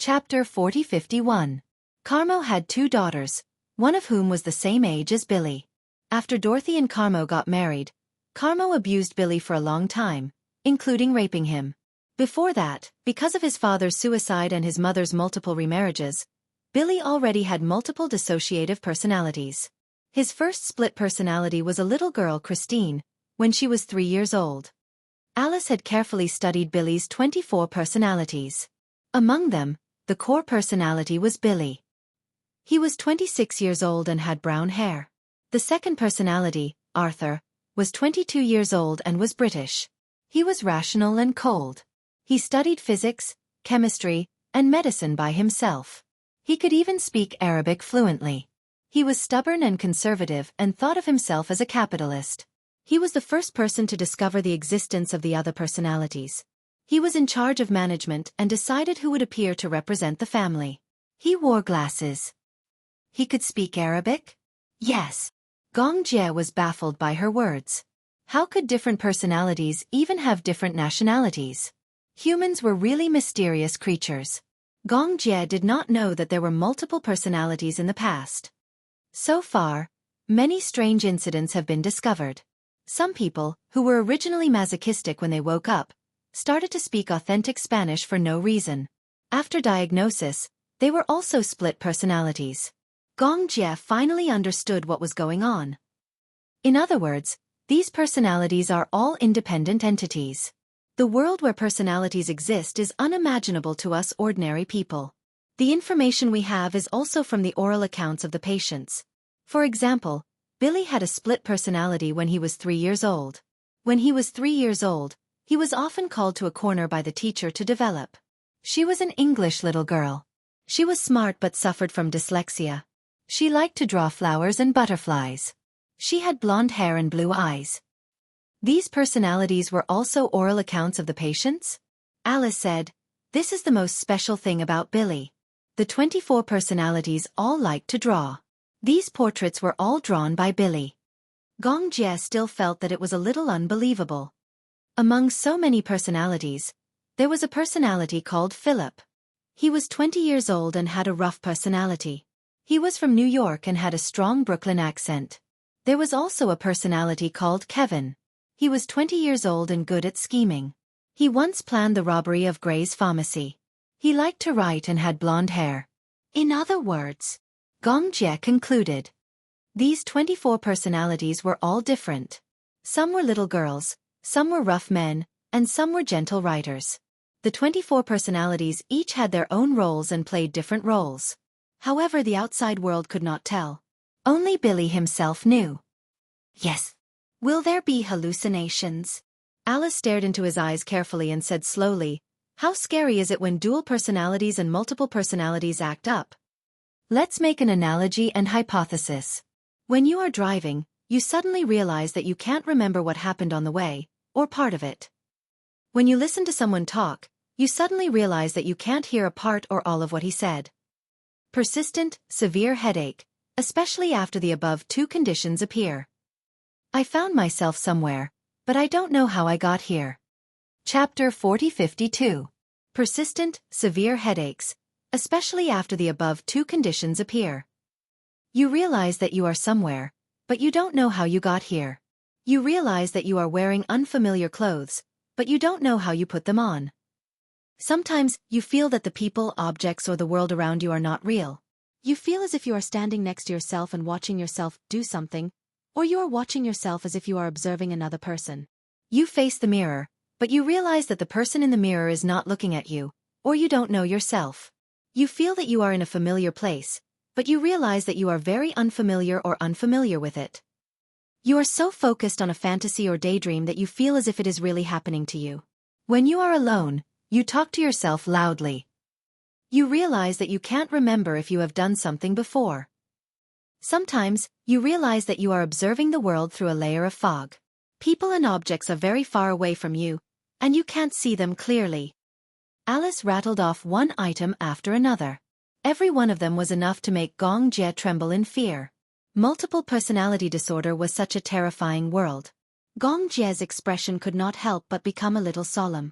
Chapter 4051. Carmo had 2 daughters, one of whom was the same age as Billy. After Dorothy and Carmo got married, Carmo abused Billy for a long time, including raping him. Before that, because of his father's suicide and his mother's multiple remarriages, Billy already had multiple dissociative personalities. His first split personality was a little girl, Christine, when she was 3 years old. Alice had carefully studied Billy's 24 personalities. Among them, the core personality was Billy. He was 26 years old and had brown hair. The second personality, Arthur, was 22 years old and was British. He was rational and cold. He studied physics, chemistry, and medicine by himself. He could even speak Arabic fluently. He was stubborn and conservative and thought of himself as a capitalist. He was the first person to discover the existence of the other personalities. He was in charge of management and decided who would appear to represent the family. He wore glasses. He could speak Arabic? Yes. Gong Jie was baffled by her words. How could different personalities even have different nationalities? Humans were really mysterious creatures. Gong Jie did not know that there were multiple personalities in the past. So far, many strange incidents have been discovered. Some people, who were originally masochistic when they woke up, started to speak authentic Spanish for no reason. After diagnosis, they were also split personalities. Gong Jie finally understood what was going on. In other words, these personalities are all independent entities. The world where personalities exist is unimaginable to us ordinary people. The information we have is also from the oral accounts of the patients. For example, Billy had a split personality when he was 3 years old. When he was 3 years old, he was often called to a corner by the teacher to develop. She was an English little girl. She was smart but suffered from dyslexia. She liked to draw flowers and butterflies. She had blonde hair and blue eyes. These personalities were also oral accounts of the patients? Alice said, "This is the most special thing about Billy. The 24 personalities all liked to draw. These portraits were all drawn by Billy." Gong Jie still felt that it was a little unbelievable. Among so many personalities, there was a personality called Philip. He was 20 years old and had a rough personality. He was from New York and had a strong Brooklyn accent. There was also a personality called Kevin. He was 20 years old and good at scheming. He once planned the robbery of Gray's Pharmacy. He liked to write and had blonde hair. In other words, Gong Jie concluded, these 24 personalities were all different. Some were little girls, some were rough men, and some were gentle writers. The 24 personalities each had their own roles and played different roles. However, the outside world could not tell. Only Billy himself knew. Yes. Will there be hallucinations? Alice stared into his eyes carefully and said slowly, "How scary is it when dual personalities and multiple personalities act up? Let's make an analogy and hypothesis. When you are driving, you suddenly realize that you can't remember what happened on the way, or part of it. When you listen to someone talk, you suddenly realize that you can't hear a part or all of what he said. Persistent, severe headache, especially after the above 2 conditions appear. I found myself somewhere, but I don't know how I got here." Chapter 4052. Persistent, severe headaches, especially after the above 2 conditions appear. You realize that you are somewhere, but you don't know how you got here. You realize that you are wearing unfamiliar clothes, but you don't know how you put them on. Sometimes, you feel that the people, objects, or the world around you are not real. You feel as if you are standing next to yourself and watching yourself do something, or you are watching yourself as if you are observing another person. You face the mirror, but you realize that the person in the mirror is not looking at you, or you don't know yourself. You feel that you are in a familiar place, but you realize that you are very unfamiliar or unfamiliar with it. You are so focused on a fantasy or daydream that you feel as if it is really happening to you. When you are alone, you talk to yourself loudly. You realize that you can't remember if you have done something before. Sometimes, you realize that you are observing the world through a layer of fog. People and objects are very far away from you, and you can't see them clearly. Alice rattled off one item after another. Every one of them was enough to make Gong Jie tremble in fear. Multiple personality disorder was such a terrifying world. Gong Jie's expression could not help but become a little solemn.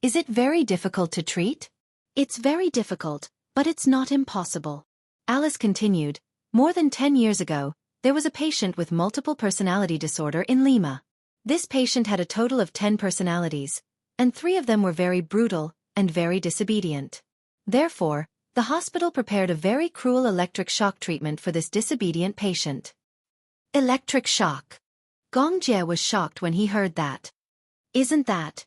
Is it very difficult to treat? It's very difficult, but it's not impossible. Alice continued, more than 10 years ago, there was a patient with multiple personality disorder in Lima. This patient had a total of 10 personalities, and 3 of them were very brutal and very disobedient. Therefore, the hospital prepared a very cruel electric shock treatment for this disobedient patient. Electric shock. Gong Jie was shocked when he heard that. Isn't that?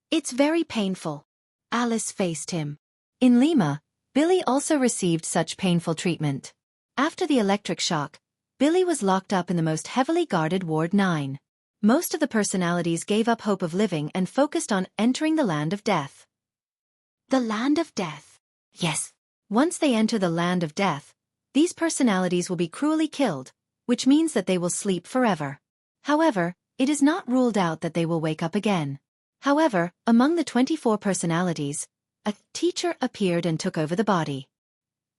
It's very painful. Alice faced him. In Lima, Billy also received such painful treatment. After the electric shock, Billy was locked up in the most heavily guarded Ward 9. Most of the personalities gave up hope of living and focused on entering the land of death. The land of death. Yes. Once they enter the land of death, these personalities will be cruelly killed, which means that they will sleep forever. However, it is not ruled out that they will wake up again. However, among the 24 personalities, a teacher appeared and took over the body.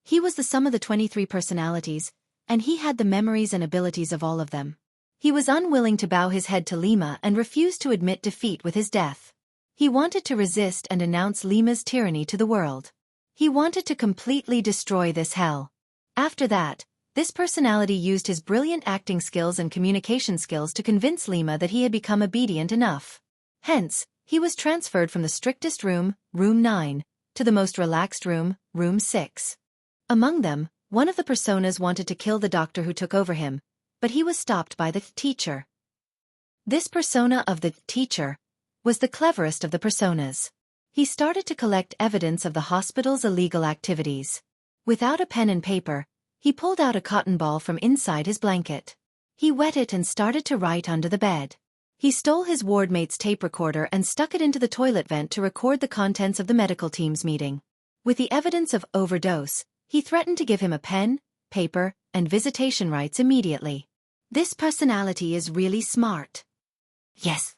He was the sum of the 23 personalities, and he had the memories and abilities of all of them. He was unwilling to bow his head to Lima and refused to admit defeat with his death. He wanted to resist and announce Lima's tyranny to the world. He wanted to completely destroy this hell. After that, this personality used his brilliant acting skills and communication skills to convince Lima that he had become obedient enough. Hence, he was transferred from the strictest room, Room 9, to the most relaxed room, Room 6. Among them, one of the personas wanted to kill the doctor who took over him, but he was stopped by the teacher. This persona of the teacher was the cleverest of the personas. He started to collect evidence of the hospital's illegal activities. Without a pen and paper, he pulled out a cotton ball from inside his blanket. He wet it and started to write under the bed. He stole his wardmate's tape recorder and stuck it into the toilet vent to record the contents of the medical team's meeting. With the evidence of overdose, he threatened to give him a pen, paper, and visitation rights immediately. This personality is really smart. Yes.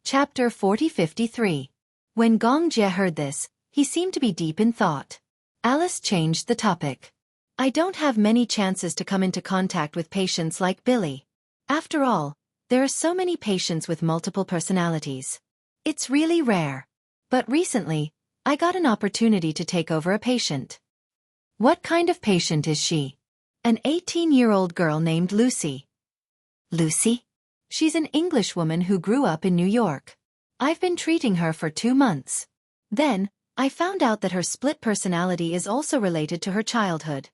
Chapter 4053. When Gong Jie heard this, he seemed to be deep in thought. Alice changed the topic. I don't have many chances to come into contact with patients like Billy. After all, there are so many patients with multiple personalities. It's really rare. But recently, I got an opportunity to take over a patient. What kind of patient is she? An 18-year-old girl named Lucy. Lucy? She's an Englishwoman who grew up in New York. I've been treating her for 2 months. Then, I found out that her split personality is also related to her childhood.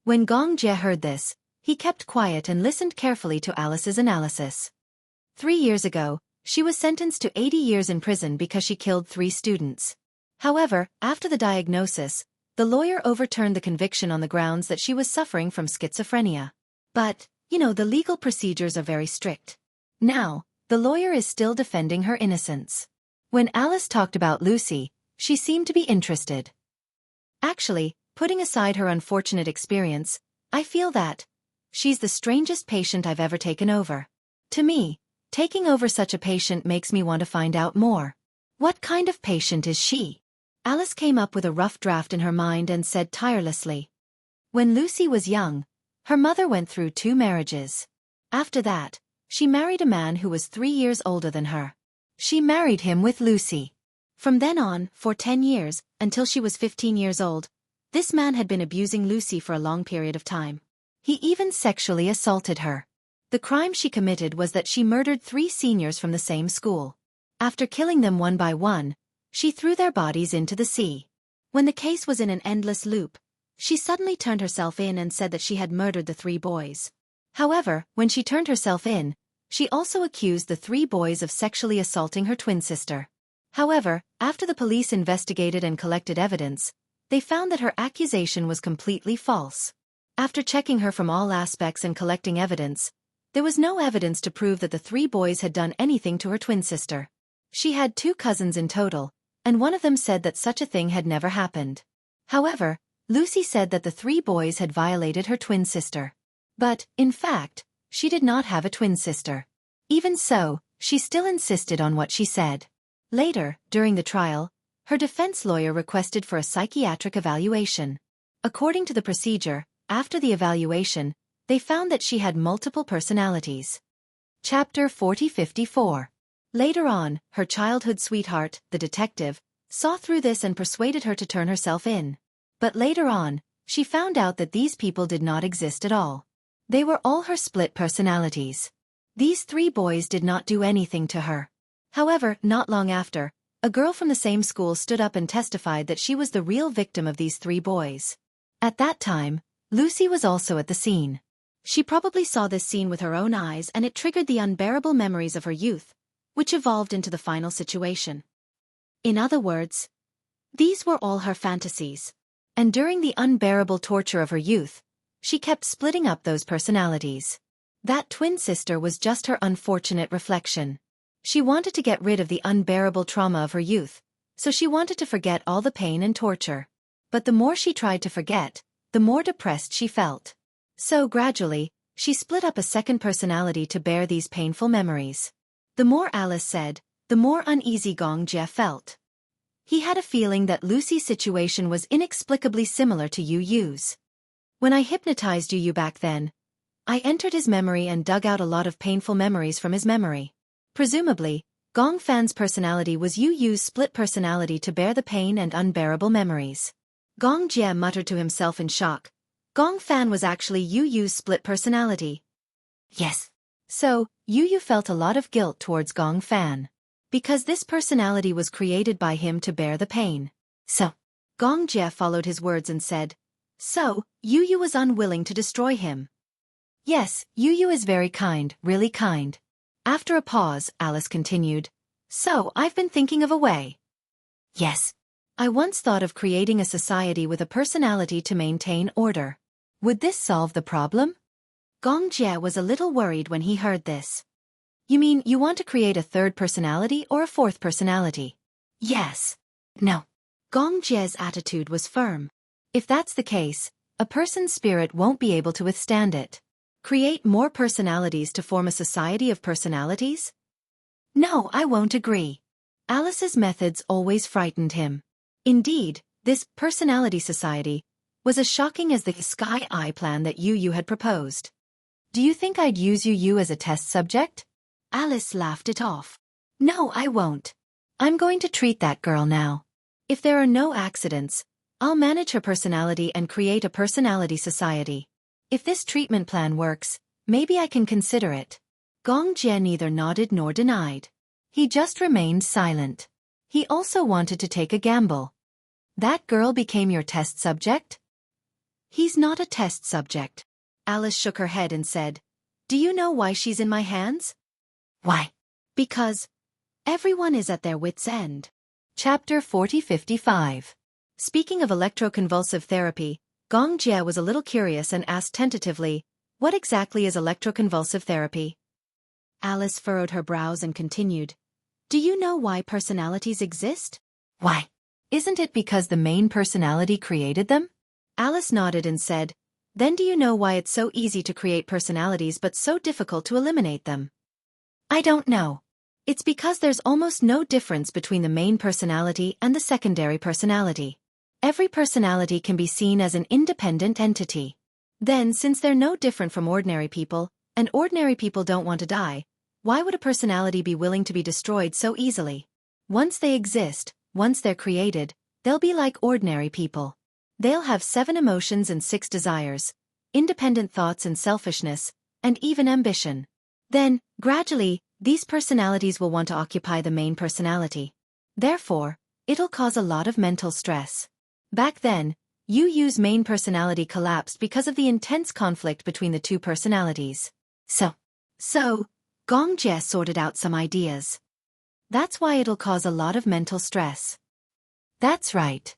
When Gong Jie heard this, he kept quiet and listened carefully to Alice's analysis. 3 years ago, she was sentenced to 80 years in prison because she killed 3 students. However, after the diagnosis, the lawyer overturned the conviction on the grounds that she was suffering from schizophrenia. But, the legal procedures are very strict. Now, the lawyer is still defending her innocence. When Alice talked about Lucy, she seemed to be interested. Actually, putting aside her unfortunate experience, I feel that she's the strangest patient I've ever taken over. To me, taking over such a patient makes me want to find out more. What kind of patient is she? Alice came up with a rough draft in her mind and said tirelessly. When Lucy was young, her mother went through 2 marriages. After that, she married a man who was 3 years older than her. She married him with Lucy. From then on, for 10 years, until she was 15 years old, this man had been abusing Lucy for a long period of time. He even sexually assaulted her. The crime she committed was that she murdered 3 seniors from the same school. After killing them one by one, she threw their bodies into the sea. When the case was in an endless loop, she suddenly turned herself in and said that she had murdered the 3 boys. However, when she turned herself in, she also accused the 3 boys of sexually assaulting her twin sister. However, after the police investigated and collected evidence, they found that her accusation was completely false. After checking her from all aspects and collecting evidence, there was no evidence to prove that the 3 boys had done anything to her twin sister. She had 2 cousins in total, and one of them said that such a thing had never happened. However, Lucy said that the 3 boys had violated her twin sister. But, in fact, she did not have a twin sister. Even so, she still insisted on what she said. Later, during the trial, her defense lawyer requested for a psychiatric evaluation. According to the procedure, after the evaluation, they found that she had multiple personalities. Chapter 4054. Later on, her childhood sweetheart, the detective, saw through this and persuaded her to turn herself in. But later on, she found out that these people did not exist at all. They were all her split personalities. These 3 boys did not do anything to her. However, not long after, a girl from the same school stood up and testified that she was the real victim of these 3 boys. At that time, Lucy was also at the scene. She probably saw this scene with her own eyes, and it triggered the unbearable memories of her youth, which evolved into the final situation. In other words, these were all her fantasies. And during the unbearable torture of her youth, she kept splitting up those personalities. That twin sister was just her unfortunate reflection. She wanted to get rid of the unbearable trauma of her youth, so she wanted to forget all the pain and torture. But the more she tried to forget, the more depressed she felt. So gradually, she split up a second personality to bear these painful memories. The more Alice said, the more uneasy Gong Jie felt. He had a feeling that Lucy's situation was inexplicably similar to Yu Yu's. When I hypnotized Yu Yu back then, I entered his memory and dug out a lot of painful memories from his memory. Presumably, Gong Fan's personality was Yu Yu's split personality to bear the pain and unbearable memories. Gong Jie muttered to himself in shock. Gong Fan was actually Yu Yu's split personality. Yes. So, Yu Yu felt a lot of guilt towards Gong Fan. Because this personality was created by him to bear the pain. So, Gong Jie followed his words and said, so, Yu Yu was unwilling to destroy him. Yes, Yu Yu is very kind, really kind. After a pause, Alice continued, so I've been thinking of a way. Yes. I once thought of creating a society with a personality to maintain order. Would this solve the problem? Gong Jie was a little worried when he heard this. You mean you want to create a 3rd personality or a 4th personality? Yes. No. Gong Jie's attitude was firm. If that's the case, a person's spirit won't be able to withstand it. Create more personalities to form a society of personalities? No, I won't agree. Alice's methods always frightened him. Indeed, this personality society was as shocking as the Sky Eye plan that Yu Yu had proposed. Do you think I'd use Yu Yu as a test subject? Alice laughed it off. No, I won't. I'm going to treat that girl now. If there are no accidents, I'll manage her personality and create a personality society. If this treatment plan works, maybe I can consider it. Gong Jie neither nodded nor denied. He just remained silent. He also wanted to take a gamble. That girl became your test subject? He's not a test subject. Alice shook her head and said, do you know why she's in my hands? Why? Because everyone is at their wits' end. Chapter 4055. Speaking of electroconvulsive therapy, Gong Jie was a little curious and asked tentatively, what exactly is electroconvulsive therapy? Alice furrowed her brows and continued, do you know why personalities exist? Why? Isn't it because the main personality created them? Alice nodded and said, then do you know why it's so easy to create personalities but so difficult to eliminate them? I don't know. It's because there's almost no difference between the main personality and the secondary personality. Every personality can be seen as an independent entity. Then, since they're no different from ordinary people, and ordinary people don't want to die, why would a personality be willing to be destroyed so easily? Once they exist, once they're created, they'll be like ordinary people. They'll have 7 emotions and 6 desires, independent thoughts and selfishness, and even ambition. Then, gradually, these personalities will want to occupy the main personality. Therefore, it'll cause a lot of mental stress. Back then, Yu Yu's main personality collapsed because of the intense conflict between the 2 personalities. So, Gong Jie sorted out some ideas. That's why it'll cause a lot of mental stress. That's right.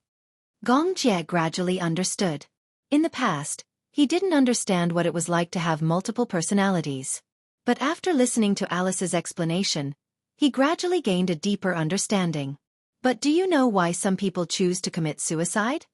Gong Jie gradually understood. In the past, he didn't understand what it was like to have multiple personalities. But after listening to Alice's explanation, he gradually gained a deeper understanding. But do you know why some people choose to commit suicide?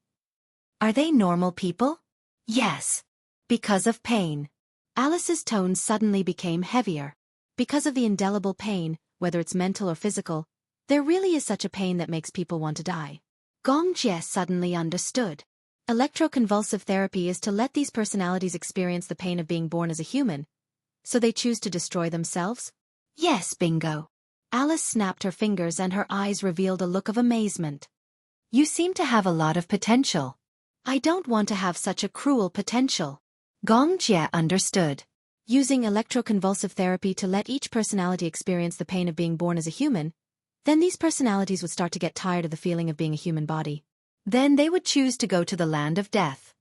Are they normal people? Yes. Because of pain. Alice's tone suddenly became heavier. Because of the indelible pain, whether it's mental or physical, there really is such a pain that makes people want to die. Gong Jie suddenly understood. Electroconvulsive therapy is to let these personalities experience the pain of being born as a human, so they choose to destroy themselves? Yes, bingo. Alice snapped her fingers and her eyes revealed a look of amazement. You seem to have a lot of potential. I don't want to have such a cruel potential. Gong Jie understood. Using electroconvulsive therapy to let each personality experience the pain of being born as a human, then these personalities would start to get tired of the feeling of being a human body. Then they would choose to go to the land of death.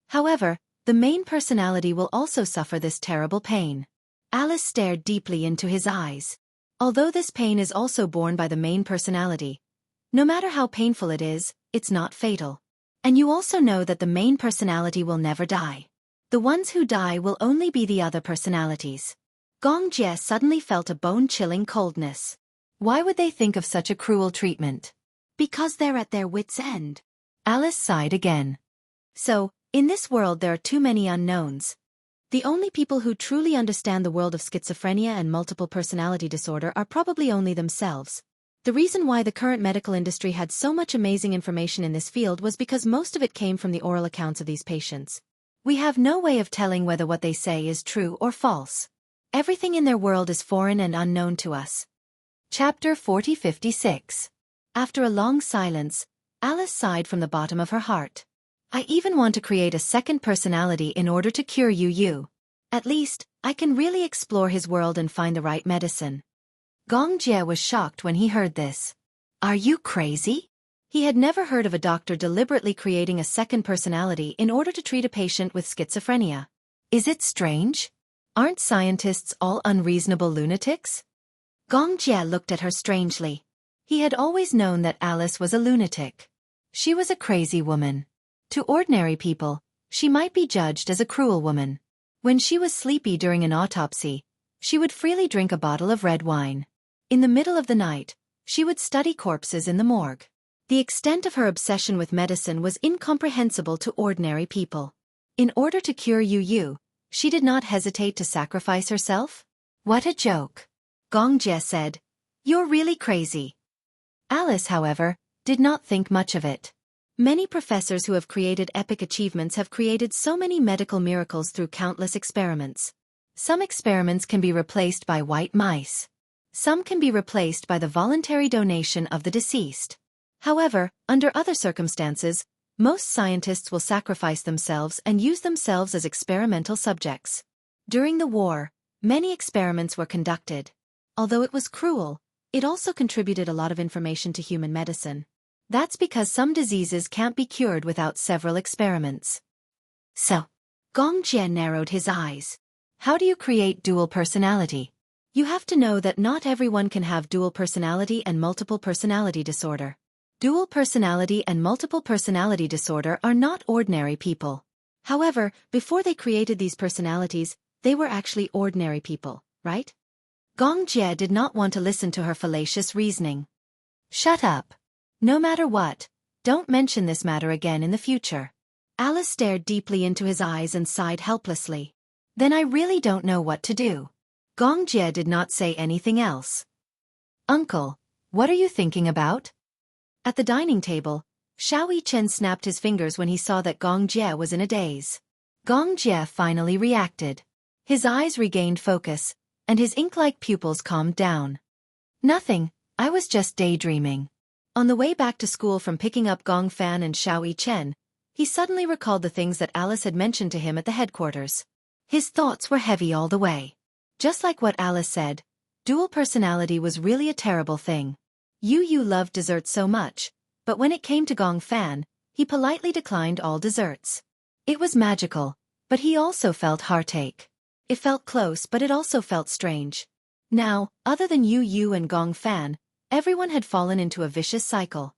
However, the main personality will also suffer this terrible pain. Alice stared deeply into his eyes. Although this pain is also borne by the main personality, no matter how painful it is, it's not fatal. And you also know that the main personality will never die. The ones who die will only be the other personalities. Gong Jie suddenly felt a bone-chilling coldness. Why would they think of such a cruel treatment? Because they're at their wits' end. Alice sighed again. So, in this world there are too many unknowns. The only people who truly understand the world of schizophrenia and multiple personality disorder are probably only themselves. The reason why the current medical industry had so much amazing information in this field was because most of it came from the oral accounts of these patients. We have no way of telling whether what they say is true or false. Everything in their world is foreign and unknown to us. Chapter 4056. After a long silence, Alice sighed from the bottom of her heart. I even want to create a second personality in order to cure Yu. At least, I can really explore his world and find the right medicine. Gong Jie was shocked when he heard this. Are you crazy? He had never heard of a doctor deliberately creating a second personality in order to treat a patient with schizophrenia. Is it strange? Aren't scientists all unreasonable lunatics? Gong Jie looked at her strangely. He had always known that Alice was a lunatic. She was a crazy woman. To ordinary people, she might be judged as a cruel woman. When she was sleepy during an autopsy, she would freely drink a bottle of red wine. In the middle of the night, she would study corpses in the morgue. The extent of her obsession with medicine was incomprehensible to ordinary people. In order to cure Yu, she did not hesitate to sacrifice herself? What a joke. Gong Jie said, You're really crazy. Alice, however, did not think much of it. Many professors who have created epic achievements have created so many medical miracles through countless experiments. Some experiments can be replaced by white mice. Some can be replaced by the voluntary donation of the deceased. However, under other circumstances, most scientists will sacrifice themselves and use themselves as experimental subjects. During the war, many experiments were conducted. Although it was cruel, it also contributed a lot of information to human medicine. That's because some diseases can't be cured without several experiments. So, Gong Jie narrowed his eyes. How do you create dual personality? You have to know that not everyone can have dual personality and multiple personality disorder. Dual personality and multiple personality disorder are not ordinary people. However, before they created these personalities, they were actually ordinary people, right? Gong Jie did not want to listen to her fallacious reasoning. Shut up. No matter what, don't mention this matter again in the future. Alice stared deeply into his eyes and sighed helplessly. Then I really don't know what to do. Gong Jie did not say anything else. Uncle, what are you thinking about? At the dining table, Xiao Chen snapped his fingers when he saw that Gong Jie was in a daze. Gong Jie finally reacted. His eyes regained focus, and his ink-like pupils calmed down. Nothing, I was just daydreaming. On the way back to school from picking up Gong Fan and Xiao Chen, he suddenly recalled the things that Alice had mentioned to him at the headquarters. His thoughts were heavy all the way. Just like what Alice said, dual personality was really a terrible thing. Yu loved dessert so much, but when it came to Gong Fan, he politely declined all desserts. It was magical, but he also felt heartache. It felt close, but it also felt strange. Now, other than Yu and Gong Fan, everyone had fallen into a vicious cycle.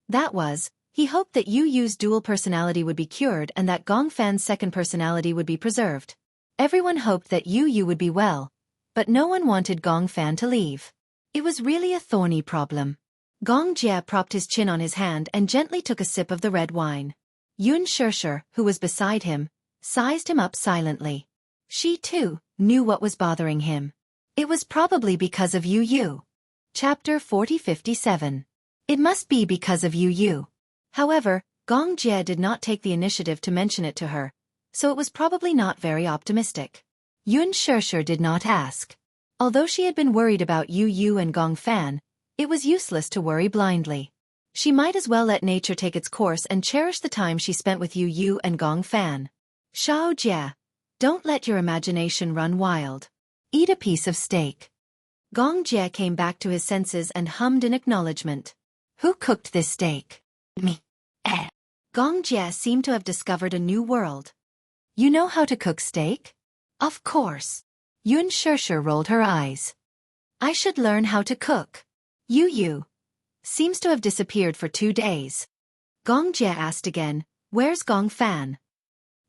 That was, he hoped that Yu's dual personality would be cured and that Gong Fan's second personality would be preserved. Everyone hoped that Yu would be well, but no one wanted Gong Fan to leave. It was really a thorny problem. Gong Jie propped his chin on his hand and gently took a sip of the red wine. Yun Shishir, who was beside him, sized him up silently. She, too, knew what was bothering him. It was probably because of Yu. Chapter 4057. It must be because of Yu. However, Gong Jie did not take the initiative to mention it to her, so it was probably not very optimistic. Yun Shishir did not ask. Although she had been worried about Yu Yu and Gong Fan, it was useless to worry blindly. She might as well let nature take its course and cherish the time she spent with Yu Yu and Gong Fan. Shao Jie, don't let your imagination run wild. Eat a piece of steak. Gong Jie came back to his senses and hummed in acknowledgement. Who cooked this steak? Me. Gong Jie seemed to have discovered a new world. You know how to cook steak? Of course. Yun Shishir rolled her eyes. I should learn how to cook. Yu Yu seems to have disappeared for 2 days. Gong Jie asked again, where's Gong Fan?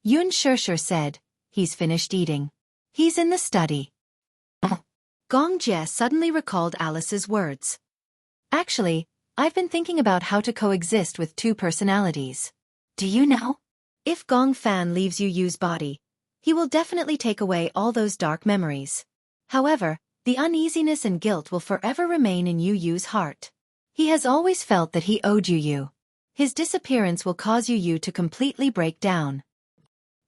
Yun Shishir said, he's finished eating. He's in the study. Gong Jie suddenly recalled Alice's words. Actually, I've been thinking about how to coexist with 2 personalities. Do you know? If Gong Fan leaves Yu Yu's body, he will definitely take away all those dark memories. However, the uneasiness and guilt will forever remain in Yu Yu's heart. He has always felt that he owed Yu Yu. His disappearance will cause Yu Yu to completely break down.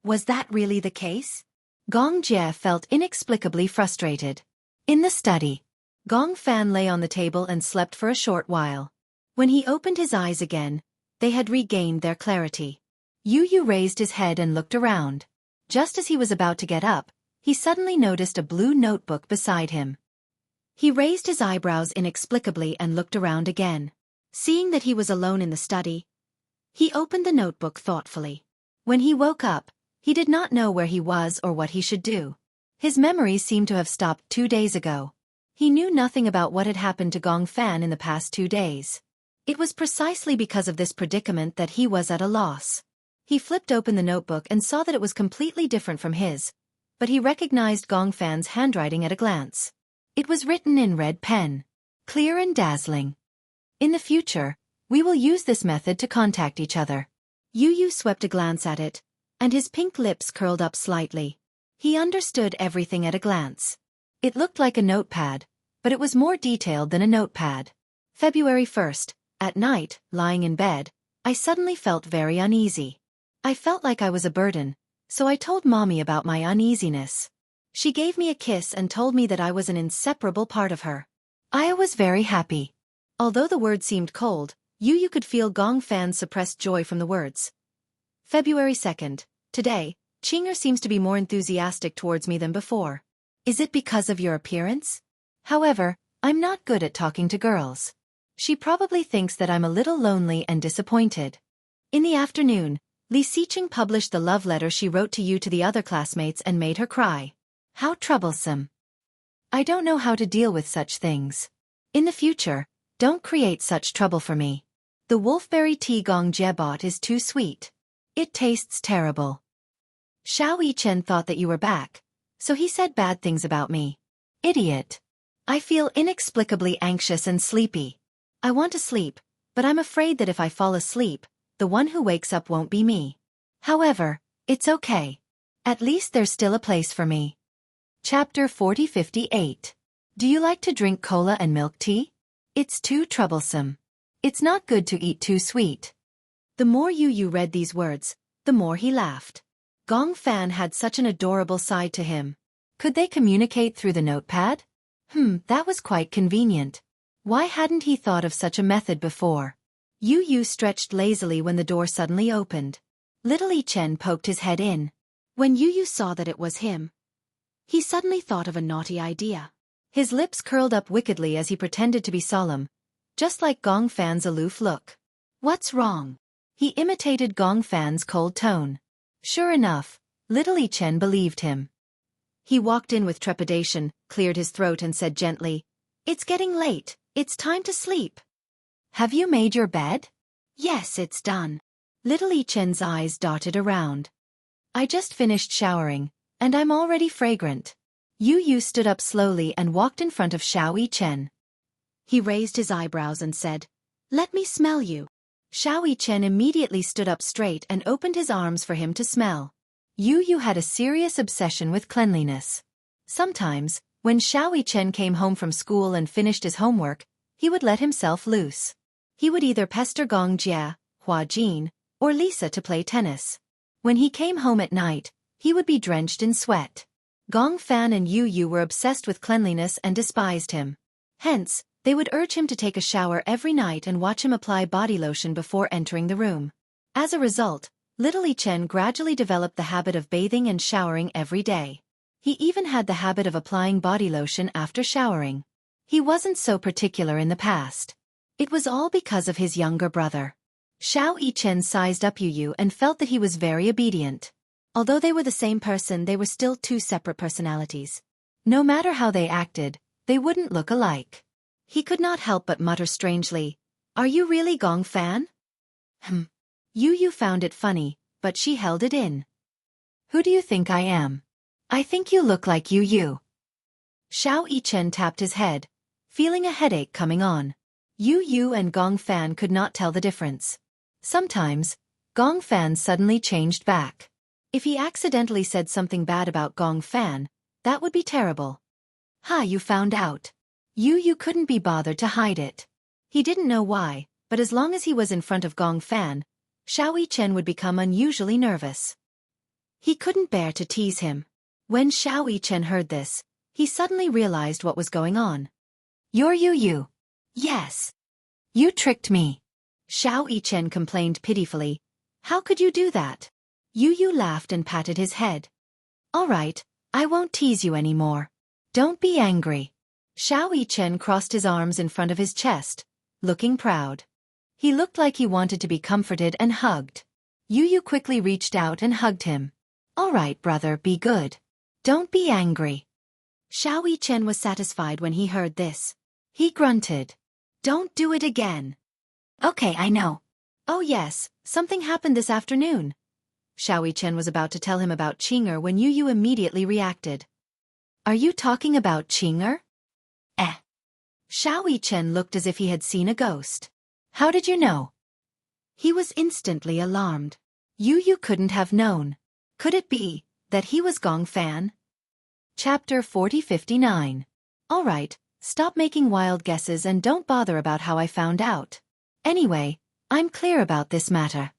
Was that really the case? Gong Jie felt inexplicably frustrated. In the study, Gong Fan lay on the table and slept for a short while. When he opened his eyes again, they had regained their clarity. Yu Yu raised his head and looked around. Just as he was about to get up, he suddenly noticed a blue notebook beside him. He raised his eyebrows inexplicably and looked around again. Seeing that he was alone in the study, he opened the notebook thoughtfully. When he woke up, he did not know where he was or what he should do. His memories seemed to have stopped 2 days ago. He knew nothing about what had happened to Gong Fan in the past 2 days. It was precisely because of this predicament that he was at a loss. He flipped open the notebook and saw that it was completely different from his, but he recognized Gong Fan's handwriting at a glance. It was written in red pen, clear and dazzling. In the future, we will use this method to contact each other. Yu Yu swept a glance at it, and his pink lips curled up slightly. He understood everything at a glance. It looked like a notepad, but it was more detailed than a notepad. February 1st, at night, lying in bed, I suddenly felt very uneasy. I felt like I was a burden, so I told Mommy about my uneasiness. She gave me a kiss and told me that I was an inseparable part of her. I was very happy. Although the words seemed cold, Yu Yu could feel Gong Fan's suppressed joy from the words. February 2nd, today, Chinger seems to be more enthusiastic towards me than before. Is it because of your appearance? However, I'm not good at talking to girls. She probably thinks that I'm a little lonely and disappointed. In the afternoon, Li Siqing published the love letter she wrote to you to the other classmates and made her cry. How troublesome. I don't know how to deal with such things. In the future, don't create such trouble for me. The wolfberry tea Gong Jie bought is too sweet. It tastes terrible. Xiao Yichen thought that you were back, so he said bad things about me. Idiot. I feel inexplicably anxious and sleepy. I want to sleep, but I'm afraid that if I fall asleep, the one who wakes up won't be me. However, it's okay. At least there's still a place for me. Chapter 4058. Do you like to drink cola and milk tea? It's too troublesome. It's not good to eat too sweet. The more Yu Yu read these words, the more he laughed. Gong Fan had such an adorable side to him. Could they communicate through the notepad? That was quite convenient. Why hadn't he thought of such a method before? Yu Yu stretched lazily when the door suddenly opened. Little Yichen poked his head in. When Yu Yu saw that it was him, he suddenly thought of a naughty idea. His lips curled up wickedly as he pretended to be solemn, just like Gong Fan's aloof look. What's wrong? He imitated Gong Fan's cold tone. Sure enough, little Yichen believed him. He walked in with trepidation, cleared his throat and said gently, It's getting late, it's time to sleep. Have you made your bed? Yes, it's done. Little Yichen's eyes darted around. I just finished showering, and I'm already fragrant. Yu Yu stood up slowly and walked in front of Xiao Yichen. He raised his eyebrows and said, Let me smell you. Xiao Yichen immediately stood up straight and opened his arms for him to smell. Yu Yu had a serious obsession with cleanliness. Sometimes, when Xiao Yichen came home from school and finished his homework, he would let himself loose. He would either pester Gong Jie, Hua Jin, or Lisa to play tennis. When he came home at night, he would be drenched in sweat. Gong Fan and Yu Yu were obsessed with cleanliness and despised him. Hence, they would urge him to take a shower every night and watch him apply body lotion before entering the room. As a result, little Chen gradually developed the habit of bathing and showering every day. He even had the habit of applying body lotion after showering. He wasn't so particular in the past. It was all because of his younger brother. Xiao Yichen sized up Yu Yu and felt that he was very obedient. Although they were the same person, they were still two separate personalities. No matter how they acted, they wouldn't look alike. He could not help but mutter strangely, "Are you really Gong Fan?" Yu Yu found it funny, but she held it in. "Who do you think I am?" "I think you look like Yu Yu." Xiao Yichen tapped his head, feeling a headache coming on. Yu Yu and Gong Fan could not tell the difference. Sometimes, Gong Fan suddenly changed back. If he accidentally said something bad about Gong Fan, that would be terrible. "Ha, you found out." Yu Yu couldn't be bothered to hide it. He didn't know why, but as long as he was in front of Gong Fan, Xiao Yichen would become unusually nervous. He couldn't bear to tease him. When Xiao Yichen heard this, he suddenly realized what was going on. "You're Yu Yu." "Yes." "You tricked me." Xiao Yichen complained pitifully. "How could you do that?" Yu Yu laughed and patted his head. "All right, I won't tease you anymore. Don't be angry." Xiao Yichen crossed his arms in front of his chest, looking proud. He looked like he wanted to be comforted and hugged. Yu Yu quickly reached out and hugged him. "All right, brother, be good. Don't be angry." Xiao Yichen was satisfied when he heard this. He grunted. "Don't do it again." "Okay, I know." "Oh yes, something happened this afternoon." Xiao Yichen was about to tell him about Qinger when Yu Yu immediately reacted. "Are you talking about Qinger?" Xiao Yichen looked as if he had seen a ghost. "How did you know?" He was instantly alarmed. Yu Yu couldn't have known. Could it be that he was Gong Fan? Chapter 4059. All right, stop making wild guesses and don't bother about how I found out. Anyway, I'm clear about this matter.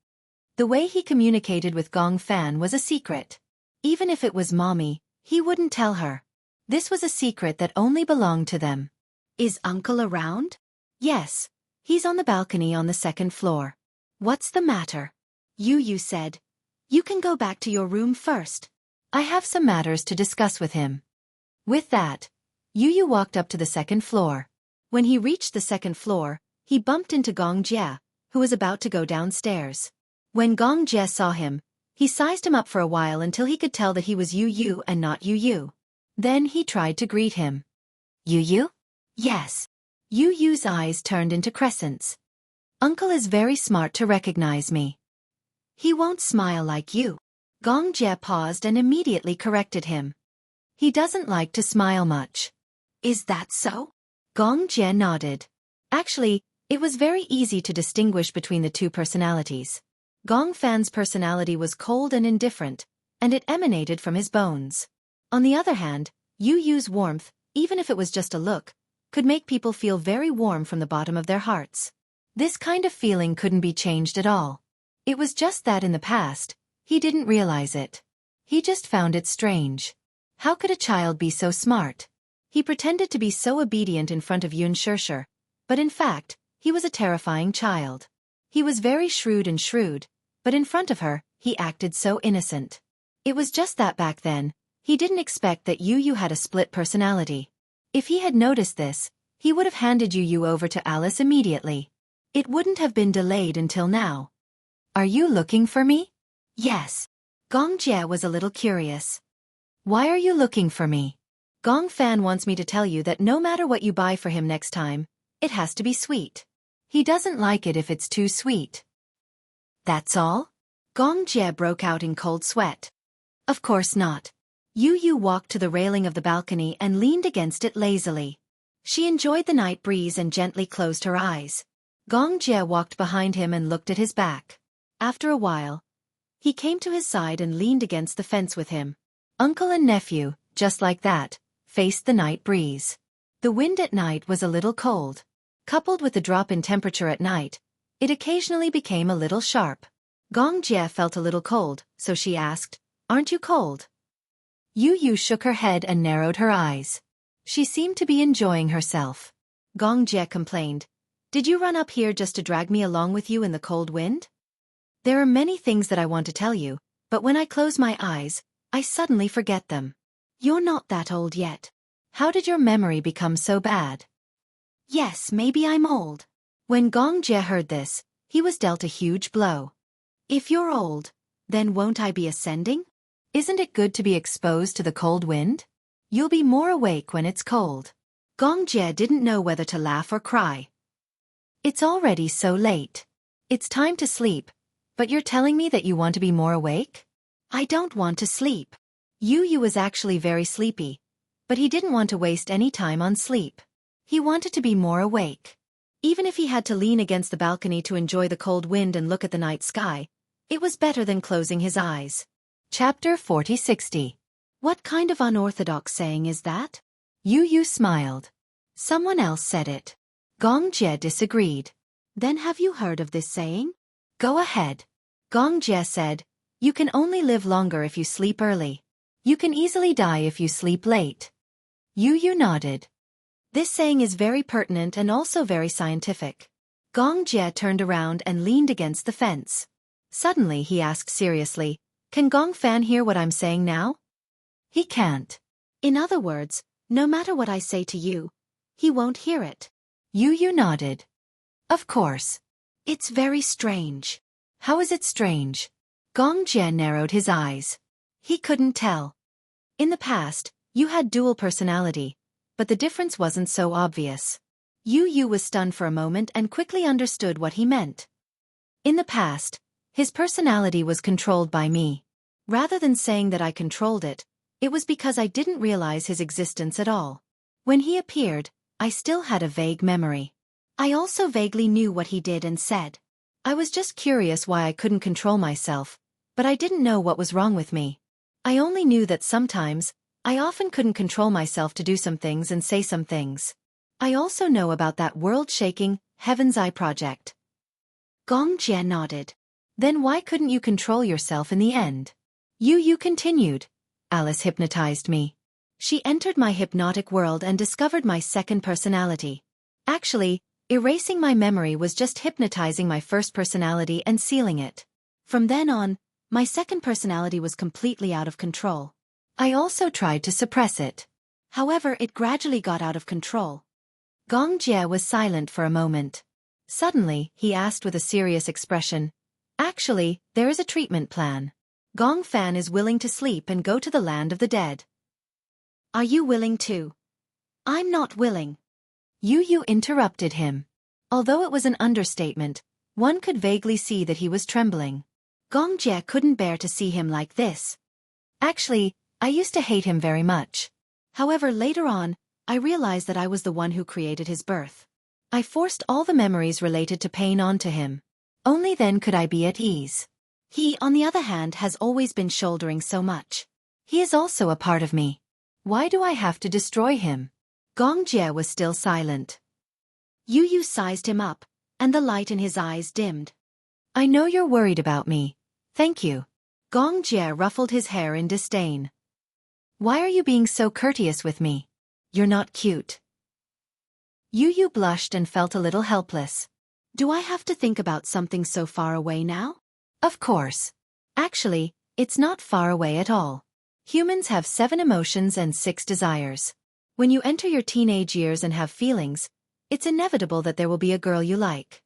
The way he communicated with Gong Fan was a secret. Even if it was Mommy, he wouldn't tell her. This was a secret that only belonged to them. "Is Uncle around?" "Yes. He's on the balcony on the second floor." "What's the matter?" Yu Yu said. "You can go back to your room first. I have some matters to discuss with him." With that, Yu Yu walked up to the second floor. When he reached the second floor, he bumped into Gong Jie, who was about to go downstairs. When Gong Jie saw him, he sized him up for a while until he could tell that he was Yu Yu and not Yu Yu. Then he tried to greet him. "Yu Yu?" "Yes." Yu Yu's eyes turned into crescents. "Uncle is very smart to recognize me." "He won't smile like you." Gong Jie paused and immediately corrected him. "He doesn't like to smile much." "Is that so?" Gong Jie nodded. Actually, it was very easy to distinguish between the two personalities. Gong Fan's personality was cold and indifferent, and it emanated from his bones. On the other hand, Yu Yu's warmth, even if it was just a look, could make people feel very warm from the bottom of their hearts. This kind of feeling couldn't be changed at all. It was just that in the past, he didn't realize it. He just found it strange. How could a child be so smart? He pretended to be so obedient in front of Yun Shirshir, but in fact, he was a terrifying child. He was very shrewd, but in front of her, he acted so innocent. It was just that back then, he didn't expect that Yu Yu had a split personality. If he had noticed this, he would have handed Yu Yu over to Alice immediately. It wouldn't have been delayed until now. "Are you looking for me?" "Yes." Gong Jie was a little curious. "Why are you looking for me?" "Gong Fan wants me to tell you that no matter what you buy for him next time, it has to be sweet. He doesn't like it if it's too sweet." "That's all?" Gong Jie broke out in cold sweat. "Of course not." Yu Yu walked to the railing of the balcony and leaned against it lazily. She enjoyed the night breeze and gently closed her eyes. Gong Jie walked behind him and looked at his back. After a while, he came to his side and leaned against the fence with him. Uncle and nephew, just like that, faced the night breeze. The wind at night was a little cold. Coupled with the drop in temperature at night, it occasionally became a little sharp. Gong Jie felt a little cold, so she asked, "Aren't you cold?" Yu Yu shook her head and narrowed her eyes. She seemed to be enjoying herself. Gong Jie complained. Did you run up here just to drag me along with you in the cold wind? There are many things that I want to tell you, but when I close my eyes, I suddenly forget them. You're not that old yet. How did your memory become so bad? Yes, maybe I'm old. When Gong Jie heard this, he was dealt a huge blow. If you're old, then won't I be ascending? Isn't it good to be exposed to the cold wind? You'll be more awake when it's cold. Gong Jie didn't know whether to laugh or cry. It's already so late. It's time to sleep, but you're telling me that you want to be more awake? I don't want to sleep. Yu Yu was actually very sleepy, but he didn't want to waste any time on sleep. He wanted to be more awake. Even if he had to lean against the balcony to enjoy the cold wind and look at the night sky, it was better than closing his eyes. Chapter 4060. What kind of unorthodox saying is that? Yu Yu smiled. Someone else said it. Gong Jie disagreed. Then have you heard of this saying? Go ahead. Gong Jie said, you can only live longer if you sleep early. You can easily die if you sleep late. Yu Yu nodded. This saying is very pertinent and also very scientific. Gong Jie turned around and leaned against the fence. Suddenly he asked seriously, can Gong Fan hear what I'm saying now? He can't. In other words, no matter what I say to you, he won't hear it. Yu Yu nodded. Of course. It's very strange. How is it strange? Gong Jie narrowed his eyes. He couldn't tell. In the past, you had dual personality, but the difference wasn't so obvious. Yu Yu was stunned for a moment and quickly understood what he meant. In the past, his personality was controlled by me. Rather than saying that I controlled it, it was because I didn't realize his existence at all. When he appeared, I still had a vague memory. I also vaguely knew what he did and said. I was just curious why I couldn't control myself, but I didn't know what was wrong with me. I only knew that sometimes, I often couldn't control myself to do some things and say some things. I also know about that world-shaking, Heaven's Eye project. Gong Jie nodded. Then why couldn't you control yourself in the end? Yu Yu continued. Alice hypnotized me. She entered my hypnotic world and discovered my second personality. Actually, erasing my memory was just hypnotizing my first personality and sealing it. From then on, my second personality was completely out of control. I also tried to suppress it. However, it gradually got out of control. Gong Jie was silent for a moment. Suddenly, he asked with a serious expression, actually, there is a treatment plan. Gong Fan is willing to sleep and go to the land of the dead. Are you willing too? I'm not willing. Yu Yu interrupted him. Although it was an understatement, one could vaguely see that he was trembling. Gong Jie couldn't bear to see him like this. Actually, I used to hate him very much. However, later on, I realized that I was the one who created his birth. I forced all the memories related to pain onto him. Only then could I be at ease. He, on the other hand, has always been shouldering so much. He is also a part of me. Why do I have to destroy him? Gong Jie was still silent. Yu Yu sized him up, and the light in his eyes dimmed. I know you're worried about me. Thank you. Gong Jie ruffled his hair in disdain. Why are you being so courteous with me? You're not cute. Yu Yu blushed and felt a little helpless. Do I have to think about something so far away now? Of course. Actually, it's not far away at all. Humans have 7 emotions and 6 desires. When you enter your teenage years and have feelings, it's inevitable that there will be a girl you like.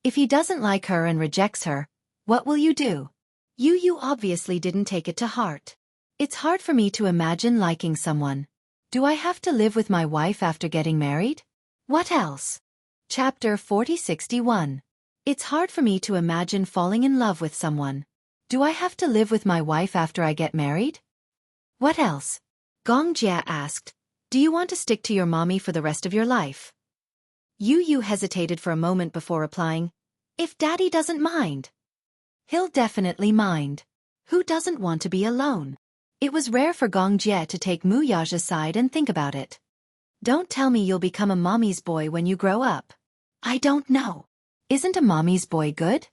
If he doesn't like her and rejects her, what will you do? Yu Yu obviously didn't take it to heart. It's hard for me to imagine liking someone. Do I have to live with my wife after getting married? What else? Chapter 4061. It's hard for me to imagine falling in love with someone. Do I have to live with my wife after I get married? What else? Gong Jie asked, do you want to stick to your mommy for the rest of your life? Yu Yu hesitated for a moment before replying, if Daddy doesn't mind. He'll definitely mind. Who doesn't want to be alone? It was rare for Gong Jie to take Mu Ya's aside and think about it. Don't tell me you'll become a mommy's boy when you grow up. I don't know. Isn't a mommy's boy good?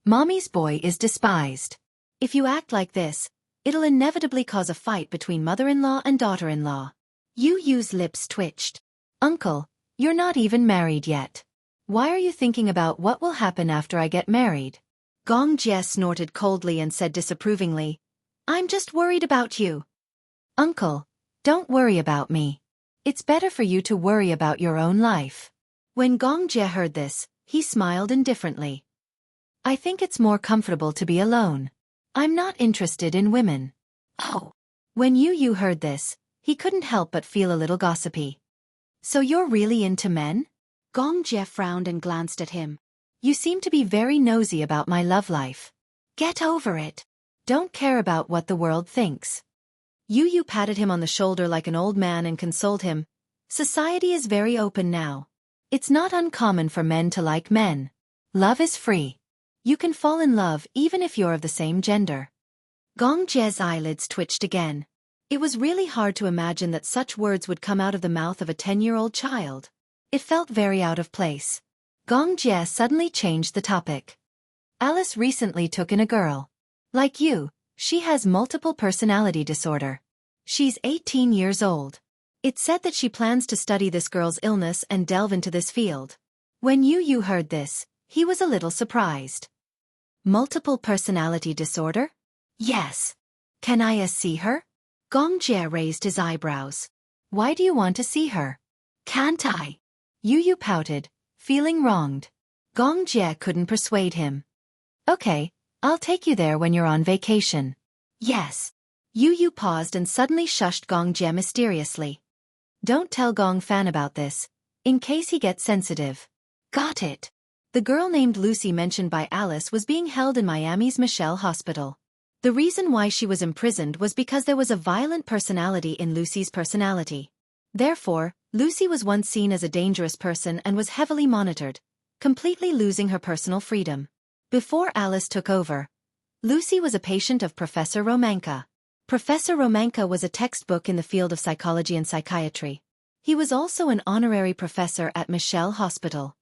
Mommy's boy is despised. If you act like this, It'll inevitably cause a fight between mother-in-law and daughter-in-law. Yu Yu's lips twitched. Uncle, you're not even married yet. Why are you thinking about what will happen after I get married? Gong Jie snorted coldly and said disapprovingly, I'm just worried about you. Uncle, don't worry about me. It's better for you to worry about your own life. When Gong Jie heard this, he smiled indifferently. I think it's more comfortable to be alone. I'm not interested in women. Oh. When Yu Yu heard this, he couldn't help but feel a little gossipy. So you're really into men? Gong Jie frowned and glanced at him. You seem to be very nosy about my love life. Get over it. Don't care about what the world thinks. Yu Yu patted him on the shoulder like an old man and consoled him. Society is very open now. It's not uncommon for men to like men. Love is free. You can fall in love even if you're of the same gender. Gong Jie's eyelids twitched again. It was really hard to imagine that such words would come out of the mouth of a 10-year-old child. It felt very out of place. Gong Jie suddenly changed the topic. Alice recently took in a girl. Like you, she has multiple personality disorder. She's 18 years old. It's said that she plans to study this girl's illness and delve into this field. When Yu Yu heard this, he was a little surprised. Multiple personality disorder? Yes. Can I see her? Gong Jie raised his eyebrows. Why do you want to see her? Can't I? Yu Yu pouted, feeling wronged. Gong Jie couldn't persuade him. Okay, I'll take you there when you're on vacation. Yes. Yu Yu paused and suddenly shushed Gong Jie mysteriously. Don't tell Gong Fan about this, in case he gets sensitive. Got it. The girl named Lucy mentioned by Alice was being held in Miami's Michelle Hospital. The reason why she was imprisoned was because there was a violent personality in Lucy's personality. Therefore, Lucy was once seen as a dangerous person and was heavily monitored, completely losing her personal freedom. Before Alice took over, Lucy was a patient of Professor Romanka. Professor Romanka was a textbook in the field of psychology and psychiatry. He was also an honorary professor at Michelle Hospital.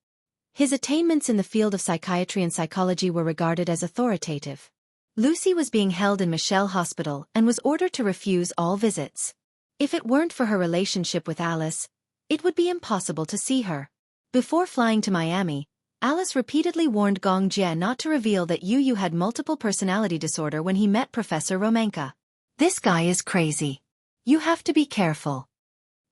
His attainments in the field of psychiatry and psychology were regarded as authoritative. Lucy was being held in Michelle Hospital and was ordered to refuse all visits. If it weren't for her relationship with Alice, it would be impossible to see her. Before flying to Miami, Alice repeatedly warned Gong Jie not to reveal that Yu Yu had multiple personality disorder when he met Professor Romanka. This guy is crazy. You have to be careful.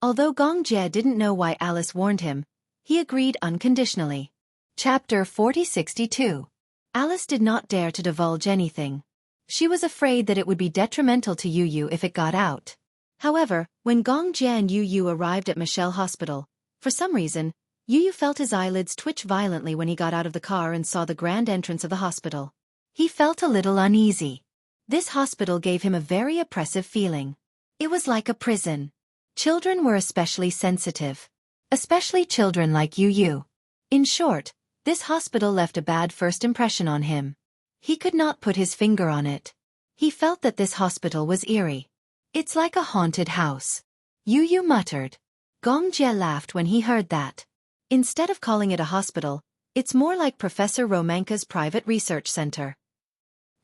Although Gong Jie didn't know why Alice warned him, he agreed unconditionally. Chapter 4062. Alice did not dare to divulge anything. She was afraid that it would be detrimental to Yu Yu if it got out. However, when Gong Jie and Yu Yu arrived at Michelle Hospital, for some reason, Yu Yu felt his eyelids twitch violently when he got out of the car and saw the grand entrance of the hospital. He felt a little uneasy. This hospital gave him a very oppressive feeling. It was like a prison. Children were especially sensitive. Especially children like Yu Yu. In short, this hospital left a bad first impression on him. He could not put his finger on it. He felt that this hospital was eerie. It's like a haunted house. Yu Yu muttered. Gong Jie laughed when he heard that. Instead of calling it a hospital, it's more like Professor Romanka's private research center.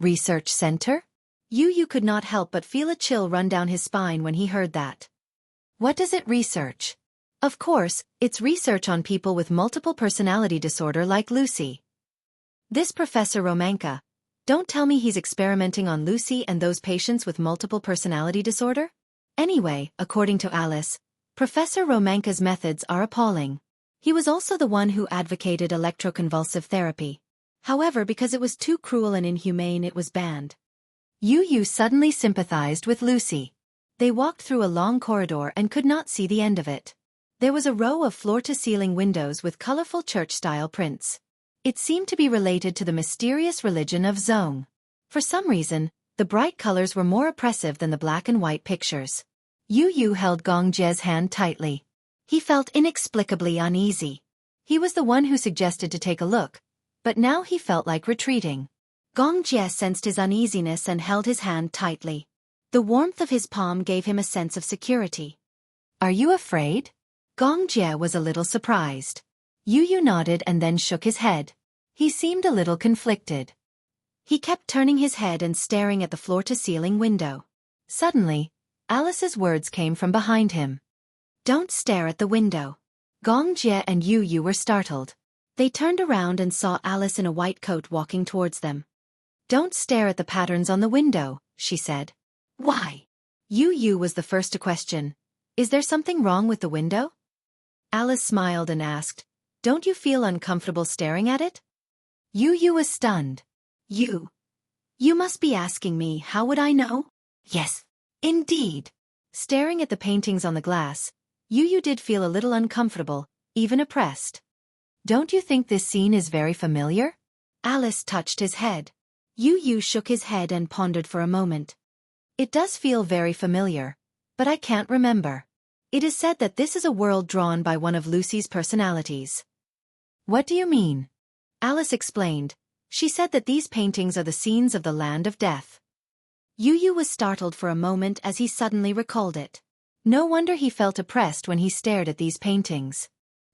Research center? Yu Yu could not help but feel a chill run down his spine when he heard that. What does it research? Of course, it's research on people with multiple personality disorder like Lucy. This Professor Romanka, don't tell me he's experimenting on Lucy and those patients with multiple personality disorder? Anyway, according to Alice, Professor Romanka's methods are appalling. He was also the one who advocated electroconvulsive therapy. However, because it was too cruel and inhumane, it was banned. Yu Yu suddenly sympathized with Lucy. They walked through a long corridor and could not see the end of it. There was a row of floor-to-ceiling windows with colorful church-style prints. It seemed to be related to the mysterious religion of Zong. For some reason, the bright colors were more oppressive than the black and white pictures. Yu Yu held Gong Jie's hand tightly. He felt inexplicably uneasy. He was the one who suggested to take a look, but now he felt like retreating. Gong Jie sensed his uneasiness and held his hand tightly. The warmth of his palm gave him a sense of security. Are you afraid? Gong Jie was a little surprised. Yu Yu nodded and then shook his head. He seemed a little conflicted. He kept turning his head and staring at the floor-to-ceiling window. Suddenly, Alice's words came from behind him. "Don't stare at the window." Gong Jie and Yu Yu were startled. They turned around and saw Alice in a white coat walking towards them. "Don't stare at the patterns on the window," she said. "Why?" Yu Yu was the first to question. "Is there something wrong with the window?" Alice smiled and asked, "Don't you feel uncomfortable staring at it?" Yu Yu was stunned. You must be asking me, how would I know?" "Yes, indeed." Staring at the paintings on the glass, Yu Yu did feel a little uncomfortable, even oppressed. "Don't you think this scene is very familiar?" Alice touched his head. Yu Yu shook his head and pondered for a moment. "It does feel very familiar, but I can't remember. It is said that this is a world drawn by one of Lucy's personalities." "What do you mean?" Alice explained. She said that these paintings are the scenes of the land of death. Yu Yu was startled for a moment as he suddenly recalled it. No wonder he felt oppressed when he stared at these paintings.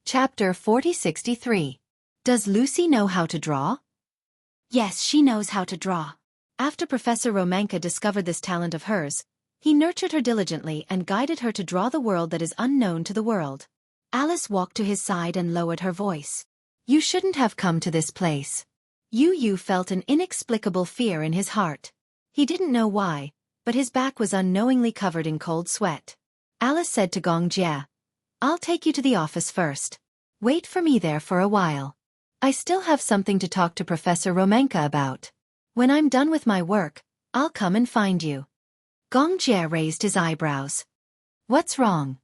Chapter 4063. Does Lucy know how to draw? Yes, she knows how to draw. After Professor Romanka discovered this talent of hers, he nurtured her diligently and guided her to draw the world that is unknown to the world. Alice walked to his side and lowered her voice. "You shouldn't have come to this place." Yu Yu felt an inexplicable fear in his heart. He didn't know why, but his back was unknowingly covered in cold sweat. Alice said to Gong Jie, "I'll take you to the office first. Wait for me there for a while. I still have something to talk to Professor Romanka about. When I'm done with my work, I'll come and find you." Gong Jie raised his eyebrows. "What's wrong?"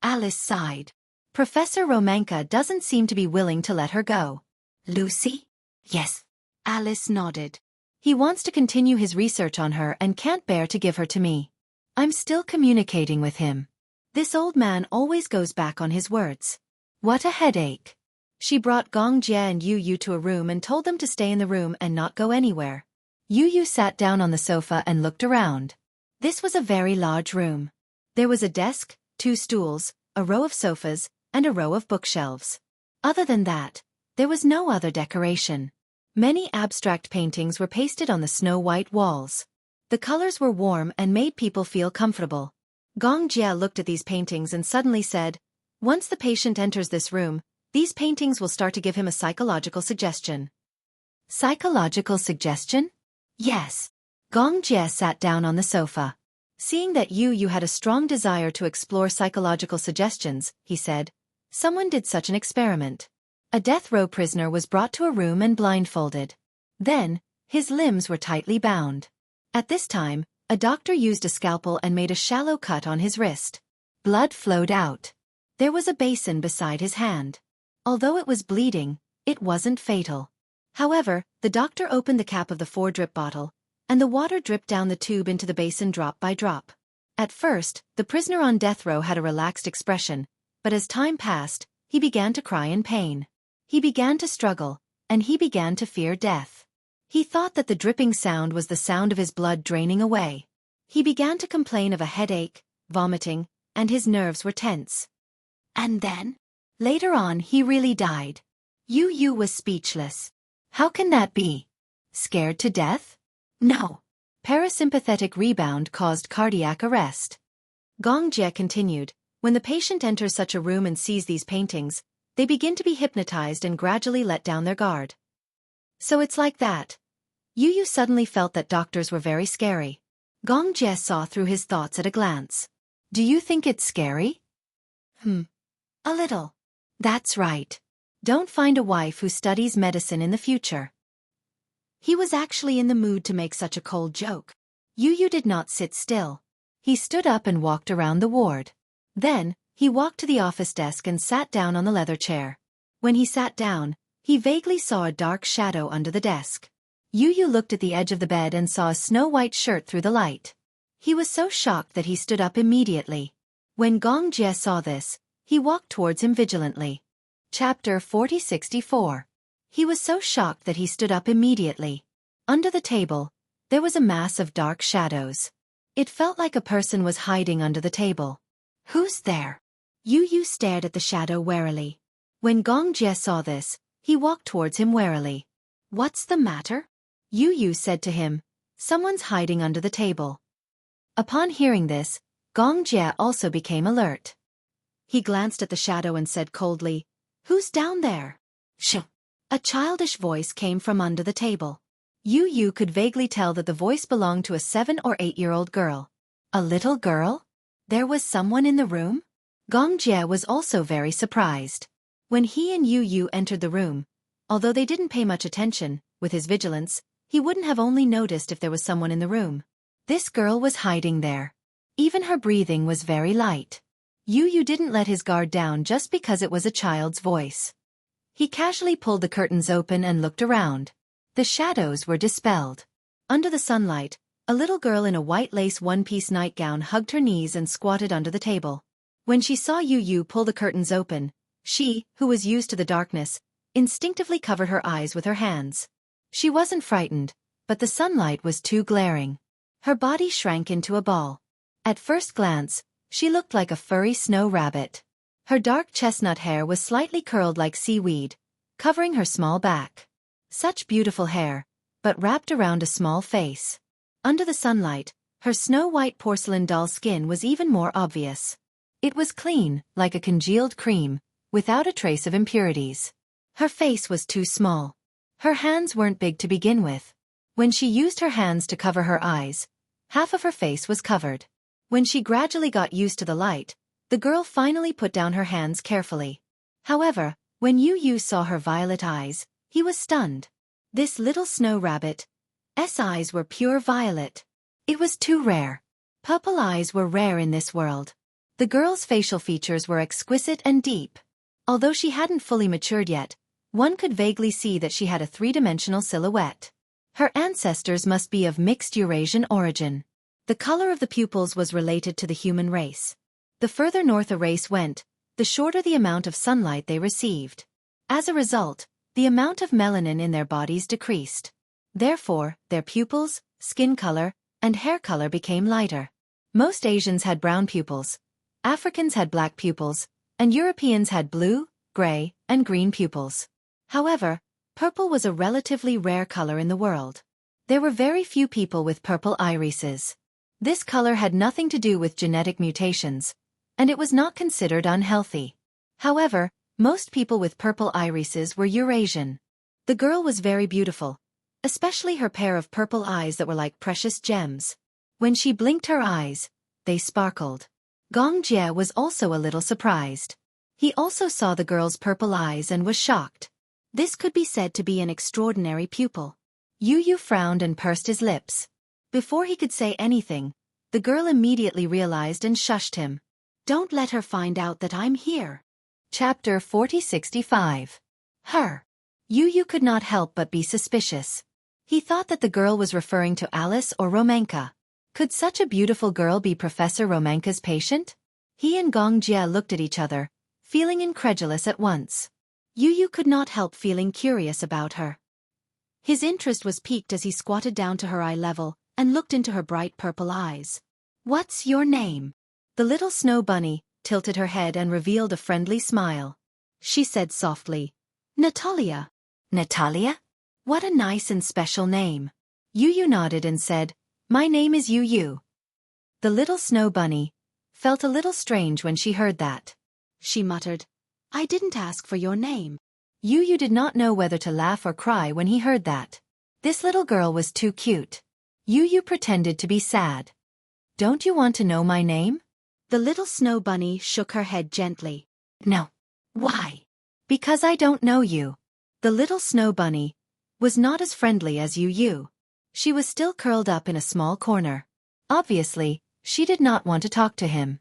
Alice sighed. Professor Romanka doesn't seem to be willing to let her go. "Lucy?" "Yes." Alice nodded. "He wants to continue his research on her and can't bear to give her to me. I'm still communicating with him. This old man always goes back on his words. What a headache." She brought Gong Jie and Yu Yu to a room and told them to stay in the room and not go anywhere. Yu Yu sat down on the sofa and looked around. This was a very large room. There was a desk, 2 stools, a row of sofas, and a row of bookshelves. Other than that, there was no other decoration. Many abstract paintings were pasted on the snow-white walls. The colors were warm and made people feel comfortable. Gong Jie looked at these paintings and suddenly said, "Once the patient enters this room, these paintings will start to give him a psychological suggestion." Psychological suggestion? Yes. Gong Jie sat down on the sofa. Seeing that Yu Yu had a strong desire to explore psychological suggestions, he said, "Someone did such an experiment. A death row prisoner was brought to a room and blindfolded. Then, his limbs were tightly bound. At this time, a doctor used a scalpel and made a shallow cut on his wrist. Blood flowed out. There was a basin beside his hand. Although it was bleeding, it wasn't fatal. However, the doctor opened the cap of the 4-drip bottle, and the water dripped down the tube into the basin drop by drop. At first, the prisoner on death row had a relaxed expression, but as time passed, he began to cry in pain. He began to struggle, and he began to fear death. He thought that the dripping sound was the sound of his blood draining away. He began to complain of a headache, vomiting, and his nerves were tense. And then? Later on he really died. Yu Yu was speechless. How can that be? Scared to death? No. Parasympathetic rebound caused cardiac arrest. Gong Jie continued, when the patient enters such a room and sees these paintings, they begin to be hypnotized and gradually let down their guard. So it's like that. Yu Yu suddenly felt that doctors were very scary. Gong Jie saw through his thoughts at a glance. Do you think it's scary? A little. That's right. Don't find a wife who studies medicine in the future. He was actually in the mood to make such a cold joke. Yu Yu did not sit still. He stood up and walked around the ward. Then, he walked to the office desk and sat down on the leather chair. When he sat down, he vaguely saw a dark shadow under the desk. Yu Yu looked at the edge of the bed and saw a snow-white shirt through the light. He was so shocked that he stood up immediately. When Gong Jie saw this, he walked towards him vigilantly. Chapter 4064. He was so shocked that he stood up immediately. Under the table, there was a mass of dark shadows. It felt like a person was hiding under the table. Who's there? Yu Yu stared at the shadow warily. When Gong Jie saw this, he walked towards him warily. What's the matter? Yu Yu said to him, "Someone's hiding under the table." Upon hearing this, Gong Jie also became alert. He glanced at the shadow and said coldly, "Who's down there?" "Shh." A childish voice came from under the table. Yu Yu could vaguely tell that the voice belonged to a 7 or 8-year-old girl. A little girl? There was someone in the room? Gong Jie was also very surprised. When he and Yu Yu entered the room, although they didn't pay much attention, with his vigilance, he wouldn't have only noticed if there was someone in the room. This girl was hiding there. Even her breathing was very light. Yu Yu didn't let his guard down just because it was a child's voice. He casually pulled the curtains open and looked around. The shadows were dispelled. Under the sunlight, a little girl in a white lace one-piece nightgown hugged her knees and squatted under the table. When she saw Yu Yu pull the curtains open, she, who was used to the darkness, instinctively covered her eyes with her hands. She wasn't frightened, but the sunlight was too glaring. Her body shrank into a ball. At first glance, she looked like a furry snow rabbit. Her dark chestnut hair was slightly curled like seaweed, covering her small back. Such beautiful hair, but wrapped around a small face. Under the sunlight, her snow-white porcelain doll skin was even more obvious. It was clean, like a congealed cream, without a trace of impurities. Her face was too small. Her hands weren't big to begin with. When she used her hands to cover her eyes, half of her face was covered. When she gradually got used to the light, the girl finally put down her hands carefully. However, when Yu Yu saw her violet eyes, he was stunned. This little snow rabbit's eyes were pure violet. It was too rare. Purple eyes were rare in this world. The girl's facial features were exquisite and deep. Although she hadn't fully matured yet, one could vaguely see that she had a three-dimensional silhouette. Her ancestors must be of mixed Eurasian origin. The color of the pupils was related to the human race. The further north a race went, the shorter the amount of sunlight they received. As a result, the amount of melanin in their bodies decreased. Therefore, their pupils, skin color, and hair color became lighter. Most Asians had brown pupils, Africans had black pupils, and Europeans had blue, gray, and green pupils. However, purple was a relatively rare color in the world. There were very few people with purple irises. This color had nothing to do with genetic mutations, and it was not considered unhealthy. However, most people with purple irises were Eurasian. The girl was very beautiful, especially her pair of purple eyes that were like precious gems. When she blinked her eyes, they sparkled. Gong Jie was also a little surprised. He also saw the girl's purple eyes and was shocked. This could be said to be an extraordinary pupil. Yu Yu frowned and pursed his lips. Before he could say anything, the girl immediately realized and shushed him. "Don't let her find out that I'm here." Chapter 4065. Her. Yu Yu could not help but be suspicious. He thought that the girl was referring to Alice or Romanka. Could such a beautiful girl be Professor Romanka's patient? He and Gong Jie looked at each other, feeling incredulous at once. Yu Yu could not help feeling curious about her. His interest was piqued as he squatted down to her eye level and looked into her bright purple eyes. "What's your name?" The little snow bunny tilted her head and revealed a friendly smile. She said softly, "Natalia." "Natalia? What a nice and special name." Yu Yu nodded and said, "My name is Yu Yu." The little snow bunny felt a little strange when she heard that. She muttered, "I didn't ask for your name." Yu Yu did not know whether to laugh or cry when he heard that. This little girl was too cute. Yu Yu pretended to be sad. "Don't you want to know my name?" The little snow bunny shook her head gently. "No." "Why?" "Because I don't know you." The little snow bunny was not as friendly as Yu Yu. She was still curled up in a small corner. Obviously, she did not want to talk to him.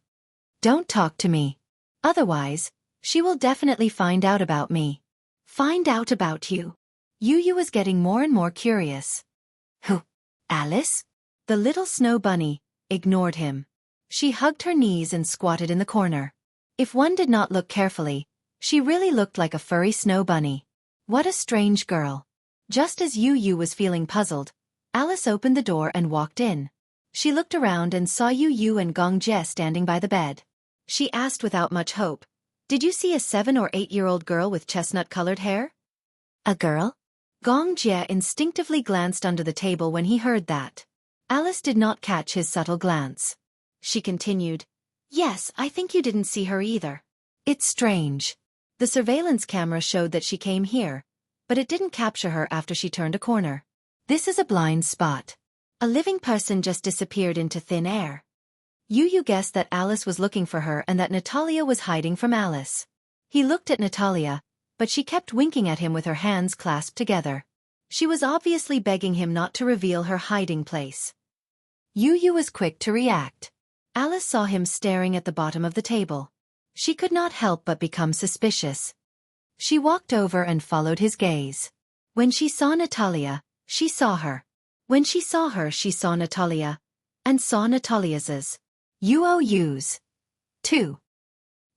"Don't talk to me. Otherwise, she will definitely find out about me." "Find out about you?" Yu Yu was getting more and more curious. "Who? Alice?" The little snow bunny ignored him. She hugged her knees and squatted in the corner. If one did not look carefully, she really looked like a furry snow bunny. What a strange girl. Just as Yu Yu was feeling puzzled, Alice opened the door and walked in. She looked around and saw Yu Yu and Gong Jie standing by the bed. She asked without much hope, "Did you see a 7 or 8-year-old girl with chestnut-colored hair?" "A girl? Gong Jie instinctively glanced under the table when he heard that. Alice did not catch his subtle glance. She continued, "Yes, I think you didn't see her either. It's strange. The surveillance camera showed that she came here, but it didn't capture her after she turned a corner. This is a blind spot. A living person just disappeared into thin air." Yu guessed that Alice was looking for her and that Natalia was hiding from Alice. He looked at Natalia, but she kept winking at him with her hands clasped together. She was obviously begging him not to reveal her hiding place. Yu was quick to react. Alice saw him staring at the bottom of the table. She could not help but become suspicious. She walked over and followed his gaze. When she saw Natalia, she saw her. When she saw her, she saw Natalia, and saw Natalia's UOUs. 2.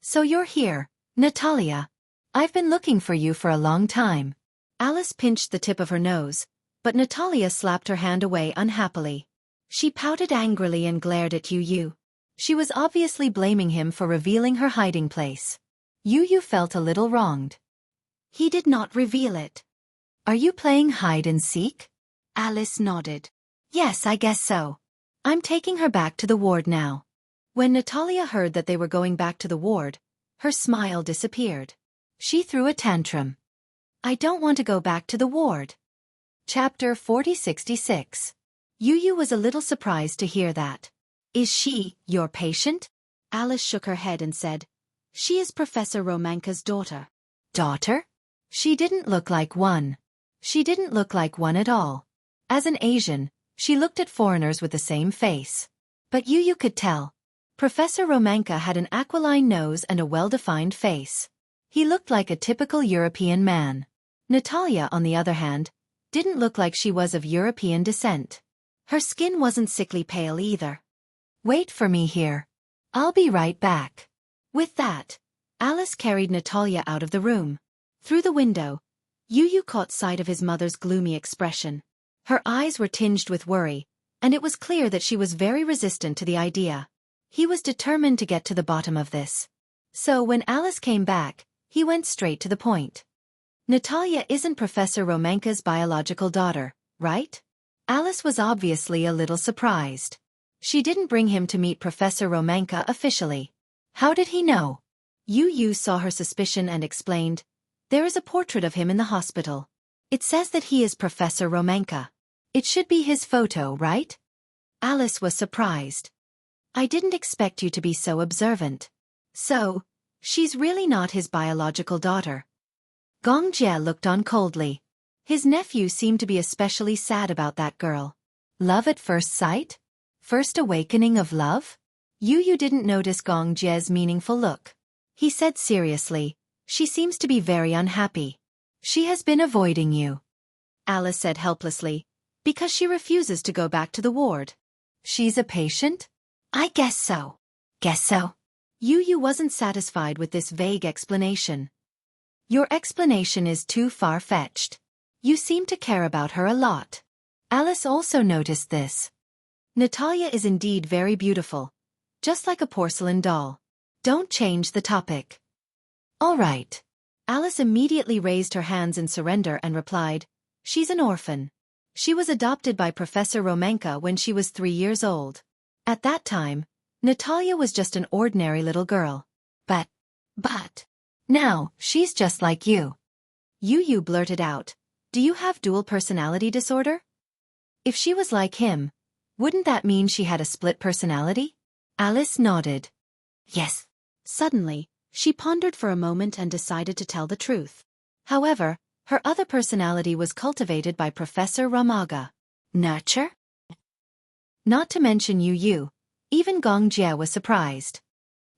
"So you're here, Natalia. I've been looking for you for a long time." Alice pinched the tip of her nose, but Natalia slapped her hand away unhappily. She pouted angrily and glared at Yu. She was obviously blaming him for revealing her hiding place. Yu felt a little wronged. "He did not reveal it." "Are you playing hide and seek?" Alice nodded. "Yes, I guess so. I'm taking her back to the ward now." When Natalia heard that they were going back to the ward, her smile disappeared. She threw a tantrum. "I don't want to go back to the ward." Chapter 4066. Yu was a little surprised to hear that. "Is she your patient?" Alice shook her head and said, "She is Professor Romanka's daughter." "Daughter?" She didn't look like one. She didn't look like one at all. As an Asian, she looked at foreigners with the same face. But Yu could tell. Professor Romanka had an aquiline nose and a well-defined face. He looked like a typical European man. Natalia, on the other hand, didn't look like she was of European descent. Her skin wasn't sickly pale either. "Wait for me here. I'll be right back." With that, Alice carried Natalia out of the room. Through the window, Yu caught sight of his mother's gloomy expression. Her eyes were tinged with worry, and it was clear that she was very resistant to the idea. He was determined to get to the bottom of this. So when Alice came back, he went straight to the point. "Natalia isn't Professor Romanka's biological daughter, right?" Alice was obviously a little surprised. She didn't bring him to meet Professor Romanka officially. How did he know? Yu saw her suspicion and explained, "There is a portrait of him in the hospital. It says that he is Professor Romanka. It should be his photo, right?" Alice was surprised. "I didn't expect you to be so observant. So, she's really not his biological daughter." Gong Jie looked on coldly. His nephew seemed to be especially sad about that girl. Love at first sight? First awakening of love? Yu didn't notice Gong Jie's meaningful look. He said seriously, "She seems to be very unhappy. She has been avoiding you." Alice said helplessly, "Because she refuses to go back to the ward." "She's a patient?" "I guess so." "Guess so?" Yu wasn't satisfied with this vague explanation. "Your explanation is too far-fetched. You seem to care about her a lot." Alice also noticed this. Natalia is indeed very beautiful, just like a porcelain doll. Don't change the topic. "All right." Alice immediately raised her hands in surrender and replied, "She's an orphan. She was adopted by Professor Romanka when she was 3 years old. At that time, Natalia was just an ordinary little girl. But now, she's just like you." Yu blurted out, "Do you have dual personality disorder?" If she was like him, wouldn't that mean she had a split personality? Alice nodded. Yes. Suddenly, she pondered for a moment and decided to tell the truth. However, her other personality was cultivated by Professor Ramaga. Nurture? Not to mention Yu, even Gong Jie was surprised.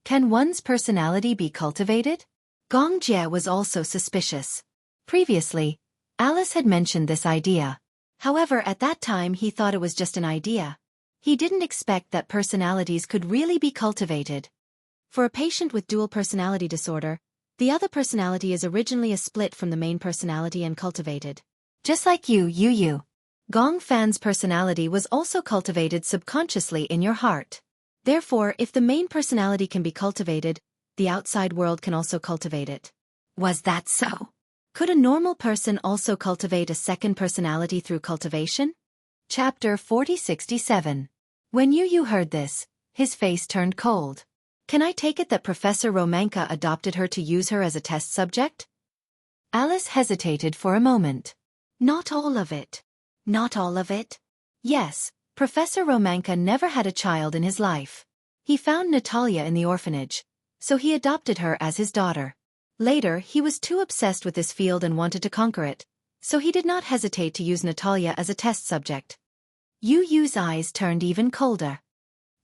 Can one's personality be cultivated? Gong Jie was also suspicious. Previously, Alice had mentioned this idea. However, at that time he thought it was just an idea. He didn't expect that personalities could really be cultivated. For a patient with dual personality disorder, the other personality is originally a split from the main personality and cultivated. Just like you. Gong Fan's personality was also cultivated subconsciously in your heart. Therefore, if the main personality can be cultivated, the outside world can also cultivate it. Was that so? Could a normal person also cultivate a second personality through cultivation? Chapter 4067. When Yu heard this, his face turned cold. Can I take it that Professor Romanka adopted her to use her as a test subject? Alice hesitated for a moment. Not all of it. Not all of it? Yes, Professor Romanka never had a child in his life. He found Natalia in the orphanage, so he adopted her as his daughter. Later, he was too obsessed with this field and wanted to conquer it, so he did not hesitate to use Natalia as a test subject. Yu's eyes turned even colder.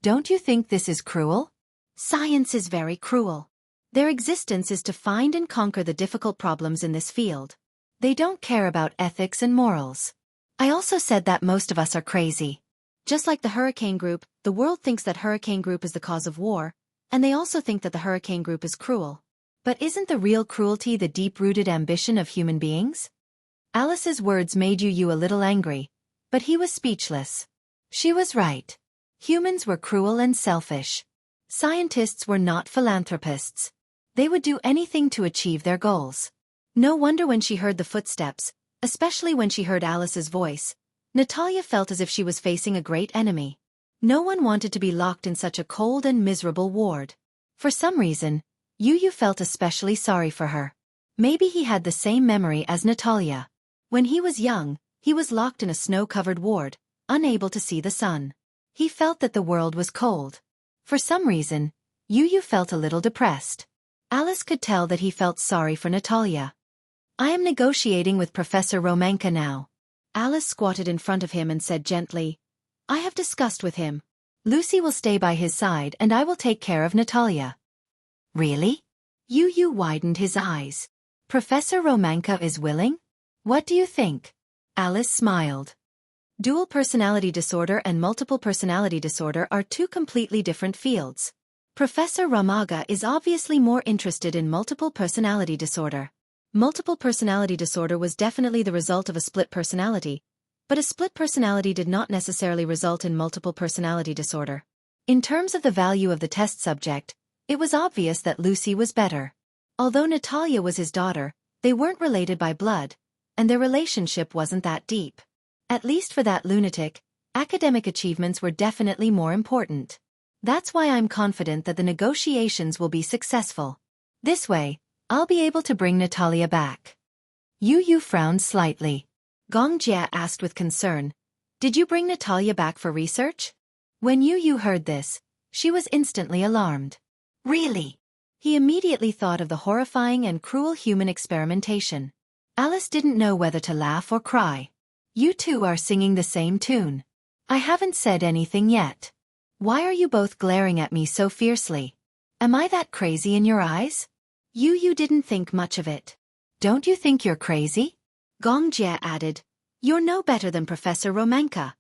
Don't you think this is cruel? Science is very cruel. Their existence is to find and conquer the difficult problems in this field. They don't care about ethics and morals. I also said that most of us are crazy. Just like the Hurricane Group, the world thinks that Hurricane Group is the cause of war, and they also think that the Hurricane Group is cruel. But isn't the real cruelty the deep-rooted ambition of human beings? Alice's words made Yu a little angry, but he was speechless. She was right. Humans were cruel and selfish. Scientists were not philanthropists. They would do anything to achieve their goals. No wonder when she heard the footsteps, especially when she heard Alice's voice, Natalia felt as if she was facing a great enemy. No one wanted to be locked in such a cold and miserable ward. For some reason, Yu felt especially sorry for her. Maybe he had the same memory as Natalia. When he was young, he was locked in a snow-covered ward, unable to see the sun. He felt that the world was cold. For some reason, Yu felt a little depressed. Alice could tell that he felt sorry for Natalia. I am negotiating with Professor Romanka now. Alice squatted in front of him and said gently, I have discussed with him. Lucy will stay by his side and I will take care of Natalia. Really? Yu widened his eyes. Professor Romanka is willing? What do you think? Alice smiled. Dual personality disorder and multiple personality disorder are two completely different fields. Professor Ramaga is obviously more interested in multiple personality disorder. Multiple personality disorder was definitely the result of a split personality, but a split personality did not necessarily result in multiple personality disorder. In terms of the value of the test subject, it was obvious that Lucy was better. Although Natalia was his daughter, they weren't related by blood, and their relationship wasn't that deep. At least for that lunatic, academic achievements were definitely more important. That's why I'm confident that the negotiations will be successful. This way, I'll be able to bring Natalia back. Yu frowned slightly. Gong Jia asked with concern, Did you bring Natalia back for research? When Yu heard this, she was instantly alarmed. Really? He immediately thought of the horrifying and cruel human experimentation. Alice didn't know whether to laugh or cry. You two are singing the same tune. I haven't said anything yet. Why are you both glaring at me so fiercely? Am I that crazy in your eyes? You didn't think much of it. Don't you think you're crazy? Gong Jia added, You're no better than Professor Romanka.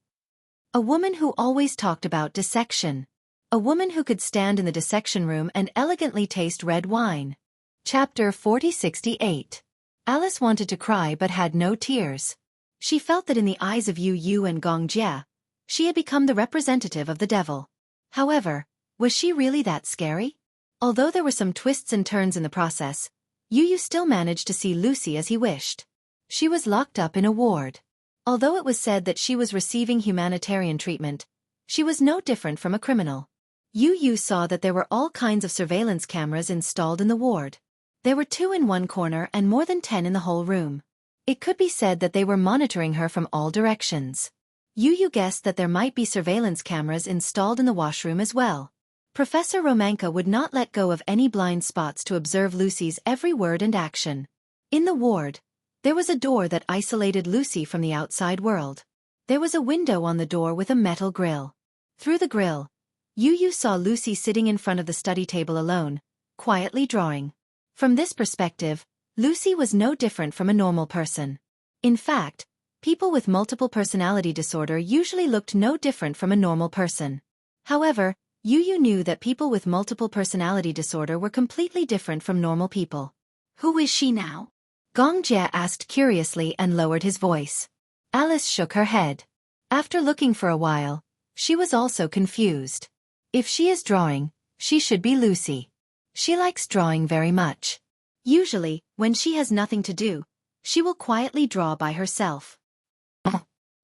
A woman who always talked about dissection. A woman who could stand in the dissection room and elegantly taste red wine. Chapter 4068. Alice wanted to cry but had no tears. She felt that in the eyes of Yu and Gong Jia, she had become the representative of the devil. However, was she really that scary? Although there were some twists and turns in the process, Yu still managed to see Lucy as he wished. She was locked up in a ward. Although it was said that she was receiving humanitarian treatment, she was no different from a criminal. Yu saw that there were all kinds of surveillance cameras installed in the ward. There were 2 in one corner and more than 10 in the whole room. It could be said that they were monitoring her from all directions. Yu guessed that there might be surveillance cameras installed in the washroom as well. Professor Romanka would not let go of any blind spots to observe Lucy's every word and action. In the ward, there was a door that isolated Lucy from the outside world. There was a window on the door with a metal grill. Through the grill, Yu saw Lucy sitting in front of the study table alone, quietly drawing. From this perspective, Lucy was no different from a normal person. In fact, people with multiple personality disorder usually looked no different from a normal person. However, Yu knew that people with multiple personality disorder were completely different from normal people. Who is she now? Gong Jia asked curiously and lowered his voice. Alice shook her head. After looking for a while, she was also confused. If she is drawing, she should be Lucy. She likes drawing very much. Usually, when she has nothing to do, She will quietly draw by herself.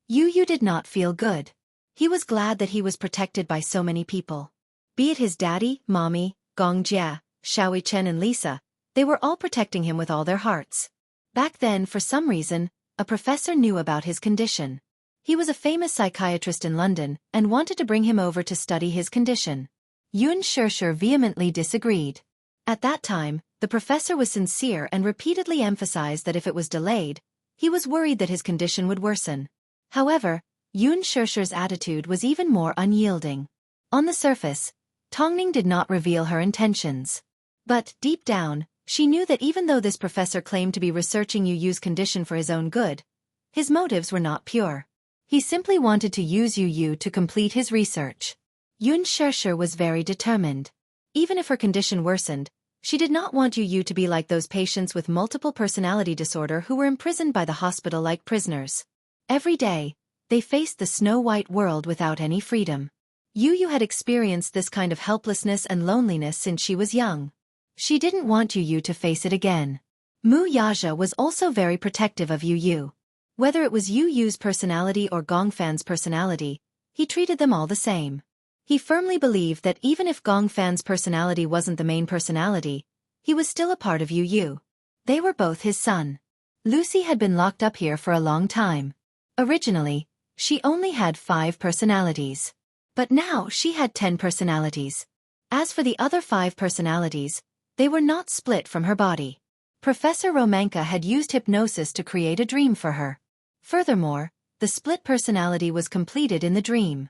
Yu did not feel good. He was glad that he was protected by so many people. Be it his daddy, mommy, Gongjie, Xiaoyi Chen and Lisa, they were all protecting him with all their hearts. Back then, for some reason, a professor knew about his condition. He was a famous psychiatrist in London and wanted to bring him over to study his condition. Yun Shishir vehemently disagreed. At that time, the professor was sincere and repeatedly emphasized that if it was delayed, he was worried that his condition would worsen. However, Yun Shishir's attitude was even more unyielding. On the surface, Tongning did not reveal her intentions. But, deep down, she knew that even though this professor claimed to be researching Yu's condition for his own good, his motives were not pure. He simply wanted to use Yu to complete his research. Yun Shishir was very determined. Even if her condition worsened, she did not want Yu to be like those patients with multiple personality disorder who were imprisoned by the hospital like prisoners. Every day, they faced the snow-white world without any freedom. Yu had experienced this kind of helplessness and loneliness since she was young. She didn't want Yu to face it again. Mu Yaja was also very protective of Yu. Whether it was Yu's personality or Gongfan's personality, he treated them all the same. He firmly believed that even if Gongfan's personality wasn't the main personality, he was still a part of Yu. They were both his son. Lucy had been locked up here for a long time. Originally, she only had 5 personalities. But now she had 10 personalities. As for the other 5 personalities, they were not split from her body. Professor Romanka had used hypnosis to create a dream for her. Furthermore, the split personality was completed in the dream.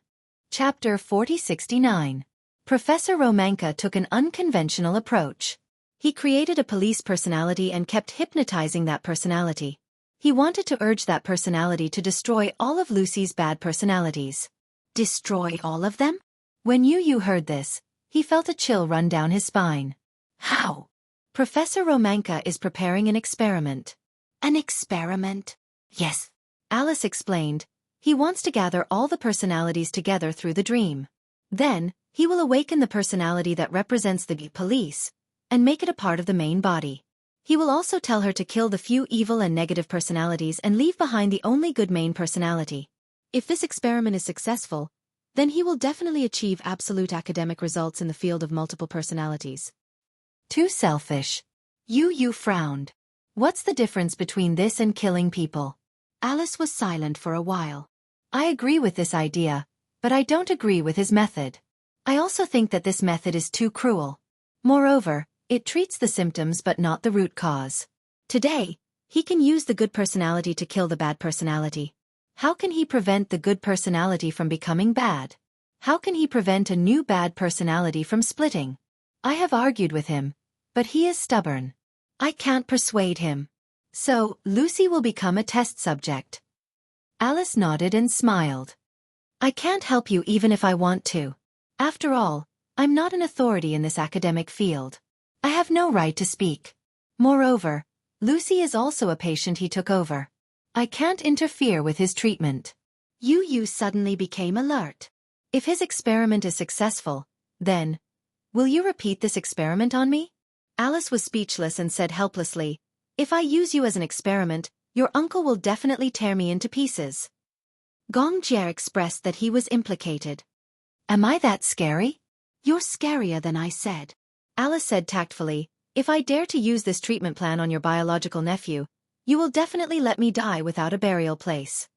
Chapter 4069. Professor Romanka took an unconventional approach. He created a police personality and kept hypnotizing that personality. He wanted to urge that personality to destroy all of Lucy's bad personalities. Destroy all of them? When Yu heard this, he felt a chill run down his spine. How? Professor Romanka is preparing an experiment. An experiment? Yes. Alice explained. He wants to gather all the personalities together through the dream. Then, he will awaken the personality that represents the police, and make it a part of the main body. He will also tell her to kill the few evil and negative personalities and leave behind the only good main personality. If this experiment is successful, then he will definitely achieve absolute academic results in the field of multiple personalities. Too selfish. Yu frowned. What's the difference between this and killing people? Alice was silent for a while. I agree with this idea, but I don't agree with his method. I also think that this method is too cruel. Moreover, it treats the symptoms but not the root cause. Today, he can use the good personality to kill the bad personality. How can he prevent the good personality from becoming bad? How can he prevent a new bad personality from splitting? I have argued with him, but he is stubborn. I can't persuade him. So, Lucy will become a test subject. Alice nodded and smiled. I can't help you even if I want to. After all, I'm not an authority in this academic field. I have no right to speak. Moreover, Lucy is also a patient he took over. I can't interfere with his treatment. Yu suddenly became alert. If his experiment is successful, then, will you repeat this experiment on me? Alice was speechless and said helplessly, if I use you as an experiment, your uncle will definitely tear me into pieces. Gongjie expressed that he was implicated. Am I that scary? You're scarier than I said. Alice said tactfully, if I dare to use this treatment plan on your biological nephew, you will definitely let me die without a burial place.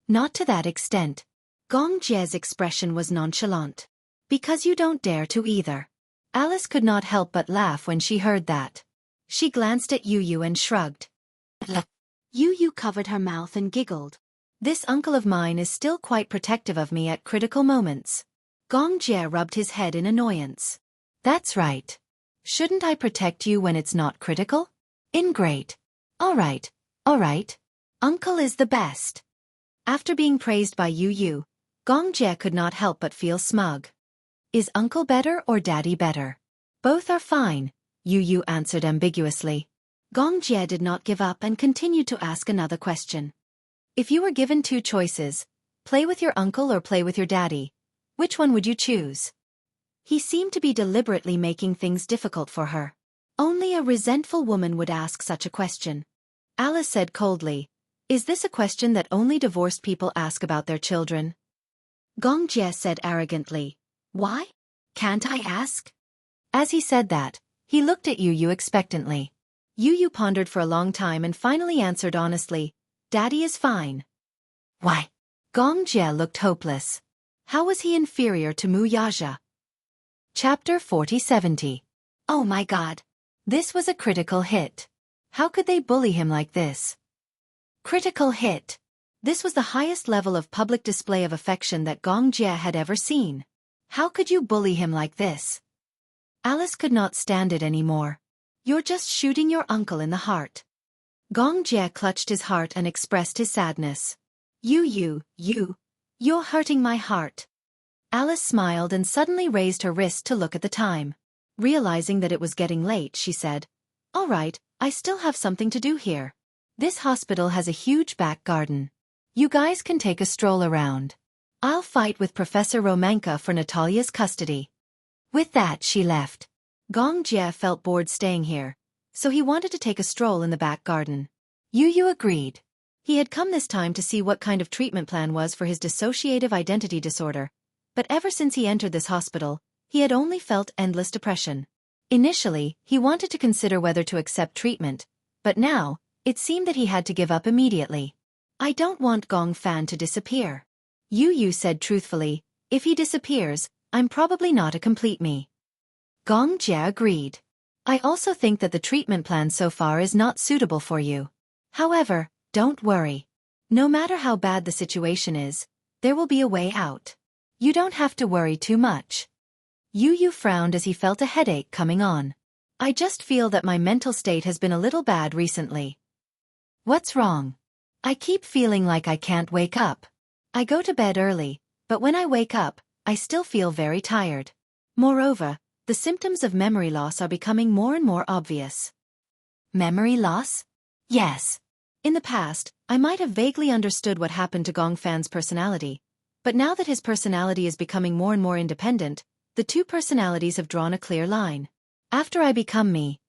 Not to that extent. Gongjie's expression was nonchalant. Because you don't dare to either. Alice could not help but laugh when she heard that. She glanced at Yu and shrugged. Yu covered her mouth and giggled. This uncle of mine is still quite protective of me at critical moments. Gongjie rubbed his head in annoyance. That's right. Shouldn't I protect you when it's not critical? Ingrate. All right. Uncle is the best. After being praised by Yu, Gongjie could not help but feel smug. Is uncle better or daddy better? Both are fine, Yu answered ambiguously. Gongjie did not give up and continued to ask another question. If you were given 2 choices, play with your uncle or play with your daddy, which one would you choose? He seemed to be deliberately making things difficult for her. Only a resentful woman would ask such a question. Alice said coldly. Is this a question that only divorced people ask about their children? Gong Jie said arrogantly. Why? Can't I ask? As he said that, he looked at Yu Yu expectantly. Yu Yu pondered for a long time and finally answered honestly, Daddy is fine. Why? Gong Jie looked hopeless. How was he inferior to Mu Yaja? Chapter 40-70. Oh my God. This was a critical hit. How could they bully him like this? Critical hit. This was the highest level of public display of affection that Gong Jie had ever seen. How could you bully him like this? Alice could not stand it anymore. You're just shooting your uncle in the heart. Gong Jie clutched his heart and expressed his sadness. You're hurting my heart. Alice smiled and suddenly raised her wrist to look at the time. Realizing that it was getting late, she said, All right, I still have something to do here. This hospital has a huge back garden. You guys can take a stroll around. I'll fight with Professor Romanka for Natalia's custody. With that, she left. Gong Jie felt bored staying here, so he wanted to take a stroll in the back garden. Yu Yu agreed. He had come this time to see what kind of treatment plan was for his dissociative identity disorder, but ever since he entered this hospital, he had only felt endless depression. Initially, he wanted to consider whether to accept treatment, but now, it seemed that he had to give up immediately. I don't want Gong Fan to disappear. Yu Yu said truthfully, if he disappears, I'm probably not a complete me. Gong Jie agreed. I also think that the treatment plan so far is not suitable for you. However, don't worry. No matter how bad the situation is, there will be a way out. You don't have to worry too much. Yu Yu frowned as he felt a headache coming on. I just feel that my mental state has been a little bad recently. What's wrong? I keep feeling like I can't wake up. I go to bed early, but when I wake up, I still feel very tired. Moreover, the symptoms of memory loss are becoming more and more obvious. Memory loss? Yes. In the past, I might have vaguely understood what happened to Gong Fan's personality, but now that his personality is becoming more and more independent, the two personalities have drawn a clear line. After I become me,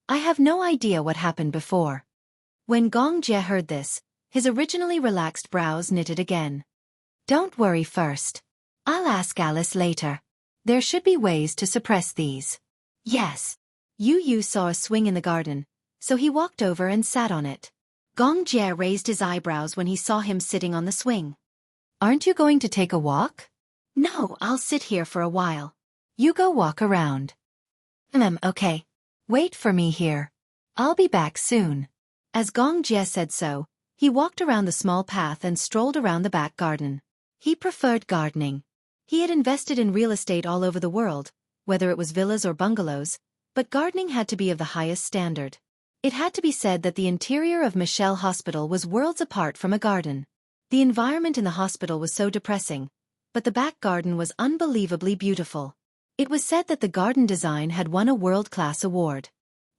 I have no idea what happened before. When Gong Jie heard this, his originally relaxed brows knitted again. Don't worry first. I'll ask Alice later. There should be ways to suppress these. Yes. Yu Yu saw a swing in the garden, so he walked over and sat on it. Gong Jie raised his eyebrows when he saw him sitting on the swing. Aren't you going to take a walk? No, I'll sit here for a while. You go walk around. Okay. Wait for me here. I'll be back soon. As Gong Jie said so, he walked around the small path and strolled around the back garden. He preferred gardening. He had invested in real estate all over the world, whether it was villas or bungalows, but gardening had to be of the highest standard. It had to be said that the interior of Michelle Hospital was worlds apart from a garden. The environment in the hospital was so depressing, but the back garden was unbelievably beautiful. It was said that the garden design had won a world-class award.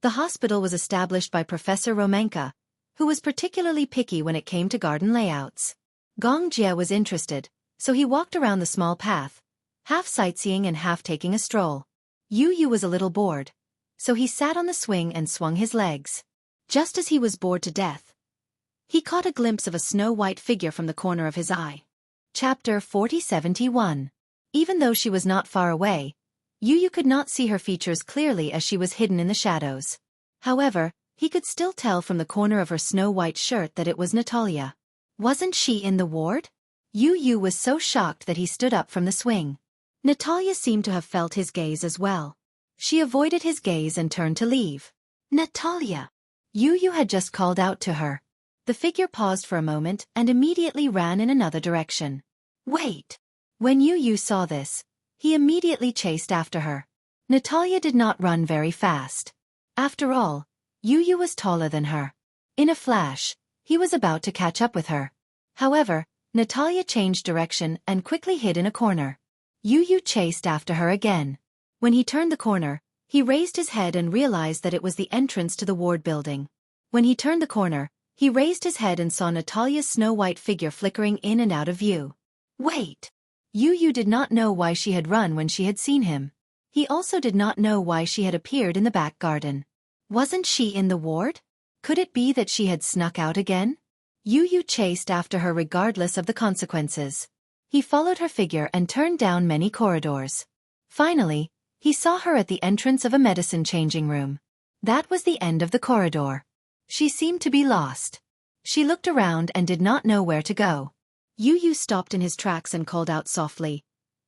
The hospital was established by Professor Romanka, who was particularly picky when it came to garden layouts. Gong Jie was interested, so he walked around the small path, half sightseeing and half taking a stroll. Yu Yu was a little bored, so he sat on the swing and swung his legs. Just as he was bored to death, he caught a glimpse of a snow-white figure from the corner of his eye. Chapter 40-71. Even though she was not far away, Yu Yu could not see her features clearly as she was hidden in the shadows. However, he could still tell from the corner of her snow-white shirt that it was Natalia. Wasn't she in the ward? Yu Yu was so shocked that he stood up from the swing. Natalia seemed to have felt his gaze as well. She avoided his gaze and turned to leave. Natalia! Yu Yu had just called out to her. The figure paused for a moment and immediately ran in another direction. Wait! When Yu Yu saw this, he immediately chased after her. Natalia did not run very fast. After all, Yu Yu was taller than her. In a flash, he was about to catch up with her. However, Natalia changed direction and quickly hid in a corner. Yu Yu chased after her again. When he turned the corner, he raised his head and realized that it was the entrance to the ward building. When he turned the corner, he raised his head and saw Natalia's snow-white figure flickering in and out of view. Wait! Yu Yu did not know why she had run when she had seen him. He also did not know why she had appeared in the back garden. Wasn't she in the ward? Could it be that she had snuck out again? Yu chased after her regardless of the consequences. He followed her figure and turned down many corridors. Finally, he saw her at the entrance of a medicine changing room. That was the end of the corridor. She seemed to be lost. She looked around and did not know where to go. Yu stopped in his tracks and called out softly,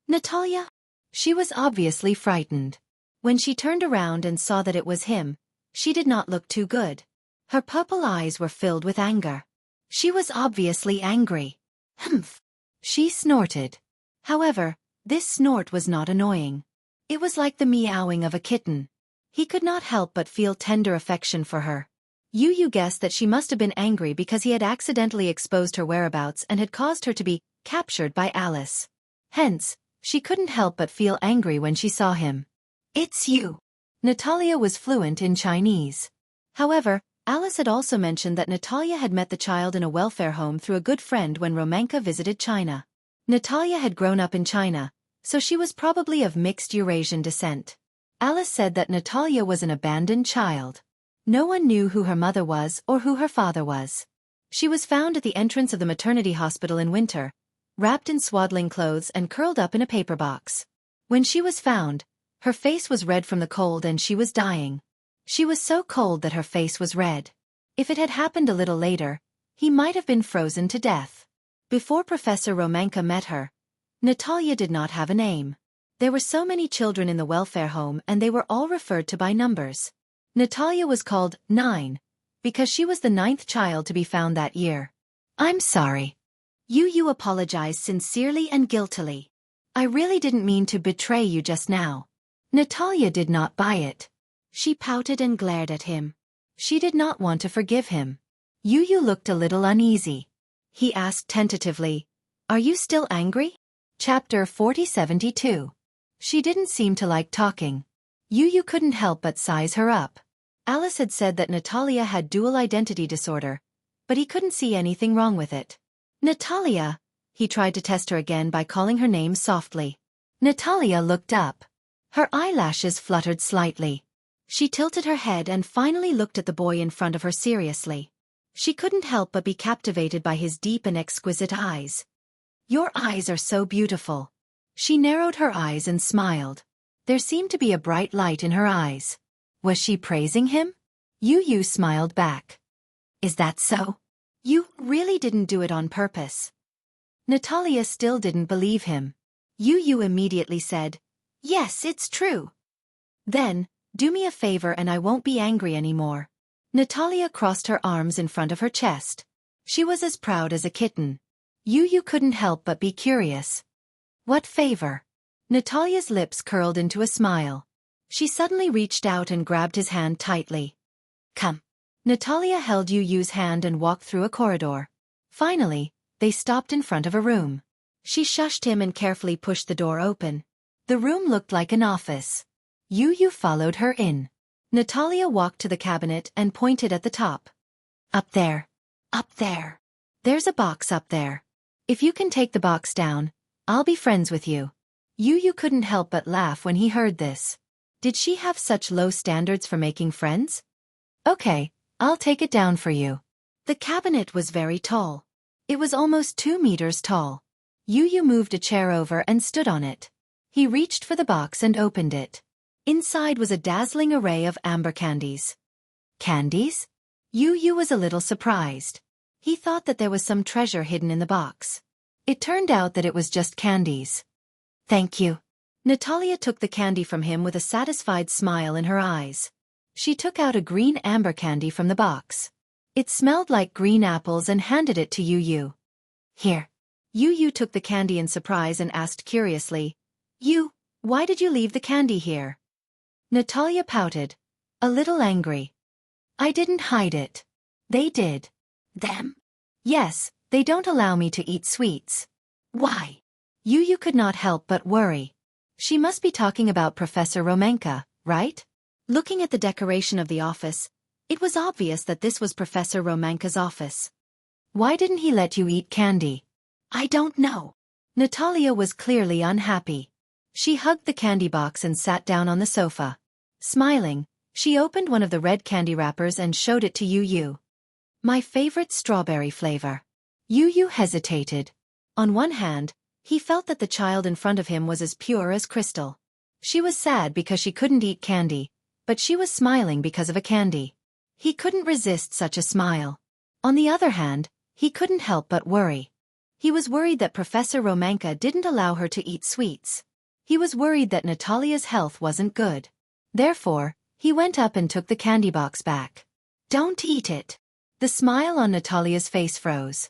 "Natalia?" She was obviously frightened. When she turned around and saw that it was him, she did not look too good. Her purple eyes were filled with anger. She was obviously angry. "Humph!" she snorted. However, this snort was not annoying. It was like the meowing of a kitten. He could not help but feel tender affection for her. Yu guessed that she must have been angry because he had accidentally exposed her whereabouts and had caused her to be captured by Alice. Hence, she couldn't help but feel angry when she saw him. "It's you." Natalia was fluent in Chinese. However, Alice had also mentioned that Natalia had met the child in a welfare home through a good friend when Romanka visited China. Natalia had grown up in China, so she was probably of mixed Eurasian descent. Alice said that Natalia was an abandoned child. No one knew who her mother was or who her father was. She was found at the entrance of the maternity hospital in winter, wrapped in swaddling clothes and curled up in a paper box. When she was found, her face was red from the cold and she was dying. She was so cold that her face was red. If it had happened a little later, he might have been frozen to death. Before Professor Romanka met her, Natalia did not have a name. There were so many children in the welfare home and they were all referred to by numbers. Natalia was called 9, because she was the 9th child to be found that year. "I'm sorry." Yu apologized sincerely and guiltily. "I really didn't mean to betray you just now." Natalia did not buy it. She pouted and glared at him. She did not want to forgive him. Yu looked a little uneasy. He asked tentatively, "Are you still angry?" Chapter 4072. She didn't seem to like talking. Yu couldn't help but size her up. Alice had said that Natalia had dual identity disorder, but he couldn't see anything wrong with it. "Natalia," he tried to test her again by calling her name softly. Natalia looked up. Her eyelashes fluttered slightly. She tilted her head and finally looked at the boy in front of her seriously. She couldn't help but be captivated by his deep and exquisite eyes. "Your eyes are so beautiful." She narrowed her eyes and smiled. There seemed to be a bright light in her eyes. Was she praising him? Yu smiled back. "Is that so? You really didn't do it on purpose." Natalia still didn't believe him. Yu immediately said, "Yes, it's true." "Then, do me a favor and I won't be angry anymore." Natalia crossed her arms in front of her chest. She was as proud as a kitten. Yu couldn't help but be curious. "What favor?" Natalia's lips curled into a smile. She suddenly reached out and grabbed his hand tightly. "Come." Natalia held Yu's hand and walked through a corridor. Finally, they stopped in front of a room. She shushed him and carefully pushed the door open. The room looked like an office. Yu followed her in. Natalia walked to the cabinet and pointed at the top. "Up there. Up there. There's a box up there. If you can take the box down, I'll be friends with you." Yu couldn't help but laugh when he heard this. Did she have such low standards for making friends? "Okay, I'll take it down for you." The cabinet was very tall. It was almost 2 meters tall. Yu moved a chair over and stood on it. He reached for the box and opened it. Inside was a dazzling array of amber candies. Candies? Yu was a little surprised. He thought that there was some treasure hidden in the box. It turned out that it was just candies. "Thank you." Natalia took the candy from him with a satisfied smile in her eyes. She took out a green amber candy from the box. It smelled like green apples and handed it to Yu. "Here." Yu took the candy in surprise and asked curiously, Why did you leave the candy here?" Natalia pouted, a little angry. "I didn't hide it. They did." "Them?" "Yes, they don't allow me to eat sweets." "Why?" Yu could not help but worry. She must be talking about Professor Romanka, right? Looking at the decoration of the office, it was obvious that this was Professor Romanka's office. "Why didn't he let you eat candy?" "I don't know." Natalia was clearly unhappy. She hugged the candy box and sat down on the sofa. Smiling, She opened one of the red candy wrappers and showed it to Yu Yu. My favorite strawberry flavor. Yu Yu hesitated. On one hand, he felt that the child in front of him was as pure as crystal. She was sad because she couldn't eat candy, but she was smiling because of a candy. He couldn't resist such a smile. On the other hand, he couldn't help but worry. He was worried that Professor Romanka didn't allow her to eat sweets. He was worried that Natalia's health wasn't good. Therefore, he went up and took the candy box back. Don't eat it. The smile on Natalia's face froze.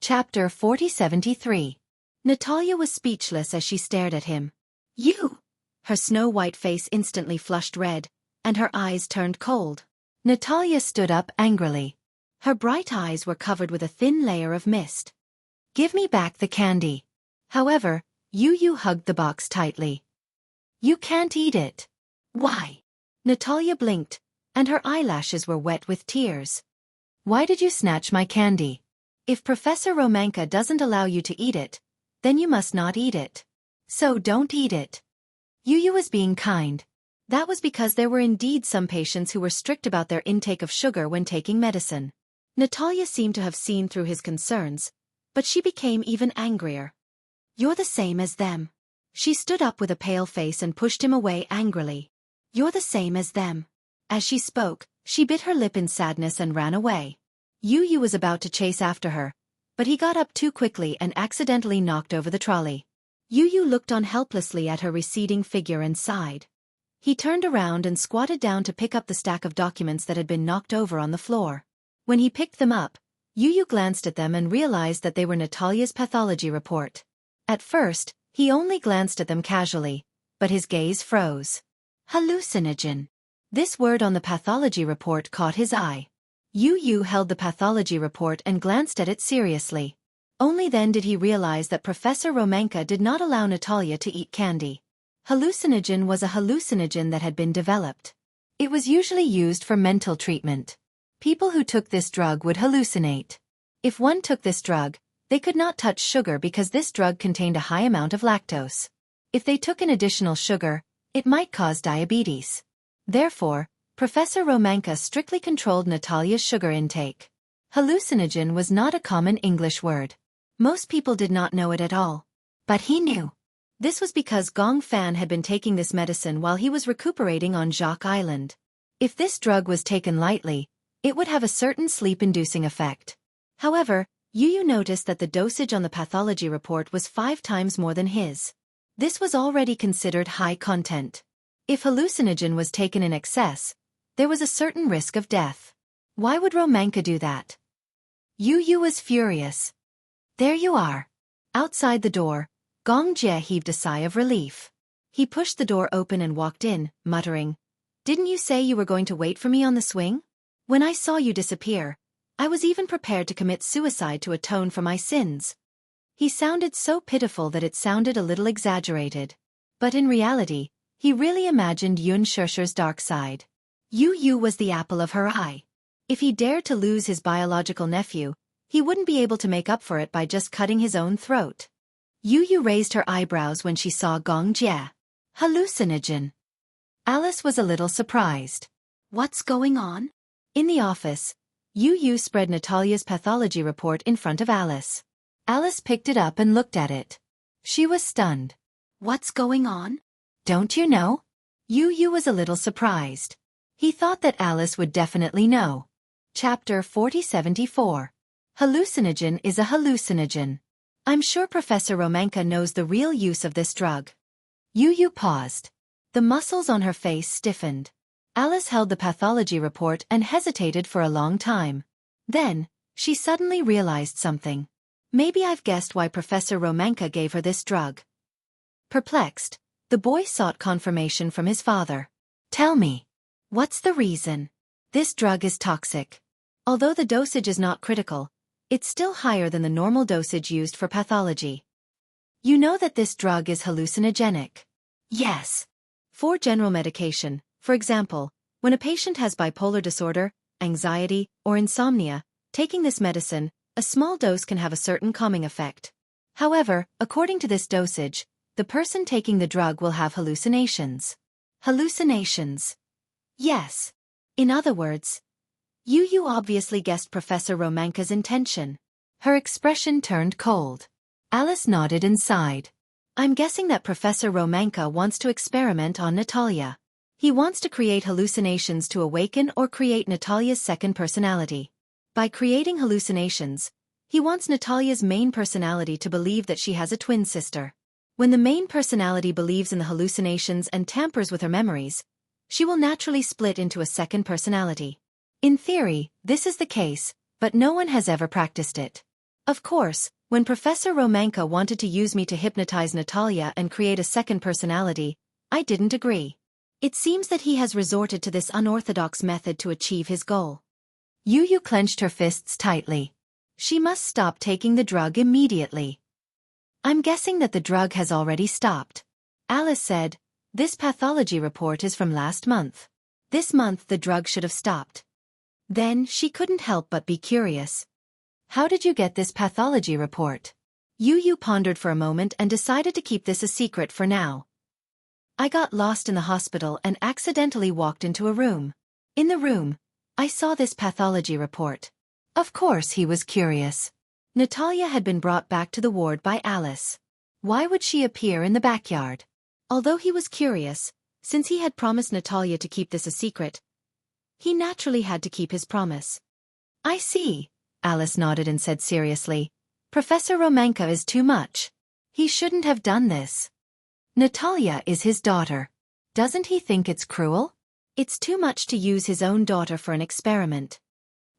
Chapter 4073. Natalia was speechless as she stared at him. You! Her snow-white face instantly flushed red, and her eyes turned cold. Natalia stood up angrily. Her bright eyes were covered with a thin layer of mist. Give me back the candy. However, Yu Yu hugged the box tightly. You can't eat it. Why? Natalia blinked, and her eyelashes were wet with tears. Why did you snatch my candy? If Professor Romanka doesn't allow you to eat it, then you must not eat it. So don't eat it. Yu Yu was being kind. That was because there were indeed some patients who were strict about their intake of sugar when taking medicine. Natalia seemed to have seen through his concerns, but she became even angrier. You're the same as them. She stood up with a pale face and pushed him away angrily. You're the same as them. As she spoke, she bit her lip in sadness and ran away. Yu Yu was about to chase after her, but he got up too quickly and accidentally knocked over the trolley. Yu Yu looked on helplessly at her receding figure and sighed. He turned around and squatted down to pick up the stack of documents that had been knocked over on the floor. When he picked them up, Yu Yu glanced at them and realized that they were Natalia's pathology report. At first, he only glanced at them casually, but his gaze froze. Hallucinogen. This word on the pathology report caught his eye. Yu Yu held the pathology report and glanced at it seriously. Only then did he realize that Professor Romanka did not allow Natalia to eat candy. Hallucinogen was a hallucinogen that had been developed. It was usually used for mental treatment. People who took this drug would hallucinate. If one took this drug, they could not touch sugar because this drug contained a high amount of lactose. If they took an additional sugar, it might cause diabetes. Therefore, Professor Romanka strictly controlled Natalia's sugar intake. Hallucinogen was not a common English word. Most people did not know it at all. But he knew. This was because Gong Fan had been taking this medicine while he was recuperating on Jacques Island. If this drug was taken lightly, it would have a certain sleep-inducing effect. However, Yu Yu noticed that the dosage on the pathology report was 5 times more than his. This was already considered high content. If hallucinogen was taken in excess, there was a certain risk of death. Why would Romanka do that? Yu Yu was furious. There you are. Outside the door, Gong Jie heaved a sigh of relief. He pushed the door open and walked in, muttering, Didn't you say you were going to wait for me on the swing? When I saw you disappear, I was even prepared to commit suicide to atone for my sins. He sounded so pitiful that it sounded a little exaggerated. But in reality, he really imagined Yun Shusher's dark side. Yu Yu was the apple of her eye. If he dared to lose his biological nephew, he wouldn't be able to make up for it by just cutting his own throat. Yu Yu raised her eyebrows when she saw Gong Jie. Hallucinogen. Alice was a little surprised. What's going on? In the office, Yu Yu spread Natalia's pathology report in front of Alice. Alice picked it up and looked at it. She was stunned. What's going on? Don't you know? Yu Yu was a little surprised. He thought that Alice would definitely know. Chapter 4074. Hallucinogen is a hallucinogen. I'm sure Professor Romanka knows the real use of this drug. Yu Yu paused. The muscles on her face stiffened. Alice held the pathology report and hesitated for a long time. Then, she suddenly realized something. Maybe I've guessed why Professor Romanka gave her this drug. Perplexed, the boy sought confirmation from his father. Tell me. What's the reason? This drug is toxic. Although the dosage is not critical, it's still higher than the normal dosage used for pathology. You know that this drug is hallucinogenic. Yes. For general medication, for example, when a patient has bipolar disorder, anxiety, or insomnia, taking this medicine, a small dose can have a certain calming effect. However, according to this dosage, the person taking the drug will have hallucinations. Hallucinations. Yes. In other words, Yu obviously guessed Professor Romanka's intention. Her expression turned cold. Alice nodded and sighed. I'm guessing that Professor Romanka wants to experiment on Natalia. He wants to create hallucinations to awaken or create Natalia's second personality. By creating hallucinations, he wants Natalia's main personality to believe that she has a twin sister. When the main personality believes in the hallucinations and tampers with her memories, she will naturally split into a second personality. In theory, this is the case, but no one has ever practiced it. Of course, when Professor Romanka wanted to use me to hypnotize Natalia and create a second personality, I didn't agree. It seems that he has resorted to this unorthodox method to achieve his goal. Yu clenched her fists tightly. She must stop taking the drug immediately. I'm guessing that the drug has already stopped. Alice said, this pathology report is from last month. This month the drug should have stopped. Then she couldn't help but be curious. How did you get this pathology report? Yu pondered for a moment and decided to keep this a secret for now. I got lost in the hospital and accidentally walked into a room. In the room, I saw this pathology report. Of course he was curious. Natalia had been brought back to the ward by Alice. Why would she appear in the backyard? Although he was curious, since he had promised Natalia to keep this a secret, he naturally had to keep his promise. I see, Alice nodded and said seriously. Professor Romanka is too much. He shouldn't have done this. Natalia is his daughter. Doesn't he think it's cruel? It's too much to use his own daughter for an experiment.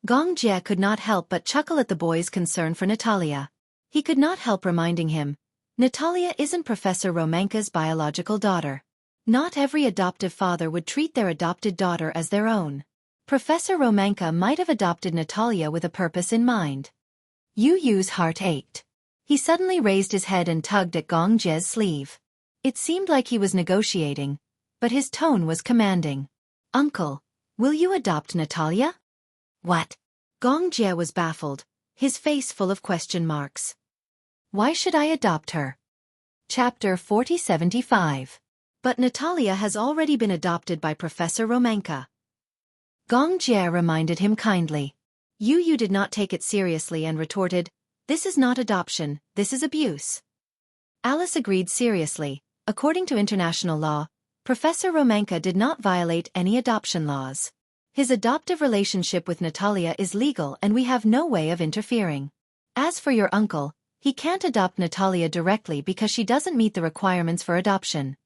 Gong Jie could not help but chuckle at the boy's concern for Natalia. He could not help reminding him, Natalia isn't Professor Romanka's biological daughter. Not every adoptive father would treat their adopted daughter as their own. Professor Romanka might have adopted Natalia with a purpose in mind. Yu's heart ached. He suddenly raised his head and tugged at Gong Jie's sleeve. It seemed like he was negotiating, but his tone was commanding. Uncle, will you adopt Natalia? What? Gong Jie was baffled, his face full of question marks. Why should I adopt her? Chapter 4075. But Natalia has already been adopted by Professor Romanka. Gong Jie reminded him kindly. Yu did not take it seriously and retorted, this is not adoption, this is abuse. Alice agreed seriously. According to international law, Professor Romanka did not violate any adoption laws. His adoptive relationship with Natalia is legal and we have no way of interfering. As for your uncle, he can't adopt Natalia directly because she doesn't meet the requirements for adoption.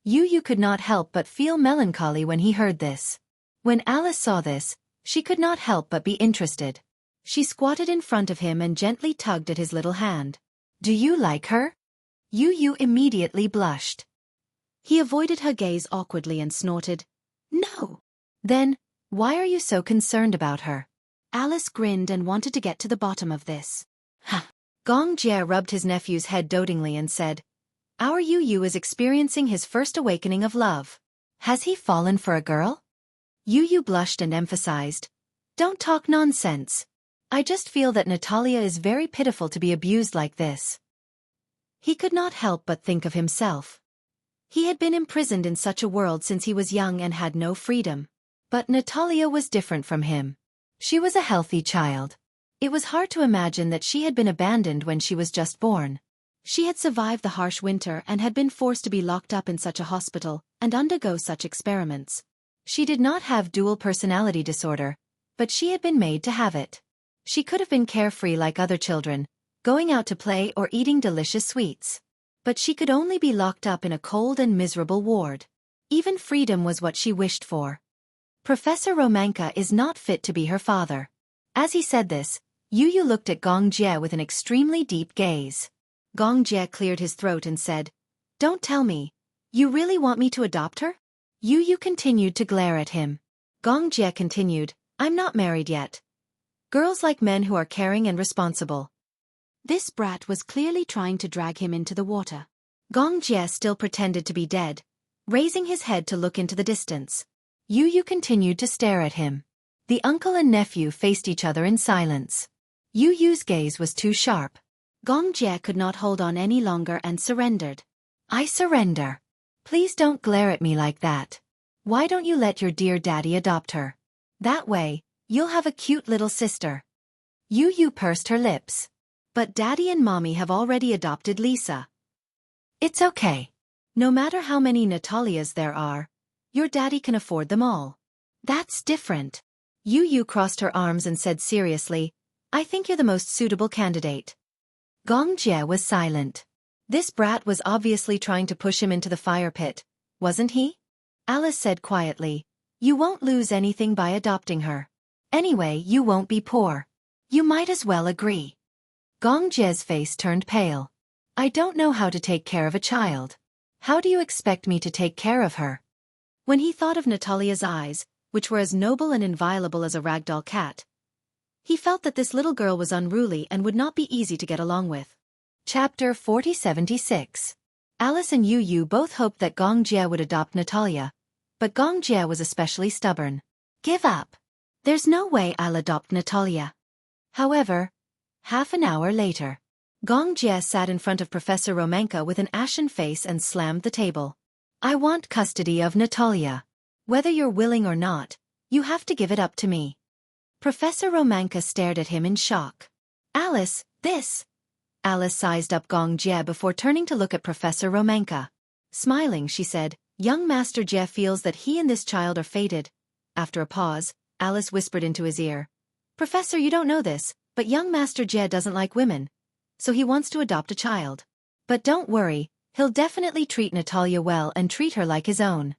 Yu could not help but feel melancholy when he heard this. When Alice saw this, she could not help but be interested. She squatted in front of him and gently tugged at his little hand. Do you like her? Yu immediately blushed. He avoided her gaze awkwardly and snorted, No. Then, why are you so concerned about her? Alice grinned and wanted to get to the bottom of this. Huh. Gong Jie rubbed his nephew's head dotingly and said, Our Yu is experiencing his first awakening of love. Has he fallen for a girl? Yu blushed and emphasized, Don't talk nonsense. I just feel that Natalia is very pitiful to be abused like this. He could not help but think of himself. He had been imprisoned in such a world since he was young and had no freedom. But Natalia was different from him. She was a healthy child. It was hard to imagine that she had been abandoned when she was just born. She had survived the harsh winter and had been forced to be locked up in such a hospital and undergo such experiments. She did not have dual personality disorder, but she had been made to have it. She could have been carefree like other children, going out to play or eating delicious sweets. But she could only be locked up in a cold and miserable ward. Even freedom was what she wished for. Professor Romanka is not fit to be her father. As he said this, Yu looked at Gong Jie with an extremely deep gaze. Gong Jie cleared his throat and said, Don't tell me. You really want me to adopt her? Yu continued to glare at him. Gong Jie continued, I'm not married yet. Girls like men who are caring and responsible. This brat was clearly trying to drag him into the water. Gong Jie still pretended to be dead, raising his head to look into the distance. Yu continued to stare at him. The uncle and nephew faced each other in silence. Yu's gaze was too sharp. Gong Jie could not hold on any longer and surrendered. I surrender. Please don't glare at me like that. Why don't you let your dear daddy adopt her? That way, you'll have a cute little sister. Yu pursed her lips. But daddy and mommy have already adopted Lisa. It's okay. No matter how many Natalias there are, your daddy can afford them all. That's different. Yu crossed her arms and said seriously, I think you're the most suitable candidate. Gong Jie was silent. This brat was obviously trying to push him into the fire pit, wasn't he? Alice said quietly, you won't lose anything by adopting her. Anyway, you won't be poor. You might as well agree. Gong Jie's face turned pale. I don't know how to take care of a child. How do you expect me to take care of her? When he thought of Natalia's eyes, which were as noble and inviolable as a ragdoll cat, he felt that this little girl was unruly and would not be easy to get along with. Chapter 4076. Alice and Yu both hoped that Gong Jie would adopt Natalia, but Gong Jie was especially stubborn. Give up. There's no way I'll adopt Natalia. However, half an hour later, Gong Jie sat in front of Professor Romanka with an ashen face and slammed the table. I want custody of Natalia. Whether you're willing or not, you have to give it up to me. Professor Romanka stared at him in shock. Alice, this. Alice sized up Gong Jie before turning to look at Professor Romanka. Smiling, she said, young Master Jie feels that he and this child are fated. After a pause, Alice whispered into his ear. Professor, you don't know this, but young Master Jie doesn't like women, so he wants to adopt a child. But don't worry, he'll definitely treat Natalia well and treat her like his own.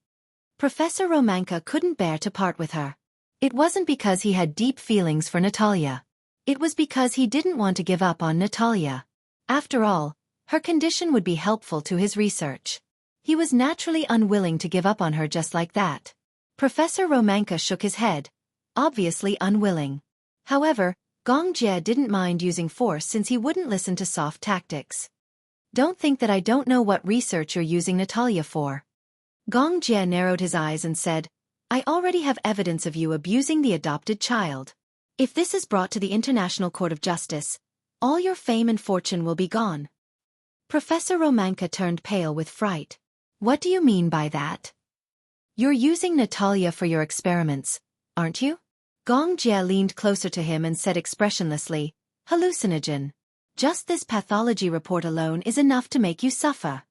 Professor Romanka couldn't bear to part with her. It wasn't because he had deep feelings for Natalia. It was because he didn't want to give up on Natalia. After all, her condition would be helpful to his research. He was naturally unwilling to give up on her just like that. Professor Romanka shook his head, obviously unwilling. However, Gong Jie didn't mind using force since he wouldn't listen to soft tactics. Don't think that I don't know what research you're using Natalia for. Gong Jie narrowed his eyes and said, I already have evidence of you abusing the adopted child. If this is brought to the International Court of Justice, all your fame and fortune will be gone. Professor Romanka turned pale with fright. What do you mean by that? You're using Natalia for your experiments, aren't you? Gong Jie leaned closer to him and said expressionlessly, hallucinogen. Just this pathology report alone is enough to make you suffer.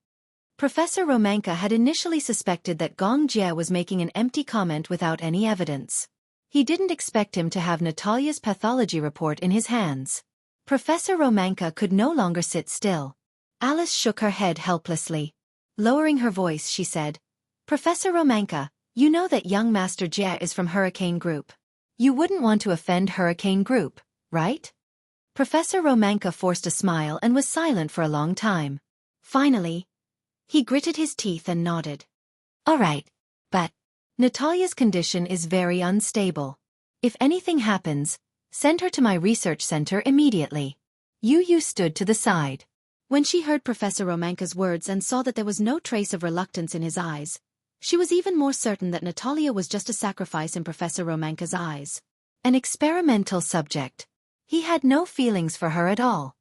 Professor Romanka had initially suspected that Gong Jie was making an empty comment without any evidence. He didn't expect him to have Natalia's pathology report in his hands. Professor Romanka could no longer sit still. Alice shook her head helplessly. Lowering her voice, she said, Professor Romanka, you know that young Master Jie is from Hurricane Group. You wouldn't want to offend Hurricane Group, right? Professor Romanka forced a smile and was silent for a long time. Finally, he gritted his teeth and nodded. All right, but Natalia's condition is very unstable. If anything happens, send her to my research center immediately. Yu stood to the side. When she heard Professor Romanka's words and saw that there was no trace of reluctance in his eyes, she was even more certain that Natalia was just a sacrifice in Professor Romanka's eyes. An experimental subject. He had no feelings for her at all.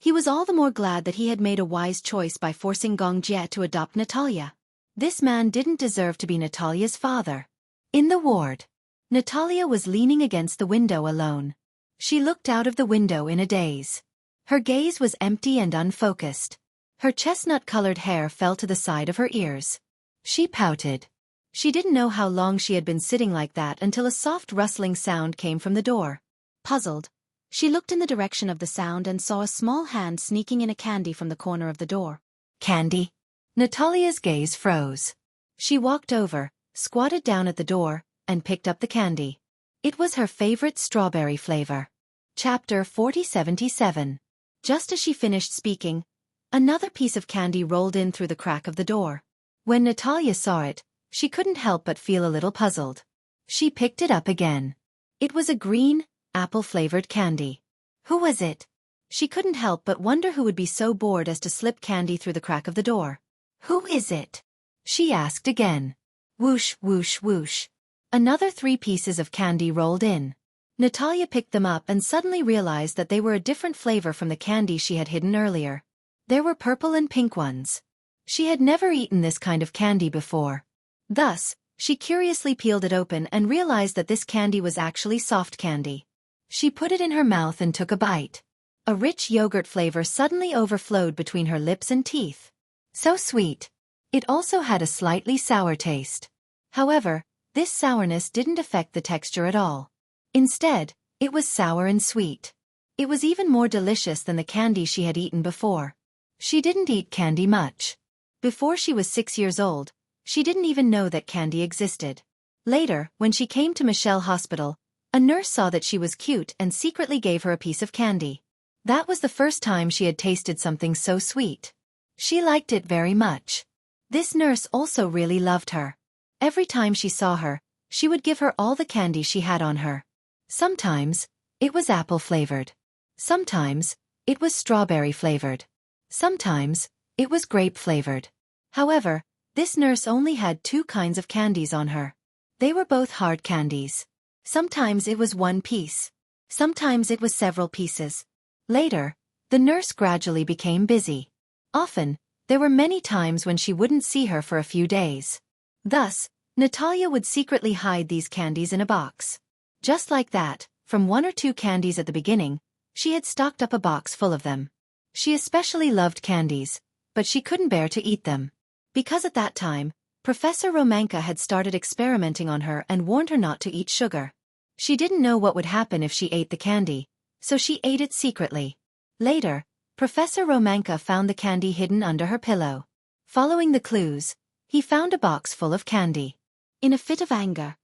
He was all the more glad that he had made a wise choice by forcing Gong Jie to adopt Natalia. This man didn't deserve to be Natalia's father. In the ward, Natalia was leaning against the window alone. She looked out of the window in a daze. Her gaze was empty and unfocused. Her chestnut-colored hair fell to the side of her ears. She pouted. She didn't know how long she had been sitting like that until a soft rustling sound came from the door. Puzzled, she looked in the direction of the sound and saw a small hand sneaking in a candy from the corner of the door. Candy? Natalia's gaze froze. She walked over, squatted down at the door, and picked up the candy. It was her favorite strawberry flavor. Chapter 4077. Just as she finished speaking, another piece of candy rolled in through the crack of the door. When Natalia saw it, she couldn't help but feel a little puzzled. She picked it up again. It was a green, apple-flavored candy. Who was it? She couldn't help but wonder who would be so bored as to slip candy through the crack of the door. Who is it? She asked again. Whoosh, whoosh, whoosh. Another 3 pieces of candy rolled in. Natalia picked them up and suddenly realized that they were a different flavor from the candy she had hidden earlier. There were purple and pink ones. She had never eaten this kind of candy before. Thus, She curiously peeled it open and realized that this candy was actually soft candy. She put it in her mouth and took a bite. A rich yogurt flavor suddenly overflowed between her lips and teeth. So sweet. It also had a slightly sour taste. However, this sourness didn't affect the texture at all. Instead, it was sour and sweet. It was even more delicious than the candy she had eaten before. She didn't eat candy much. Before she was 6 years old, she didn't even know that candy existed. Later, when she came to Michelle Hospital, a nurse saw that she was cute and secretly gave her a piece of candy. That was the first time she had tasted something so sweet. She liked it very much. This nurse also really loved her. Every time she saw her, she would give her all the candy she had on her. Sometimes, it was apple-flavored. Sometimes, it was strawberry-flavored. Sometimes, it was grape-flavored. However, this nurse only had 2 kinds of candies on her. They were both hard candies. Sometimes it was 1 piece. Sometimes it was several pieces. Later, the nurse gradually became busy. Often, there were many times when she wouldn't see her for a few days. Thus, Natalia would secretly hide these candies in a box. Just like that, from 1 or 2 candies at the beginning, she had stocked up a box full of them. She especially loved candies, but she couldn't bear to eat them. Because at that time, Professor Romanka had started experimenting on her and warned her not to eat sugar. She didn't know what would happen if she ate the candy, so she ate it secretly. Later, Professor Romanka found the candy hidden under her pillow. Following the clues, he found a box full of candy. In a fit of anger,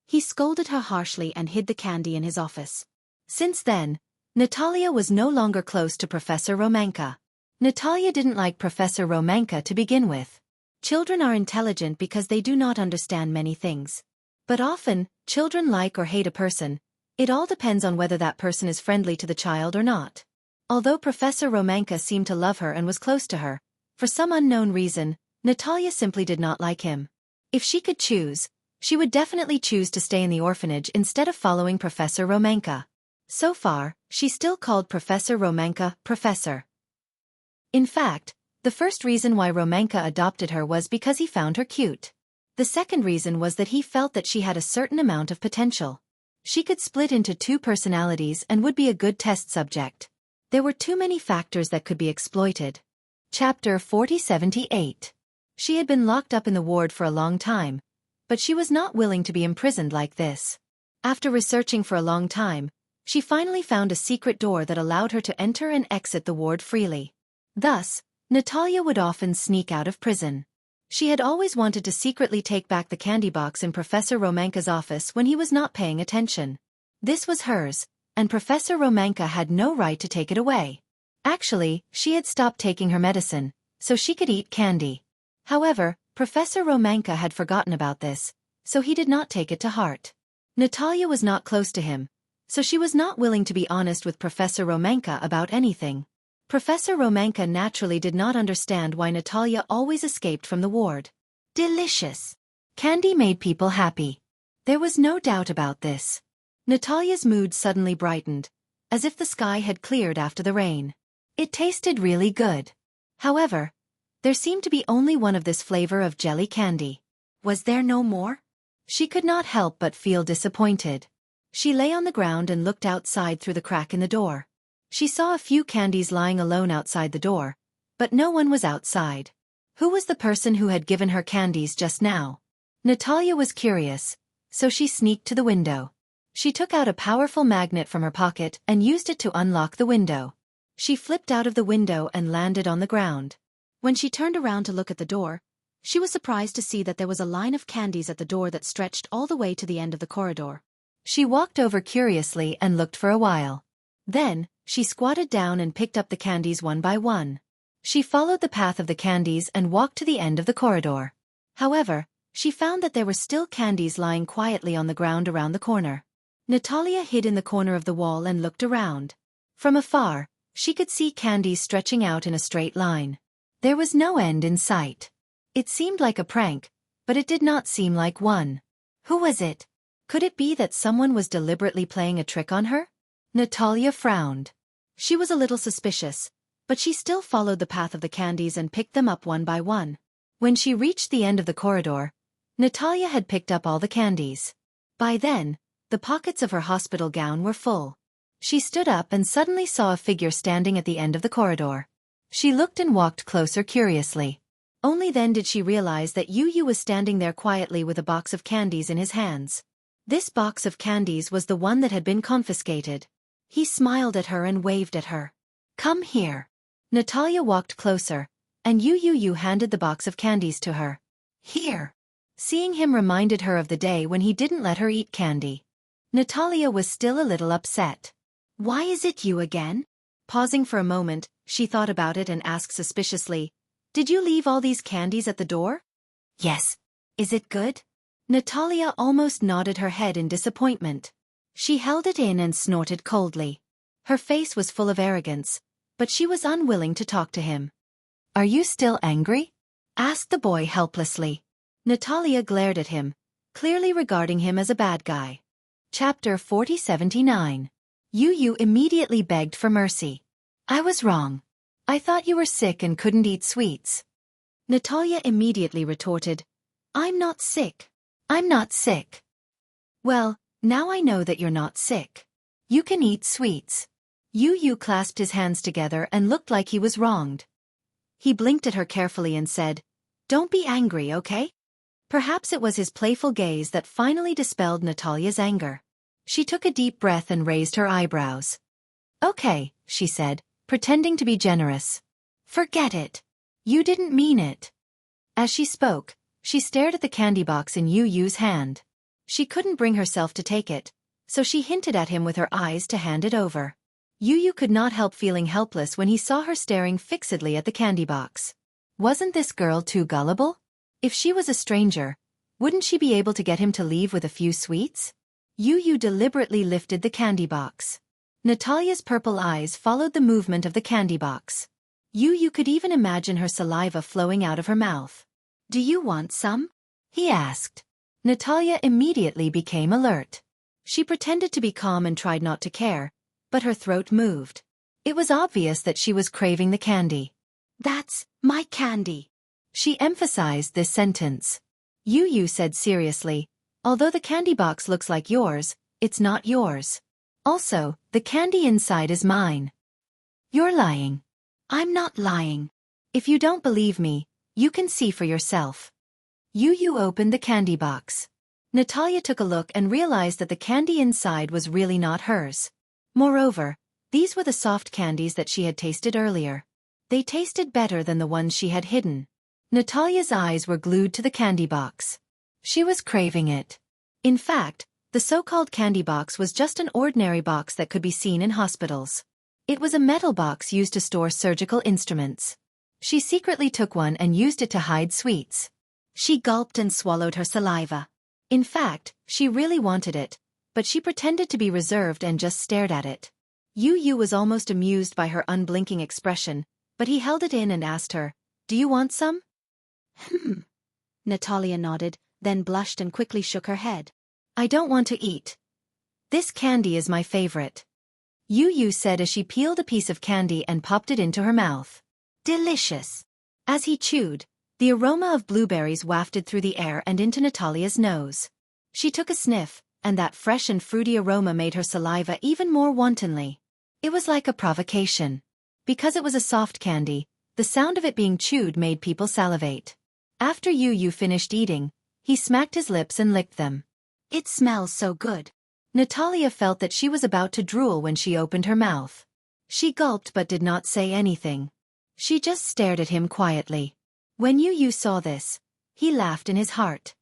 he scolded her harshly and hid the candy in his office. Since then, Natalia was no longer close to Professor Romanka. Natalia didn't like Professor Romanka to begin with. Children are intelligent because they do not understand many things. But often, children like or hate a person. It all depends on whether that person is friendly to the child or not. Although Professor Romanka seemed to love her and was close to her, for some unknown reason, Natalia simply did not like him. If she could choose, she would definitely choose to stay in the orphanage instead of following Professor Romanka. So far, she still called Professor Romanka Professor. In fact, the first reason why Romanka adopted her was because he found her cute. The second reason was that he felt that she had a certain amount of potential. She could split into 2 personalities and would be a good test subject. There were too many factors that could be exploited. Chapter 4078. She had been locked up in the ward for a long time, but she was not willing to be imprisoned like this. After researching for a long time, she finally found a secret door that allowed her to enter and exit the ward freely. Thus, Natalia would often sneak out of prison. She had always wanted to secretly take back the candy box in Professor Romanka's office when he was not paying attention. This was hers, and Professor Romanka had no right to take it away. Actually, she had stopped taking her medicine, so she could eat candy. However, Professor Romanka had forgotten about this, so he did not take it to heart. Natalia was not close to him, so she was not willing to be honest with Professor Romanka about anything. Professor Romanka naturally did not understand why Natalia always escaped from the ward. Delicious! Candy made people happy. There was no doubt about this. Natalia's mood suddenly brightened, as if the sky had cleared after the rain. It tasted really good. However, there seemed to be only one of this flavor of jelly candy. Was there no more? She could not help but feel disappointed. She lay on the ground and looked outside through the crack in the door. She saw a few candies lying alone outside the door, but no one was outside. Who was the person who had given her candies just now? Natalia was curious, so she sneaked to the window. She took out a powerful magnet from her pocket and used it to unlock the window. She flipped out of the window and landed on the ground. When she turned around to look at the door, she was surprised to see that there was a line of candies at the door that stretched all the way to the end of the corridor. She walked over curiously and looked for a while. Then, she squatted down and picked up the candies one by one. She followed the path of the candies and walked to the end of the corridor. However, she found that there were still candies lying quietly on the ground around the corner. Natalia hid in the corner of the wall and looked around. From afar, she could see candies stretching out in a straight line. There was no end in sight. It seemed like a prank, but it did not seem like one. Who was it? Could it be that someone was deliberately playing a trick on her? Natalia frowned. She was a little suspicious, but she still followed the path of the candies and picked them up one by one. When she reached the end of the corridor, Natalia had picked up all the candies. By then, the pockets of her hospital gown were full. She stood up and suddenly saw a figure standing at the end of the corridor. She looked and walked closer curiously. Only then did she realize that Yu was standing there quietly with a box of candies in his hands. This box of candies was the one that had been confiscated. He smiled at her and waved at her. "Come here." Natalia walked closer, and Yu handed the box of candies to her. "Here." Seeing him reminded her of the day when he didn't let her eat candy. Natalia was still a little upset. "Why is it you again?" Pausing for a moment, she thought about it and asked suspiciously, "Did you leave all these candies at the door?" "Yes." "Is it good?" Natalia almost nodded her head in disappointment. She held it in and snorted coldly. Her face was full of arrogance, but she was unwilling to talk to him. "Are you still angry?" asked the boy helplessly. Natalia glared at him, clearly regarding him as a bad guy. Chapter 4079. Yu immediately begged for mercy. "I was wrong. I thought you were sick and couldn't eat sweets." Natalia immediately retorted, "I'm not sick. I'm not sick." "Well, now I know that you're not sick. You can eat sweets." Yu clasped his hands together and looked like he was wronged. He blinked at her carefully and said, "Don't be angry, okay?" Perhaps it was his playful gaze that finally dispelled Natalia's anger. She took a deep breath and raised her eyebrows. "Okay," she said, pretending to be generous. "Forget it. You didn't mean it." As she spoke, she stared at the candy box in Yu's hand. She couldn't bring herself to take it, so she hinted at him with her eyes to hand it over. Yu could not help feeling helpless when he saw her staring fixedly at the candy box. Wasn't this girl too gullible? If she was a stranger, wouldn't she be able to get him to leave with a few sweets? Yu deliberately lifted the candy box. Natalia's purple eyes followed the movement of the candy box. Yu could even imagine her saliva flowing out of her mouth. "Do you want some?" he asked. Natalia immediately became alert. She pretended to be calm and tried not to care, but her throat moved. It was obvious that she was craving the candy. "That's my candy." She emphasized this sentence. Yu said seriously, "Although the candy box looks like yours, it's not yours. Also, the candy inside is mine." "You're lying." "I'm not lying. If you don't believe me, you can see for yourself." Yu opened the candy box. Natalia took a look and realized that the candy inside was really not hers. Moreover, these were the soft candies that she had tasted earlier. They tasted better than the ones she had hidden. Natalia's eyes were glued to the candy box. She was craving it. In fact, the so-called candy box was just an ordinary box that could be seen in hospitals. It was a metal box used to store surgical instruments. She secretly took one and used it to hide sweets. She gulped and swallowed her saliva. In fact, she really wanted it, but she pretended to be reserved and just stared at it. Yu was almost amused by her unblinking expression, but he held it in and asked her, "Do you want some?" Natalia nodded, then blushed and quickly shook her head. "I don't want to eat. This candy is my favorite." Yu said as she peeled a piece of candy and popped it into her mouth. "Delicious." As he chewed, the aroma of blueberries wafted through the air and into Natalia's nose. She took a sniff, and that fresh and fruity aroma made her saliva even more wantonly. It was like a provocation. Because it was a soft candy, the sound of it being chewed made people salivate. After Yu finished eating, he smacked his lips and licked them. "It smells so good." Natalia felt that she was about to drool when she opened her mouth. She gulped but did not say anything. She just stared at him quietly. When Yu saw this, he laughed in his heart.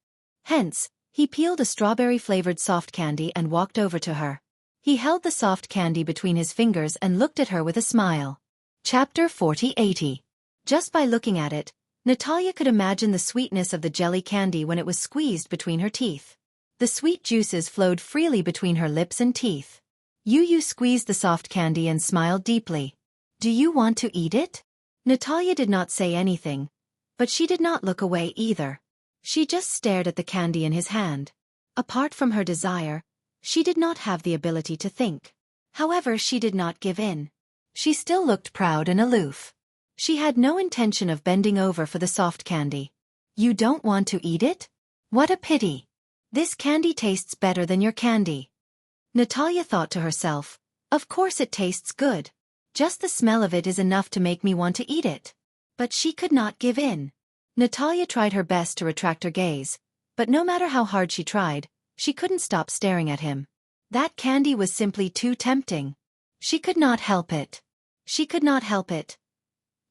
Hence, he peeled a strawberry-flavored soft candy and walked over to her. He held the soft candy between his fingers and looked at her with a smile. Chapter 4080. Just by looking at it, Natalia could imagine the sweetness of the jelly candy when it was squeezed between her teeth. The sweet juices flowed freely between her lips and teeth. Yu squeezed the soft candy and smiled deeply. "Do you want to eat it?" Natalia did not say anything, but she did not look away either. She just stared at the candy in his hand. Apart from her desire, she did not have the ability to think. However, she did not give in. She still looked proud and aloof. She had no intention of bending over for the soft candy. "You don't want to eat it?" What a pity. This candy tastes better than your candy. Natalia thought to herself, of course it tastes good. Just the smell of it is enough to make me want to eat it. But she could not give in. Natalia tried her best to retract her gaze, but no matter how hard she tried, she couldn't stop staring at him. That candy was simply too tempting. She could not help it. She could not help it.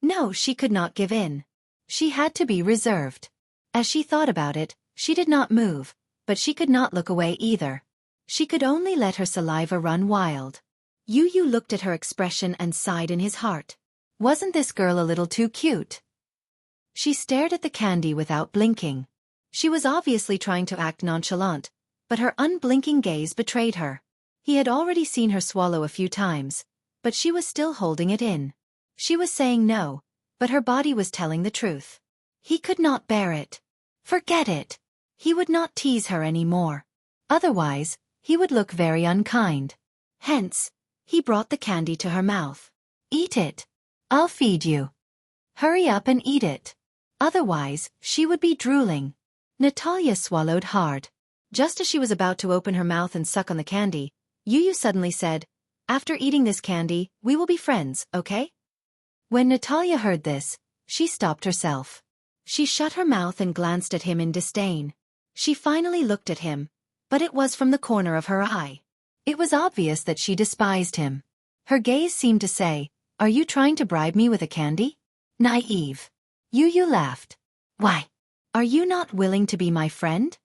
No, she could not give in. She had to be reserved. As she thought about it, she did not move, but she could not look away either. She could only let her saliva run wild. Yu Yu looked at her expression and sighed in his heart. Wasn't this girl a little too cute? She stared at the candy without blinking. She was obviously trying to act nonchalant, but her unblinking gaze betrayed her. He had already seen her swallow a few times, but she was still holding it in. She was saying no, but her body was telling the truth. He could not bear it. Forget it. He would not tease her anymore. Otherwise, he would look very unkind. Hence, he brought the candy to her mouth. Eat it. I'll feed you. Hurry up and eat it. Otherwise, she would be drooling. Natalia swallowed hard. Just as she was about to open her mouth and suck on the candy, Yu Yu suddenly said, after eating this candy, we will be friends, okay? When Natalia heard this, she stopped herself. She shut her mouth and glanced at him in disdain. She finally looked at him, but it was from the corner of her eye. It was obvious that she despised him. Her gaze seemed to say, are you trying to bribe me with a candy? Naive. Yu Yu laughed. Why? Are you not willing to be my friend?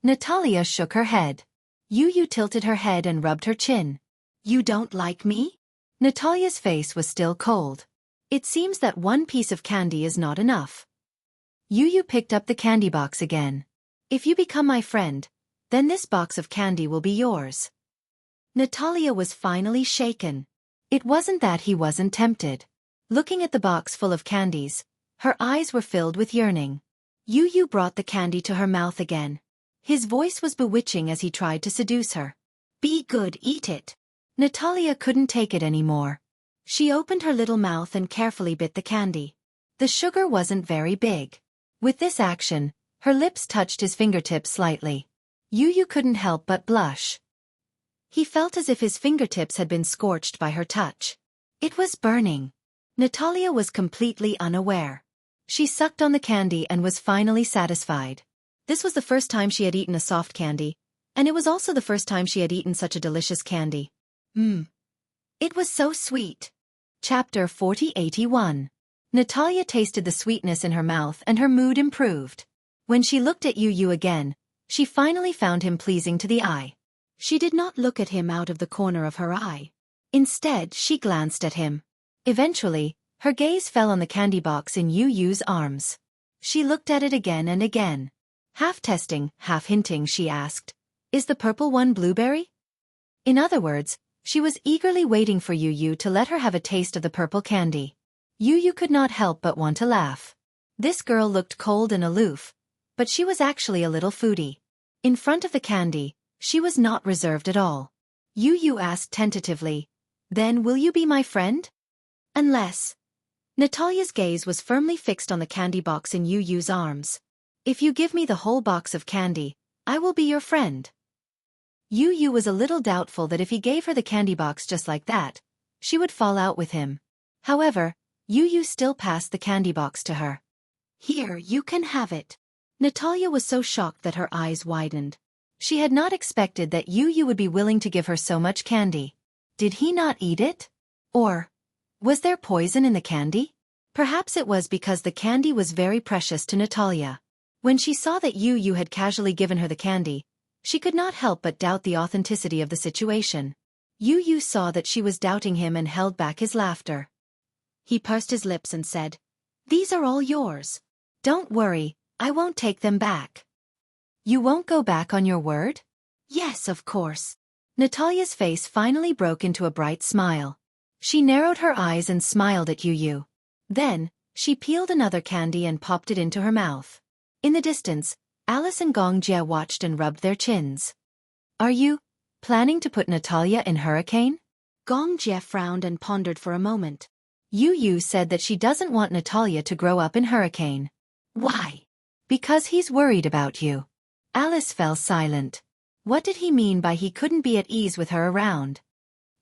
Natalia shook her head. Yu Yu tilted her head and rubbed her chin. You don't like me? Natalia's face was still cold. It seems that one piece of candy is not enough. Yu Yu picked up the candy box again. If you become my friend, then this box of candy will be yours. Natalia was finally shaken. It wasn't that he wasn't tempted. Looking at the box full of candies, her eyes were filled with yearning. Yu Yu brought the candy to her mouth again. His voice was bewitching as he tried to seduce her. Be good, eat it. Natalia couldn't take it anymore. She opened her little mouth and carefully bit the candy. The sugar wasn't very big. With this action, her lips touched his fingertips slightly. Yu Yu couldn't help but blush. He felt as if his fingertips had been scorched by her touch. It was burning. Natalia was completely unaware. She sucked on the candy and was finally satisfied. This was the first time she had eaten a soft candy, and it was also the first time she had eaten such a delicious candy. It was so sweet. Chapter 4081. Natalia tasted the sweetness in her mouth and her mood improved. When she looked at Yu Yu again, she finally found him pleasing to the eye. She did not look at him out of the corner of her eye. Instead, she glanced at him. Eventually, her gaze fell on the candy box in Yu Yu's arms. She looked at it again and again. Half testing, half hinting, she asked, is the purple one blueberry? In other words, she was eagerly waiting for Yu Yu to let her have a taste of the purple candy. Yu Yu could not help but want to laugh. This girl looked cold and aloof, but she was actually a little foodie. In front of the candy, she was not reserved at all. Yu Yu asked tentatively, then will you be my friend? Unless. Natalia's gaze was firmly fixed on the candy box in Yu Yu's arms. If you give me the whole box of candy, I will be your friend. Yu Yu was a little doubtful that if he gave her the candy box just like that, she would fall out with him. However, Yu Yu still passed the candy box to her. Here, you can have it. Natalia was so shocked that her eyes widened. She had not expected that Yu Yu would be willing to give her so much candy. Did he not eat it? Or was there poison in the candy? Perhaps it was because the candy was very precious to Natalia. When she saw that Yu Yu had casually given her the candy, she could not help but doubt the authenticity of the situation. Yu Yu saw that she was doubting him and held back his laughter. He pursed his lips and said, these are all yours. Don't worry, I won't take them back. You won't go back on your word? Yes, of course. Natalia's face finally broke into a bright smile. She narrowed her eyes and smiled at Yu Yu. Then, she peeled another candy and popped it into her mouth. In the distance, Alice and Gong Jie watched and rubbed their chins. Are you planning to put Natalia in hurricane? Gong Jie frowned and pondered for a moment. Yu Yu said that she doesn't want Natalia to grow up in hurricane. Why? Because he's worried about you. Alice fell silent. What did he mean by he couldn't be at ease with her around?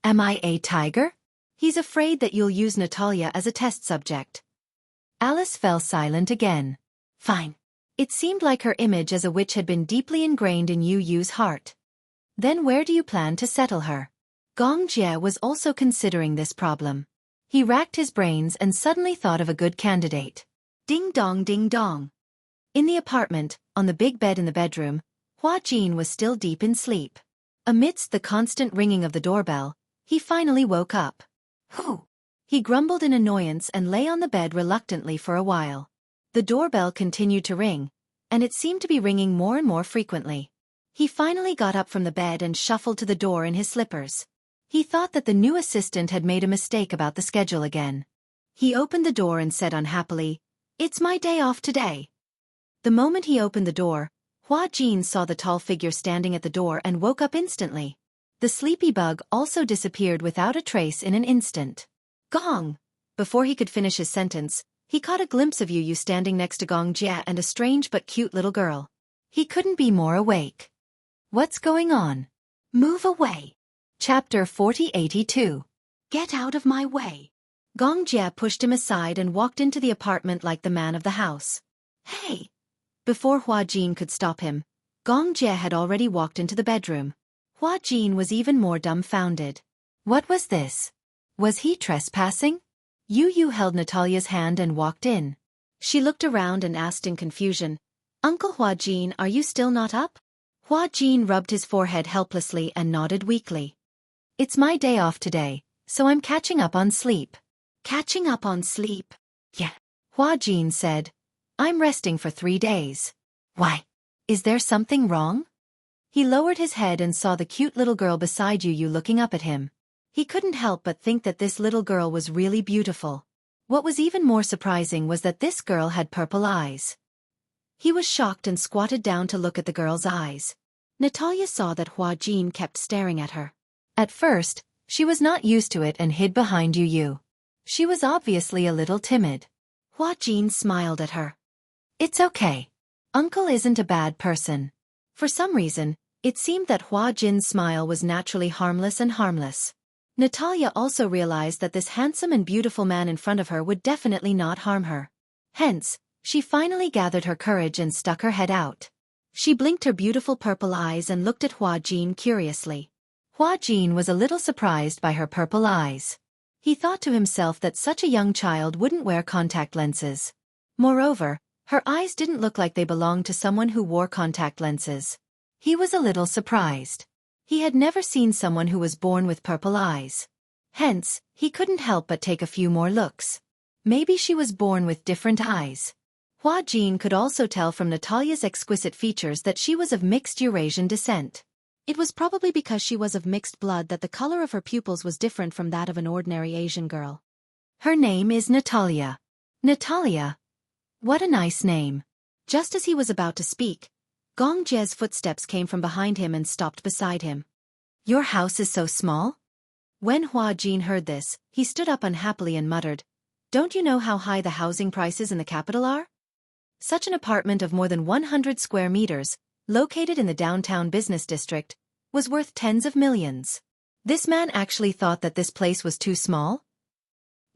Am I a tiger? He's afraid that you'll use Natalia as a test subject. Alice fell silent again. Fine. It seemed like her image as a witch had been deeply ingrained in Yu Yu's heart. Then where do you plan to settle her? Gong Jie was also considering this problem. He racked his brains and suddenly thought of a good candidate. Ding dong ding dong. In the apartment, on the big bed in the bedroom, Hua Jin was still deep in sleep. Amidst the constant ringing of the doorbell, he finally woke up. Whew! He grumbled in annoyance and lay on the bed reluctantly for a while. The doorbell continued to ring, and it seemed to be ringing more and more frequently. He finally got up from the bed and shuffled to the door in his slippers. He thought that the new assistant had made a mistake about the schedule again. He opened the door and said unhappily, "It's my day off today." The moment he opened the door, Hua Jin saw the tall figure standing at the door and woke up instantly. The sleepy bug also disappeared without a trace in an instant. Gong! Before he could finish his sentence, he caught a glimpse of Yu standing next to Gong Jie and a strange but cute little girl. He couldn't be more awake. What's going on? Move away. Chapter 4082. Get out of my way. Gong Jie pushed him aside and walked into the apartment like the man of the house. Hey! Before Hua Jin could stop him, Gong Jie had already walked into the bedroom. Hua Jin was even more dumbfounded. What was this? Was he trespassing? Yu held Natalia's hand and walked in. She looked around and asked in confusion, "Uncle Hua Jin, are you still not up?" Hua Jin rubbed his forehead helplessly and nodded weakly. "It's my day off today, so I'm catching up on sleep." Catching up on sleep? Yeah. Hua Jin said, "I'm resting for 3 days. Why? Is there something wrong?" He lowered his head and saw the cute little girl beside Yu looking up at him. He couldn't help but think that this little girl was really beautiful. What was even more surprising was that this girl had purple eyes. He was shocked and squatted down to look at the girl's eyes. Natalia saw that Hua Jin kept staring at her. At first, she was not used to it and hid behind Yu. She was obviously a little timid. Hua Jin smiled at her. "It's okay. Uncle isn't a bad person." For some reason, it seemed that Hua Jin's smile was naturally harmless and harmless. Natalia also realized that this handsome and beautiful man in front of her would definitely not harm her. Hence, she finally gathered her courage and stuck her head out. She blinked her beautiful purple eyes and looked at Hua Jin curiously. Hua Jin was a little surprised by her purple eyes. He thought to himself that such a young child wouldn't wear contact lenses. Moreover, her eyes didn't look like they belonged to someone who wore contact lenses. He was a little surprised. He had never seen someone who was born with purple eyes. Hence, he couldn't help but take a few more looks. Maybe she was born with different eyes. Hua Jin could also tell from Natalia's exquisite features that she was of mixed Eurasian descent. It was probably because she was of mixed blood that the color of her pupils was different from that of an ordinary Asian girl. Her name is Natalia. Natalia. What a nice name. Just as he was about to speak, Gong Jie's footsteps came from behind him and stopped beside him. "Your house is so small?" When Hua Jin heard this, he stood up unhappily and muttered, "Don't you know how high the housing prices in the capital are? Such an apartment of more than 100 square meters, located in the downtown business district, was worth tens of millions. This man actually thought that this place was too small?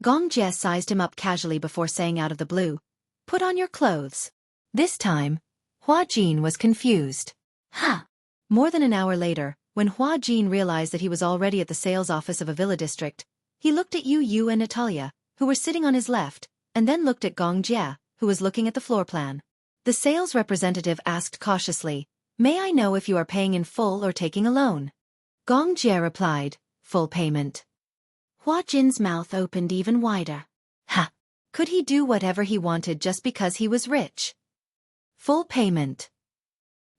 Gong Jie sized him up casually before saying out of the blue, "Put on your clothes." This time, Hua Jin was confused. Huh! More than an hour later, when Hua Jin realized that he was already at the sales office of a villa district, he looked at Yu and Natalia, who were sitting on his left, and then looked at Gong Jie, who was looking at the floor plan. The sales representative asked cautiously, "May I know if you are paying in full or taking a loan?" Gong Jie replied, "Full payment." Hua Jin's mouth opened even wider. Ha! Could he do whatever he wanted just because he was rich? Full payment.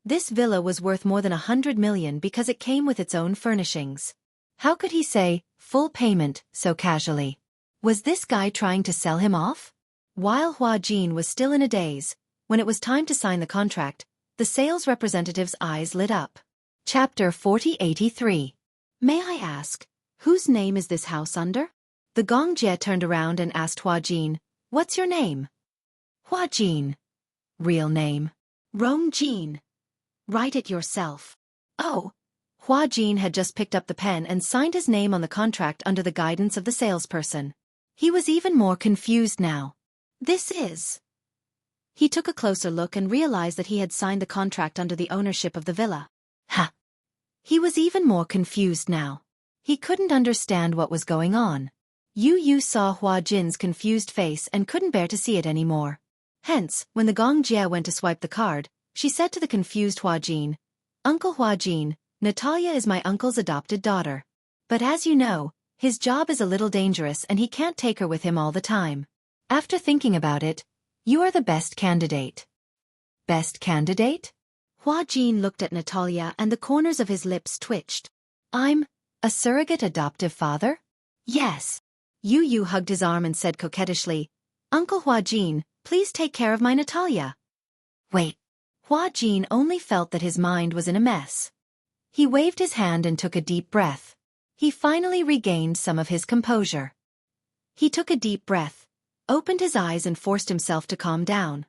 This villa was worth more than 100 million because it came with its own furnishings. How could he say, "full payment," so casually? Was this guy trying to sell him off? While Hua Jin was still in a daze, when it was time to sign the contract, the sales representative's eyes lit up. Chapter 4083. May I ask, whose name is this house under? The Gong Jie turned around and asked Hua Jin, "What's your name?" Hua Jin. Real name. Rong Jin. Write it yourself. Oh. Hua Jin had just picked up the pen and signed his name on the contract under the guidance of the salesperson. He was even more confused now. This is... He took a closer look and realized that he had signed the contract under the ownership of the villa. Ha! He was even more confused now. He couldn't understand what was going on. Yu saw Hua Jin's confused face and couldn't bear to see it anymore. Hence, when the Gong Jie went to swipe the card, she said to the confused Hua Jin, "Uncle Hua Jin, Natalia is my uncle's adopted daughter. But as you know, his job is a little dangerous and he can't take her with him all the time. After thinking about it, you are the best candidate." Best candidate? Hua Jin looked at Natalia and the corners of his lips twitched. I'm a surrogate adoptive father? Yes. Yu hugged his arm and said coquettishly, "Uncle Hua Jin, please take care of my Natalia." Wait. Hua Jin only felt that his mind was in a mess. He waved his hand and took a deep breath. He finally regained some of his composure. He took a deep breath, opened his eyes and forced himself to calm down.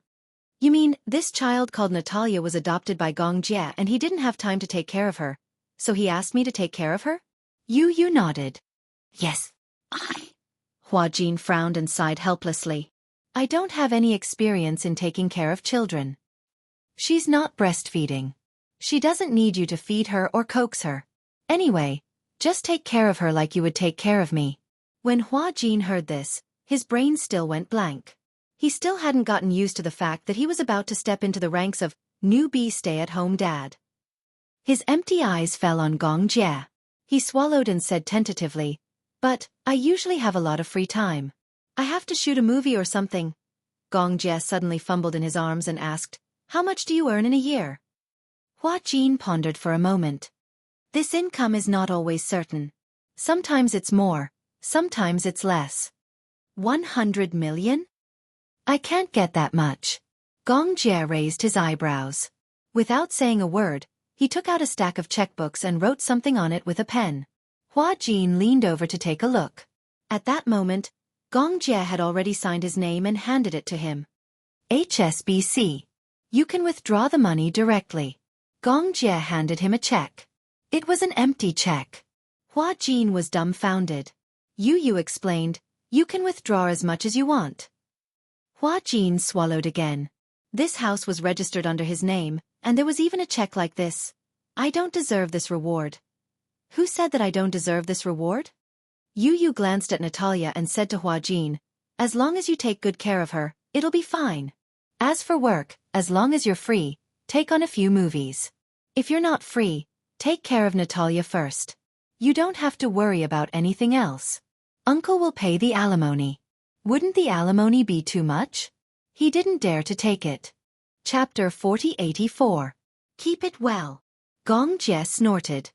You mean, this child called Natalia was adopted by Gong Jie and he didn't have time to take care of her, so he asked me to take care of her? Yu nodded. Yes, Hua Jin frowned and sighed helplessly. I don't have any experience in taking care of children. She's not breastfeeding. She doesn't need you to feed her or coax her. Anyway, just take care of her like you would take care of me. When Hua Jin heard this, his brain still went blank. He still hadn't gotten used to the fact that he was about to step into the ranks of newbie stay-at-home dad. His empty eyes fell on Gong Jie. He swallowed and said tentatively, "But, I usually have a lot of free time. I have to shoot a movie or something." Gong Jie suddenly fumbled in his arms and asked, "How much do you earn in a year?" Hua Jin pondered for a moment. This income is not always certain. Sometimes it's more, sometimes it's less. 100 million? I can't get that much. Gong Jie raised his eyebrows. Without saying a word, he took out a stack of checkbooks and wrote something on it with a pen. Hua Jin leaned over to take a look. At that moment, Gong Jie had already signed his name and handed it to him. HSBC. You can withdraw the money directly. Gong Jie handed him a check. It was an empty check. Hua Jin was dumbfounded. Yu explained, "You can withdraw as much as you want." Hua Jin swallowed again. This house was registered under his name, and there was even a check like this. I don't deserve this reward. Who said that I don't deserve this reward? Yu glanced at Natalia and said to Hua Jin, "As long as you take good care of her, it'll be fine. As for work, as long as you're free, take on a few movies. If you're not free, take care of Natalia first. You don't have to worry about anything else. Uncle will pay the alimony." Wouldn't the alimony be too much? He didn't dare to take it. Chapter 4084. Keep it well. Gong Jie snorted.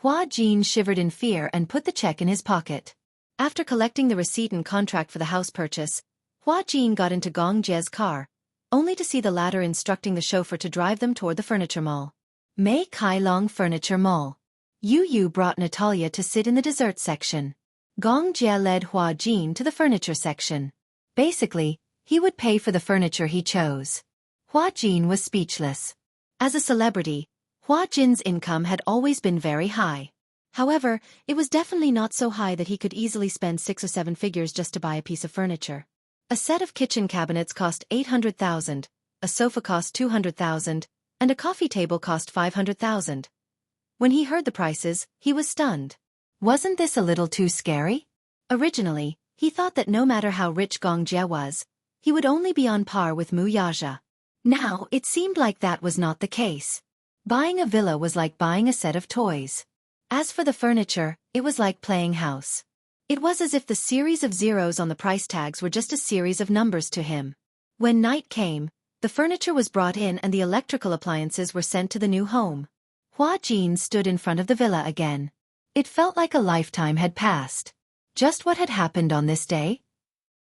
Hua Jin shivered in fear and put the check in his pocket. After collecting the receipt and contract for the house purchase, Hua Jin got into Gong Jie's car, only to see the latter instructing the chauffeur to drive them toward the furniture mall. Mei Kailong Furniture Mall. Yu brought Natalia to sit in the dessert section. Gong Jie led Hua Jin to the furniture section. Basically, he would pay for the furniture he chose. Hua Jin was speechless. As a celebrity, Hua Jin's income had always been very high. However, it was definitely not so high that he could easily spend 6 or 7 figures just to buy a piece of furniture. A set of kitchen cabinets cost 800,000, a sofa cost 200,000, and a coffee table cost 500,000. When he heard the prices, he was stunned. Wasn't this a little too scary? Originally, he thought that no matter how rich Gong Jie was, he would only be on par with Mu Yaja. Now, it seemed like that was not the case. Buying a villa was like buying a set of toys. As for the furniture, it was like playing house. It was as if the series of zeros on the price tags were just a series of numbers to him. When night came, the furniture was brought in and the electrical appliances were sent to the new home. Hua Jin stood in front of the villa again. It felt like a lifetime had passed. Just what had happened on this day?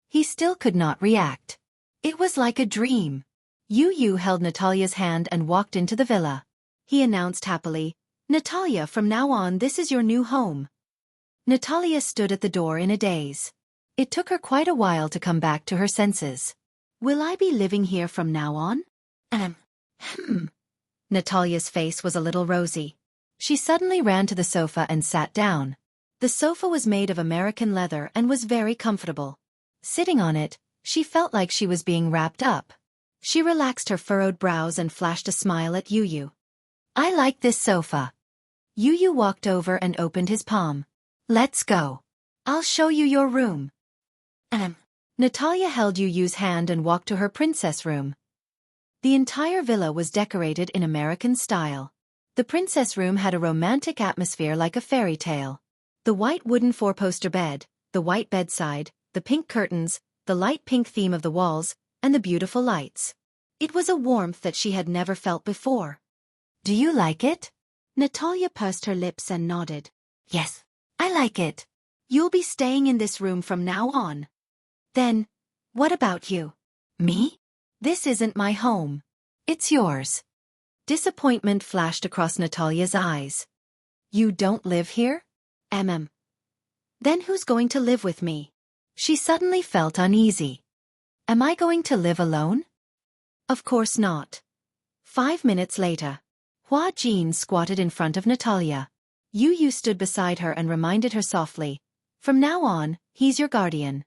He still could not react. It was like a dream. Yu held Natalia's hand and walked into the villa. He announced happily, "Natalia, from now on this is your new home." Natalia stood at the door in a daze. It took her quite a while to come back to her senses. "Will I be living here from now on?" Natalia's face was a little rosy. She suddenly ran to the sofa and sat down. The sofa was made of American leather and was very comfortable. Sitting on it, she felt like she was being wrapped up. She relaxed her furrowed brows and flashed a smile at Yu. I like this sofa. Yu walked over and opened his palm. Let's go. I'll show you your room. Natalia held Yu's hand and walked to her princess room. The entire villa was decorated in American style. The princess room had a romantic atmosphere like a fairy tale. The white wooden four-poster bed, the white bedside, the pink curtains, the light pink theme of the walls, and the beautiful lights. It was a warmth that she had never felt before. Do you like it? Natalia pursed her lips and nodded. Yes, I like it. You'll be staying in this room from now on. Then, what about you? Me? This isn't my home. It's yours. Disappointment flashed across Natalia's eyes. You don't live here? Then who's going to live with me? She suddenly felt uneasy. Am I going to live alone? Of course not. 5 minutes later, Hua Jin squatted in front of Natalia. Yu stood beside her and reminded her softly, from now on, he's your guardian.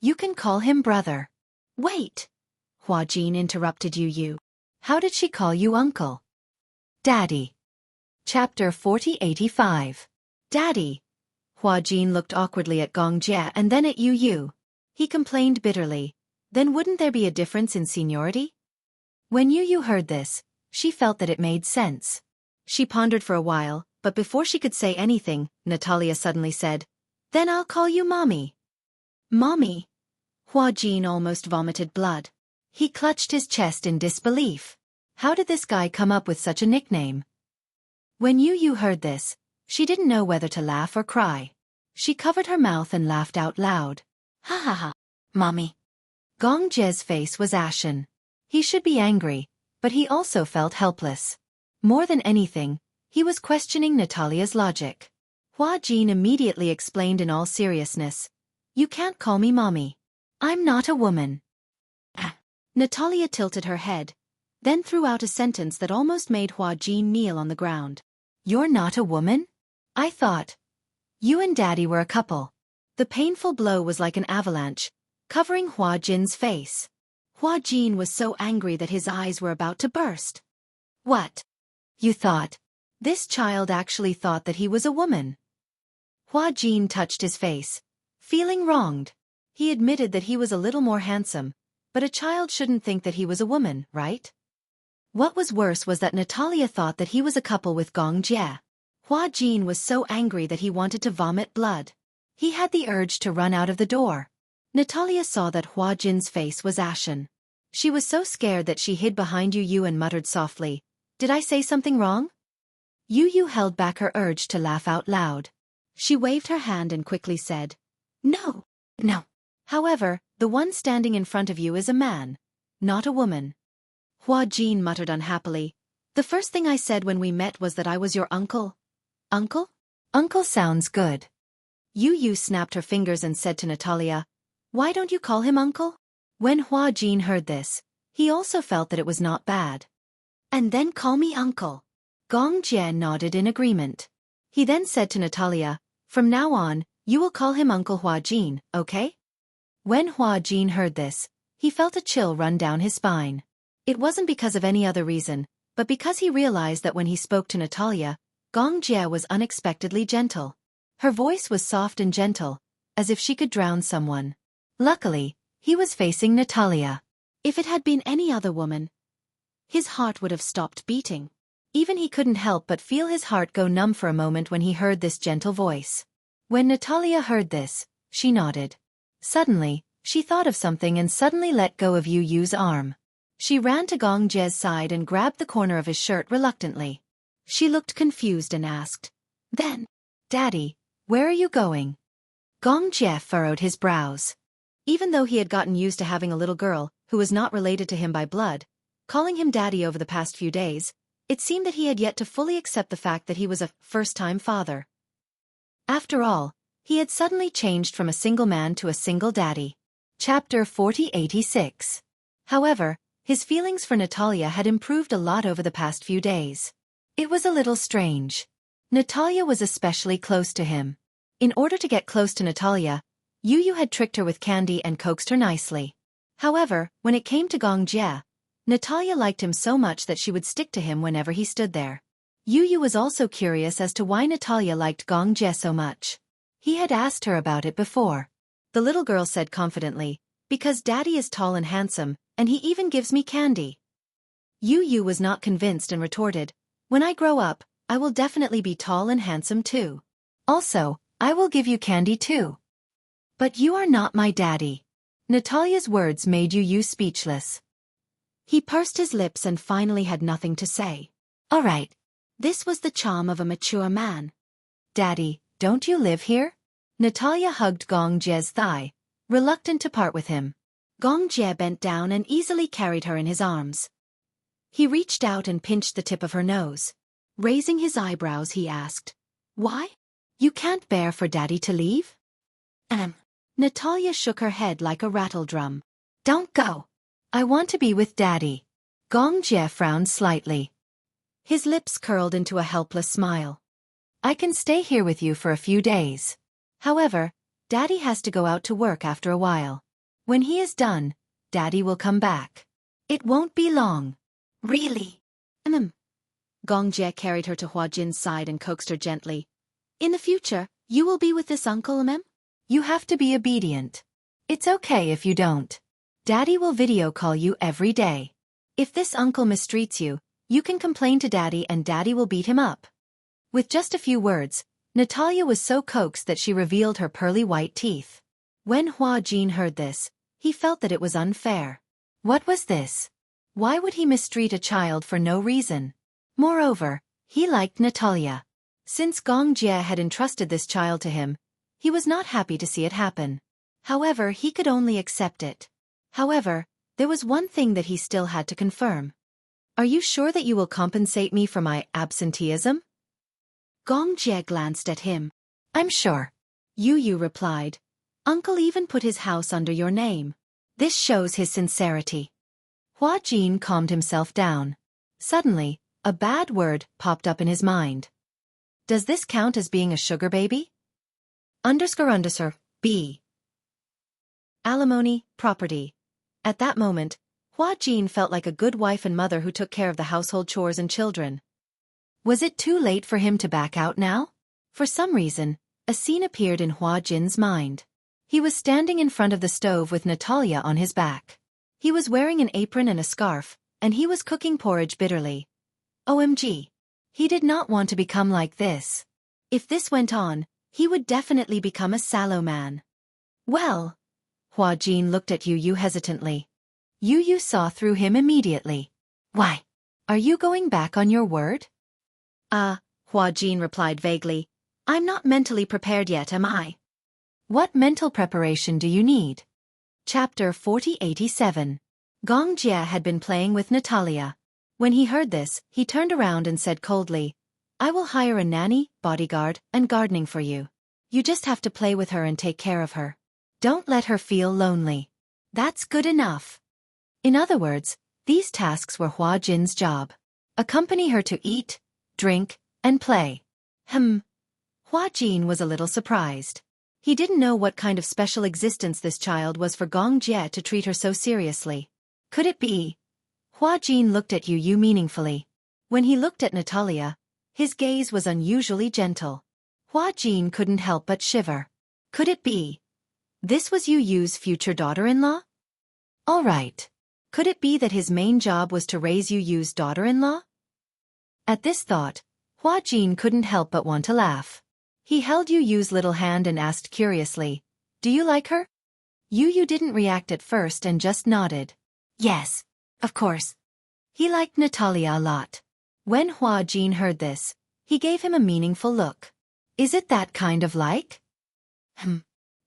You can call him brother. Wait! Hua Jin interrupted Yu. How did she call you uncle? Daddy. Chapter 4085. Daddy. Hua Jin looked awkwardly at Gong Jie and then at Yu. He complained bitterly. Then wouldn't there be a difference in seniority? When Yu heard this, she felt that it made sense. She pondered for a while, but before she could say anything, Natalia suddenly said, Then I'll call you Mommy. Mommy. Hua Jin almost vomited blood. He clutched his chest in disbelief. How did this guy come up with such a nickname? When Yu heard this, she didn't know whether to laugh or cry. She covered her mouth and laughed out loud. Ha ha ha, Mommy. Gong Jie's face was ashen. He should be angry, but he also felt helpless. More than anything, he was questioning Natalia's logic. Hua Jin immediately explained in all seriousness. You can't call me Mommy. I'm not a woman. Natalia tilted her head, then threw out a sentence that almost made Hua Jin kneel on the ground. You're not a woman? I thought. You and Daddy were a couple. The painful blow was like an avalanche, covering Hua Jin's face. Hua Jin was so angry that his eyes were about to burst. What? You thought? This child actually thought that he was a woman. Hua Jin touched his face, feeling wronged. He admitted that he was a little more handsome, but a child shouldn't think that he was a woman, right? What was worse was that Natalia thought that he was a couple with Gong Jie. Hua Jin was so angry that he wanted to vomit blood. He had the urge to run out of the door. Natalia saw that Hua Jin's face was ashen. She was so scared that she hid behind Yu and muttered softly, Did I say something wrong? Yu held back her urge to laugh out loud. She waved her hand and quickly said, No. However, the one standing in front of you is a man, not a woman. Hua Jin muttered unhappily, The first thing I said when we met was that I was your uncle. Uncle? Uncle sounds good. Yu snapped her fingers and said to Natalia, Why don't you call him uncle? When Hua Jin heard this, he also felt that it was not bad. And then call me uncle. Gong Jie nodded in agreement. He then said to Natalia, From now on, you will call him Uncle Hua Jin, okay? When Hua Jin heard this, he felt a chill run down his spine. It wasn't because of any other reason, but because he realized that when he spoke to Natalia, Gong Jie was unexpectedly gentle. Her voice was soft and gentle, as if she could drown someone. Luckily, he was facing Natalia. If it had been any other woman, his heart would have stopped beating. Even he couldn't help but feel his heart go numb for a moment when he heard this gentle voice. When Natalia heard this, she nodded. Suddenly, she thought of something and suddenly let go of Yu's arm. She ran to Gong Jie's side and grabbed the corner of his shirt reluctantly. She looked confused and asked, Then, Daddy, where are you going? Gong Jie furrowed his brows. Even though he had gotten used to having a little girl, who was not related to him by blood, calling him Daddy over the past few days, it seemed that he had yet to fully accept the fact that he was a first-time father. After all, he had suddenly changed from a single man to a single daddy. Chapter 4086. However, His feelings for Natalia had improved a lot over the past few days. It was a little strange. Natalia was especially close to him. In order to get close to Natalia, Yu had tricked her with candy and coaxed her nicely. However, when it came to Gong Jie, Natalia liked him so much that she would stick to him whenever he stood there. Yu was also curious as to why Natalia liked Gong Jie so much. He had asked her about it before. The little girl said confidently, "Because Daddy is tall and handsome, and he even gives me candy." Yu was not convinced and retorted, "When I grow up, I will definitely be tall and handsome too. Also, I will give you candy too." "But you are not my daddy." Natalia's words made Yu speechless. He pursed his lips and finally had nothing to say. All right. This was the charm of a mature man. "Daddy, don't you live here?" Natalia hugged Gong Jie's thigh, reluctant to part with him. Gong Jie bent down and easily carried her in his arms. He reached out and pinched the tip of her nose. Raising his eyebrows, he asked, "Why? You can't bear for Daddy to leave?" Natalia shook her head like a rattledrum. "Don't go. I want to be with Daddy." Gong Jie frowned slightly. His lips curled into a helpless smile. "I can stay here with you for a few days. However, Daddy has to go out to work after a while. When he is done, Daddy will come back. It won't be long." "Really?" Gong Jie carried her to Hua Jin's side and coaxed her gently. "In the future, you will be with this uncle, You have to be obedient. It's okay if you don't. Daddy will video call you every day. If this uncle mistreats you, you can complain to Daddy and Daddy will beat him up." With just a few words, Natalia was so coaxed that she revealed her pearly white teeth. When Hua Jin heard this, he felt that it was unfair. What was this? Why would he mistreat a child for no reason? Moreover, he liked Natalia. Since Gong Jie had entrusted this child to him, he was not happy to see it happen. However, he could only accept it. However, there was one thing that he still had to confirm. "Are you sure that you will compensate me for my absenteeism?" Gong Jie glanced at him. "I'm sure." Yu replied, "Uncle even put his house under your name. This shows his sincerity." Hua Jin calmed himself down. Suddenly, a bad word popped up in his mind. Does this count as being a sugar baby? B. Alimony, property. At that moment, Hua Jin felt like a good wife and mother who took care of the household chores and children. Was it too late for him to back out now? For some reason, a scene appeared in Hua Jin's mind. He was standing in front of the stove with Natalia on his back. He was wearing an apron and a scarf, and he was cooking porridge bitterly. OMG. He did not want to become like this. If this went on, he would definitely become a sallow man. Well, Hua Jin looked at Yu hesitantly. Yu saw through him immediately. Why? Are you going back on your word? Hua Jin replied vaguely. I'm not mentally prepared yet, am I? What mental preparation do you need? Chapter 4087. Gong Jie had been playing with Natalia. When he heard this, he turned around and said coldly, I will hire a nanny, bodyguard, and gardening for you. You just have to play with her and take care of her. Don't let her feel lonely. That's good enough. In other words, these tasks were Hua Jin's job. Accompany her to eat, drink, and play. Hua Jin was a little surprised. He didn't know what kind of special existence this child was for Gong Jie to treat her so seriously. Could it be? Hua Jin looked at Yu meaningfully. When he looked at Natalia, his gaze was unusually gentle. Hua Jin couldn't help but shiver. Could it be? This was Yu's future daughter-in-law? All right. Could it be that his main job was to raise Yu's daughter-in-law? At this thought, Hua Jin couldn't help but want to laugh. He held Yu's little hand and asked curiously, Do you like her? Yu didn't react at first and just nodded. Yes, of course. He liked Natalia a lot. When Hua Jin heard this, he gave him a meaningful look. Is it that kind of like?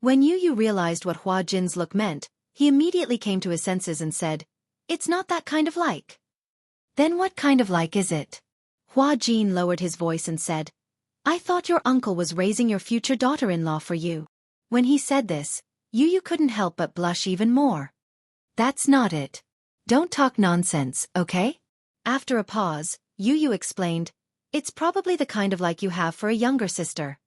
When Yu realized what Hua Jin's look meant, he immediately came to his senses and said, It's not that kind of like. Then what kind of like is it? Hua Jin lowered his voice and said, I thought your uncle was raising your future daughter-in-law for you. When he said this, Yu couldn't help but blush even more. That's not it. Don't talk nonsense, okay? After a pause, Yu explained, it's probably the kind of like you have for a younger sister.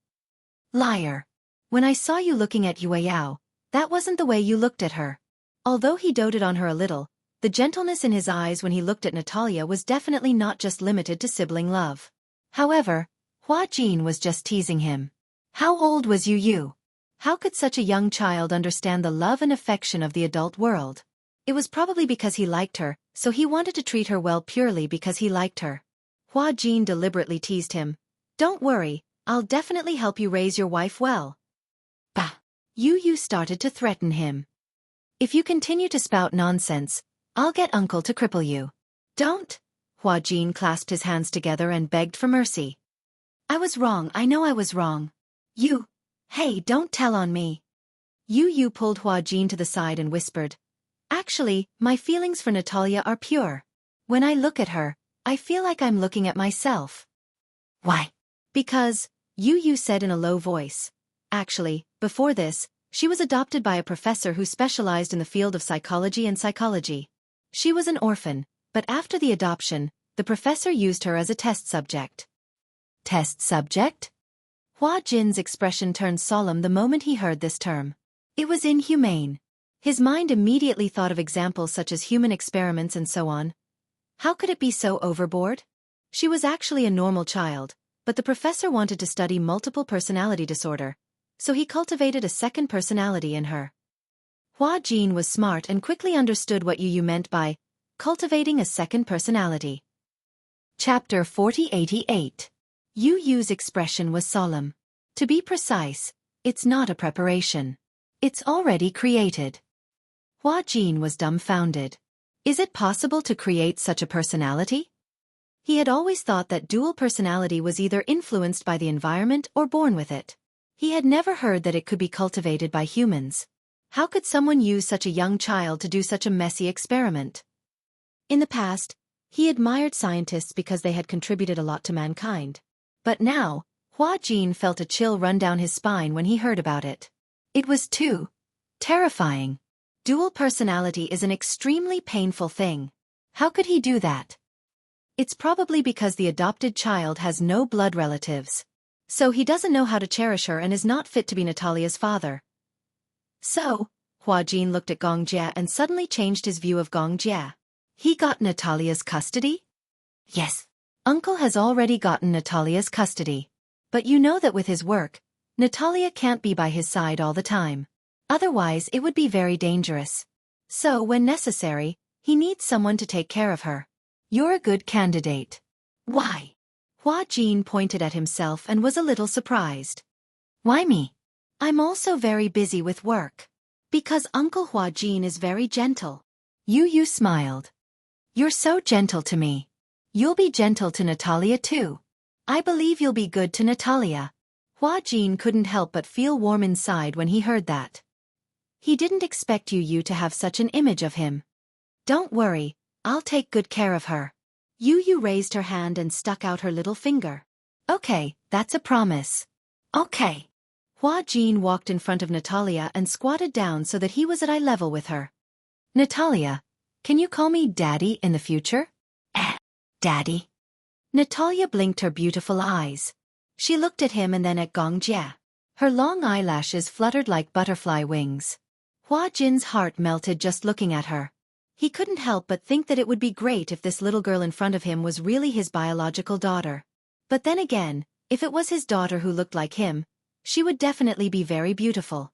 Liar. When I saw you looking at Yao, that wasn't the way you looked at her. Although he doted on her a little, the gentleness in his eyes when he looked at Natalia was definitely not just limited to sibling love. However, Hua Jin was just teasing him. How old was Yu? How could such a young child understand the love and affection of the adult world? It was probably because he liked her, so he wanted to treat her well purely because he liked her. Hua Jin deliberately teased him. Don't worry, I'll definitely help you raise your wife well. Bah! Yu started to threaten him. If you continue to spout nonsense, I'll get uncle to cripple you. Don't! Hua Jin clasped his hands together and begged for mercy. I was wrong, I know I was wrong. Hey, don't tell on me. Yu pulled Hua Jin to the side and whispered. Actually, my feelings for Natalia are pure. When I look at her, I feel like I'm looking at myself. Why? Because, Yu said in a low voice. Actually, before this, she was adopted by a professor who specialized in the field of psychology and psychology. She was an orphan, but after the adoption, the professor used her as a test subject. Test subject? Hua Jin's expression turned solemn the moment he heard this term. It was inhumane. His mind immediately thought of examples such as human experiments and so on. How could it be so overboard? She was actually a normal child, but the professor wanted to study multiple personality disorder, so he cultivated a second personality in her. Hua Jin was smart and quickly understood what Yu meant by cultivating a second personality. Chapter 4088. Yu's expression was solemn. To be precise, it's not a preparation. It's already created. Hua Jin was dumbfounded. Is it possible to create such a personality? He had always thought that dual personality was either influenced by the environment or born with it. He had never heard that it could be cultivated by humans. How could someone use such a young child to do such a messy experiment? In the past, he admired scientists because they had contributed a lot to mankind. But now, Hua Jin felt a chill run down his spine when he heard about it. It was too terrifying. Dual personality is an extremely painful thing. How could he do that? It's probably because the adopted child has no blood relatives. So he doesn't know how to cherish her and is not fit to be Natalia's father. So, Hua Jin looked at Gong Jia and suddenly changed his view of Gong Jia. He got Natalia's custody? Yes. Uncle has already gotten Natalia's custody. But you know that with his work, Natalia can't be by his side all the time. Otherwise it would be very dangerous. So when necessary, he needs someone to take care of her. You're a good candidate. Why? Hua Jin pointed at himself and was a little surprised. Why me? I'm also very busy with work. Because Uncle Hua Jin is very gentle. Yu smiled. You're so gentle to me. You'll be gentle to Natalia too. I believe you'll be good to Natalia. Hua Jin couldn't help but feel warm inside when he heard that. He didn't expect Yu to have such an image of him. Don't worry, I'll take good care of her. Yu raised her hand and stuck out her little finger. Okay, that's a promise. Okay. Hua Jin walked in front of Natalia and squatted down so that he was at eye level with her. Natalia, can you call me Daddy in the future? Daddy. Natalia blinked her beautiful eyes. She looked at him and then at Gong Jia. Her long eyelashes fluttered like butterfly wings. Hua Jin's heart melted just looking at her. He couldn't help but think that it would be great if this little girl in front of him was really his biological daughter. But then again, if it was his daughter who looked like him, she would definitely be very beautiful.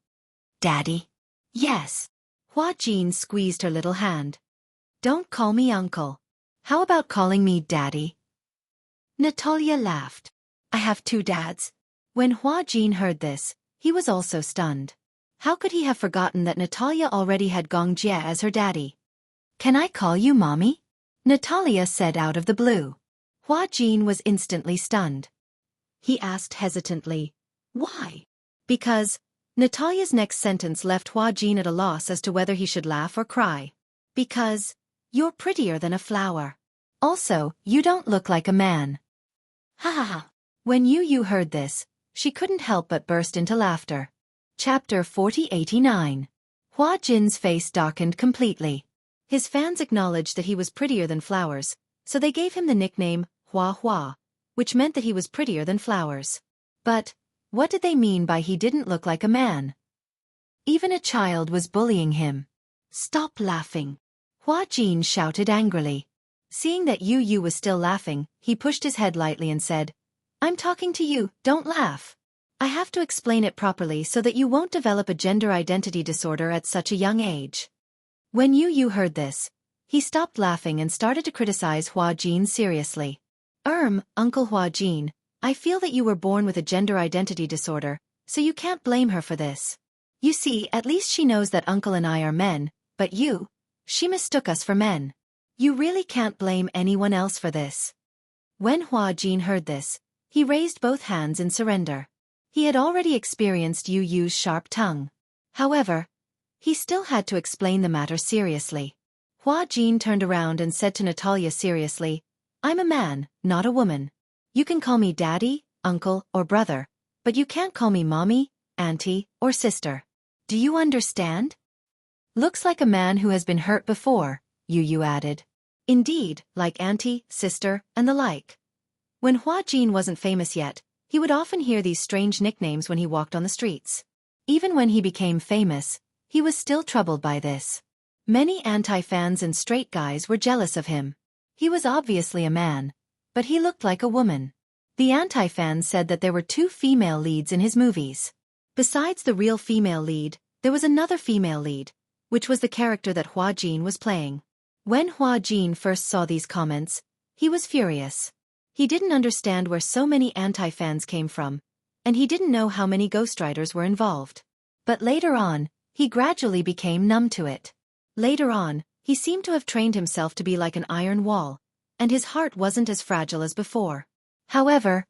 Daddy? Yes. Hua Jin squeezed her little hand. Don't call me uncle. How about calling me Daddy? Natalia laughed. I have two dads. When Hua Jin heard this, he was also stunned. How could he have forgotten that Natalia already had Gong Jia as her daddy? Can I call you Mommy? Natalia said out of the blue. Hua Jin was instantly stunned. He asked hesitantly, why? Because Natalia's next sentence left Hua Jin at a loss as to whether he should laugh or cry. Because you're prettier than a flower. Also, you don't look like a man. Ha ha ha. When Yu heard this, she couldn't help but burst into laughter. Chapter 4089. Hua Jin's face darkened completely. His fans acknowledged that he was prettier than flowers, so they gave him the nickname Hua Hua, which meant that he was prettier than flowers. But what did they mean by he didn't look like a man? Even a child was bullying him. Stop laughing! Hua Jin shouted angrily. Seeing that Yu Yu was still laughing, he pushed his head lightly and said, I'm talking to you, don't laugh. I have to explain it properly so that you won't develop a gender identity disorder at such a young age. When Yu Yu heard this, he stopped laughing and started to criticize Hua Jin seriously. Uncle Hua Jin, I feel that you were born with a gender identity disorder, so you can't blame her for this. You see, at least she knows that Uncle and I are men, but she mistook us for men. You really can't blame anyone else for this. When Hua Jin heard this, he raised both hands in surrender. He had already experienced Yu Yu's sharp tongue. However, he still had to explain the matter seriously. Hua Jin turned around and said to Natalia seriously, I'm a man, not a woman. You can call me daddy, uncle, or brother, but you can't call me mommy, auntie, or sister. Do you understand? Looks like a man who has been hurt before, Yu Yu added. Indeed, like auntie, sister, and the like. When Hua Jin wasn't famous yet, he would often hear these strange nicknames when he walked on the streets. Even when he became famous, he was still troubled by this. Many anti-fans and straight guys were jealous of him. He was obviously a man, but he looked like a woman. The anti-fans said that there were 2 female leads in his movies. Besides the real female lead, there was another female lead, which was the character that Hua Jin was playing. When Hua Jin first saw these comments, he was furious. He didn't understand where so many anti-fans came from, and he didn't know how many ghostwriters were involved. But later on, he gradually became numb to it. Later on, he seemed to have trained himself to be like an iron wall, and his heart wasn't as fragile as before. However,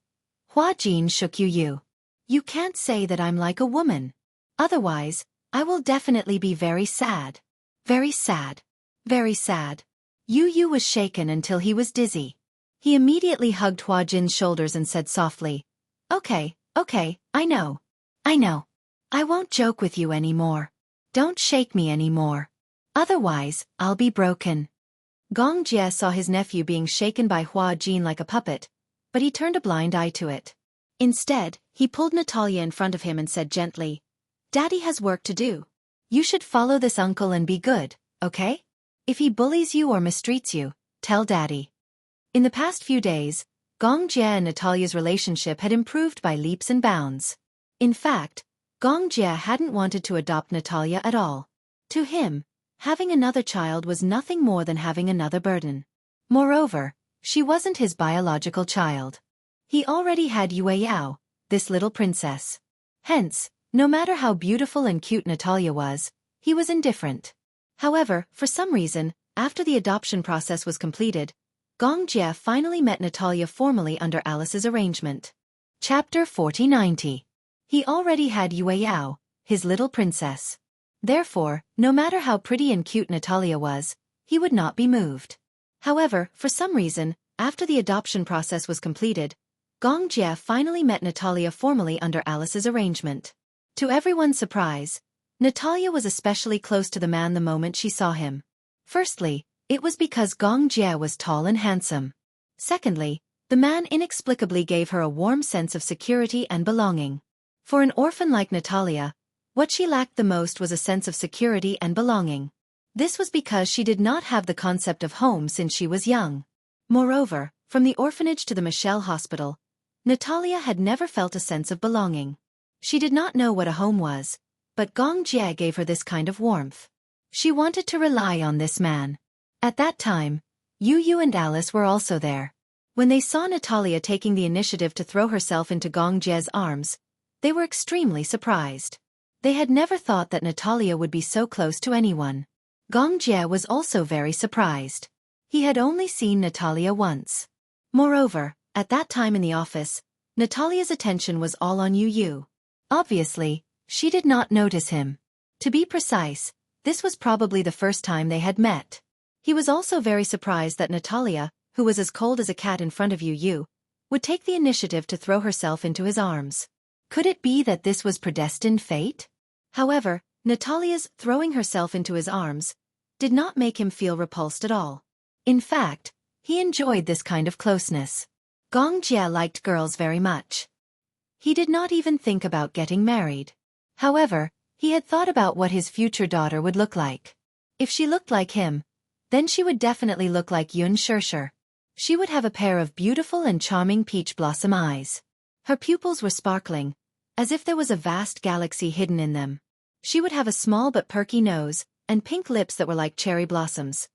Hua Jin shook Yu Yu. You can't say that I'm like a woman. Otherwise, I will definitely be very sad. Very sad. Very sad. Yu Yu was shaken until he was dizzy. He immediately hugged Hua Jin's shoulders and said softly, Okay, I know. I won't joke with you anymore. Don't shake me anymore. Otherwise, I'll be broken. Gong Jie saw his nephew being shaken by Hua Jin like a puppet, but he turned a blind eye to it. Instead, he pulled Natalia in front of him and said gently, Daddy has work to do. You should follow this uncle and be good, okay? If he bullies you or mistreats you, tell Daddy. In the past few days, Gong Jie and Natalia's relationship had improved by leaps and bounds. In fact, Gong Jie hadn't wanted to adopt Natalia at all. To him, having another child was nothing more than having another burden. Moreover, she wasn't his biological child. He already had Yue Yao, this little princess. Hence, no matter how beautiful and cute Natalia was, he was indifferent. However, for some reason, after the adoption process was completed, Gong Jie finally met Natalia formally under Alice's arrangement. Chapter 4090. He already had Yue Yao, his little princess. Therefore, no matter how pretty and cute Natalia was, he would not be moved. However, for some reason, after the adoption process was completed, Gong Jie finally met Natalia formally under Alice's arrangement. To everyone's surprise, Natalia was especially close to the man the moment she saw him. Firstly, it was because Gong Jie was tall and handsome. Secondly, the man inexplicably gave her a warm sense of security and belonging. For an orphan like Natalia, what she lacked the most was a sense of security and belonging. This was because she did not have the concept of home since she was young. Moreover, from the orphanage to the Michelle Hospital, Natalia had never felt a sense of belonging. She did not know what a home was, but Gong Jie gave her this kind of warmth. She wanted to rely on this man. At that time, Yu Yu and Alice were also there. When they saw Natalia taking the initiative to throw herself into Gong Jie's arms, they were extremely surprised. They had never thought that Natalia would be so close to anyone. Gong Jie was also very surprised. He had only seen Natalia once. Moreover, at that time in the office, Natalia's attention was all on Yu Yu. Obviously, she did not notice him. To be precise, this was probably the first time they had met. He was also very surprised that Natalia, who was as cold as a cat in front of Yu Yu, would take the initiative to throw herself into his arms. Could it be that this was predestined fate? However, Natalia's throwing herself into his arms did not make him feel repulsed at all. In fact, he enjoyed this kind of closeness. Gong Jie liked girls very much. He did not even think about getting married. However, he had thought about what his future daughter would look like. If she looked like him, then she would definitely look like Yun Shishir. She would have a pair of beautiful and charming peach blossom eyes. Her pupils were sparkling, as if there was a vast galaxy hidden in them. She would have a small but perky nose, and pink lips that were like cherry blossoms.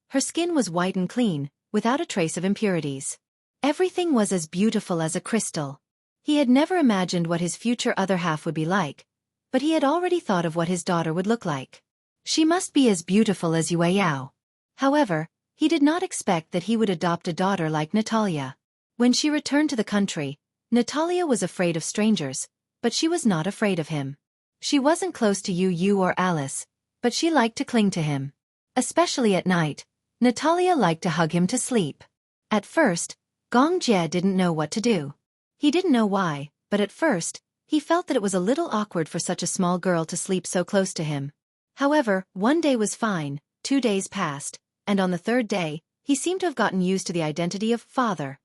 Her skin was white and clean, without a trace of impurities. Everything was as beautiful as a crystal. He had never imagined what his future other half would be like, but he had already thought of what his daughter would look like. She must be as beautiful as Yue Yao. However, he did not expect that he would adopt a daughter like Natalia. When she returned to the country, Natalia was afraid of strangers, but she was not afraid of him. She wasn't close to Yu or Alice, but she liked to cling to him. Especially at night, Natalia liked to hug him to sleep. At first, Gong Jie didn't know what to do. He didn't know why, but at first, he felt that it was a little awkward for such a small girl to sleep so close to him. However, one day was fine, 2 days passed, and on the third day, he seemed to have gotten used to the identity of father.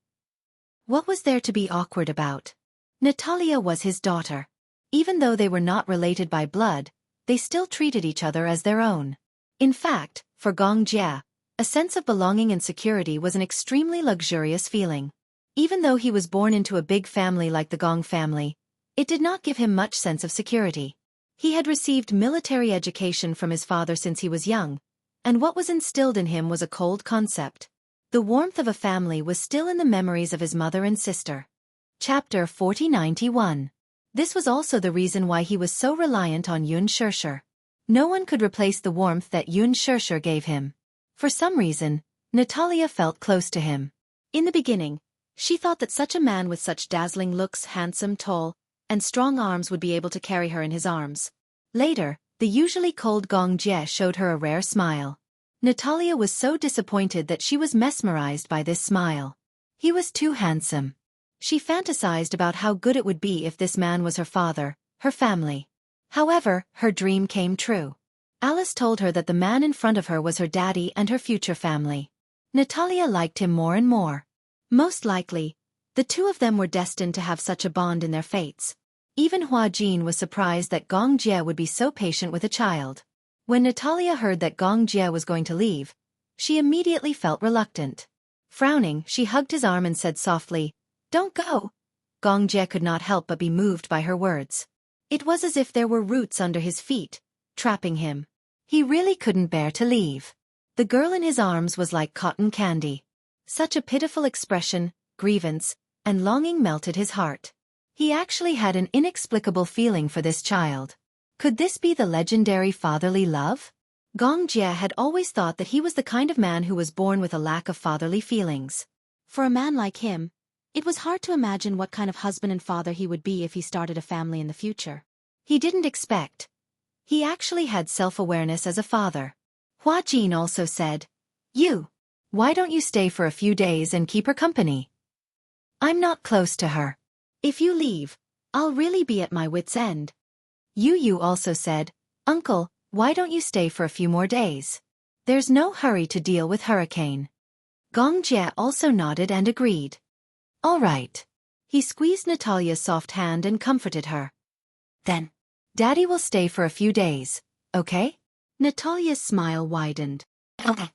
What was there to be awkward about? Natalia was his daughter. Even though they were not related by blood, they still treated each other as their own. In fact, for Gong Jie, a sense of belonging and security was an extremely luxurious feeling. Even though he was born into a big family like the Gong family, it did not give him much sense of security. He had received military education from his father since he was young, and what was instilled in him was a cold concept. The warmth of a family was still in the memories of his mother and sister. Chapter 4091. This was also the reason why he was so reliant on Yun Shishir. No one could replace the warmth that Yun Shishir gave him. For some reason, Natalia felt close to him. In the beginning, she thought that such a man with such dazzling looks, handsome, tall, and strong arms would be able to carry her in his arms. Later, the usually cold Gong Jie showed her a rare smile. Natalia was so disappointed that she was mesmerized by this smile. He was too handsome. She fantasized about how good it would be if this man was her father, her family. However, her dream came true. Alice told her that the man in front of her was her daddy and her future family. Natalia liked him more and more. Most likely, the two of them were destined to have such a bond in their fates. Even Hua Jin was surprised that Gong Jie would be so patient with a child. When Natalia heard that Gong Jie was going to leave, she immediately felt reluctant. Frowning, she hugged his arm and said softly, "Don't go." Gong Jie could not help but be moved by her words. It was as if there were roots under his feet, trapping him. He really couldn't bear to leave. The girl in his arms was like cotton candy. Such a pitiful expression, grievance, and longing melted his heart. He actually had an inexplicable feeling for this child. Could this be the legendary fatherly love? Gong Jie had always thought that he was the kind of man who was born with a lack of fatherly feelings. For a man like him, it was hard to imagine what kind of husband and father he would be if he started a family in the future. He didn't expect. He actually had self-awareness as a father. Hua Jin also said, Why don't you stay for a few days and keep her company? I'm not close to her. If you leave, I'll really be at my wit's end. Yu also said, Uncle, why don't you stay for a few more days? There's no hurry to deal with hurricane. Gong Jie also nodded and agreed. All right. He squeezed Natalia's soft hand and comforted her. Then, Daddy will stay for a few days, okay? Natalia's smile widened. Okay.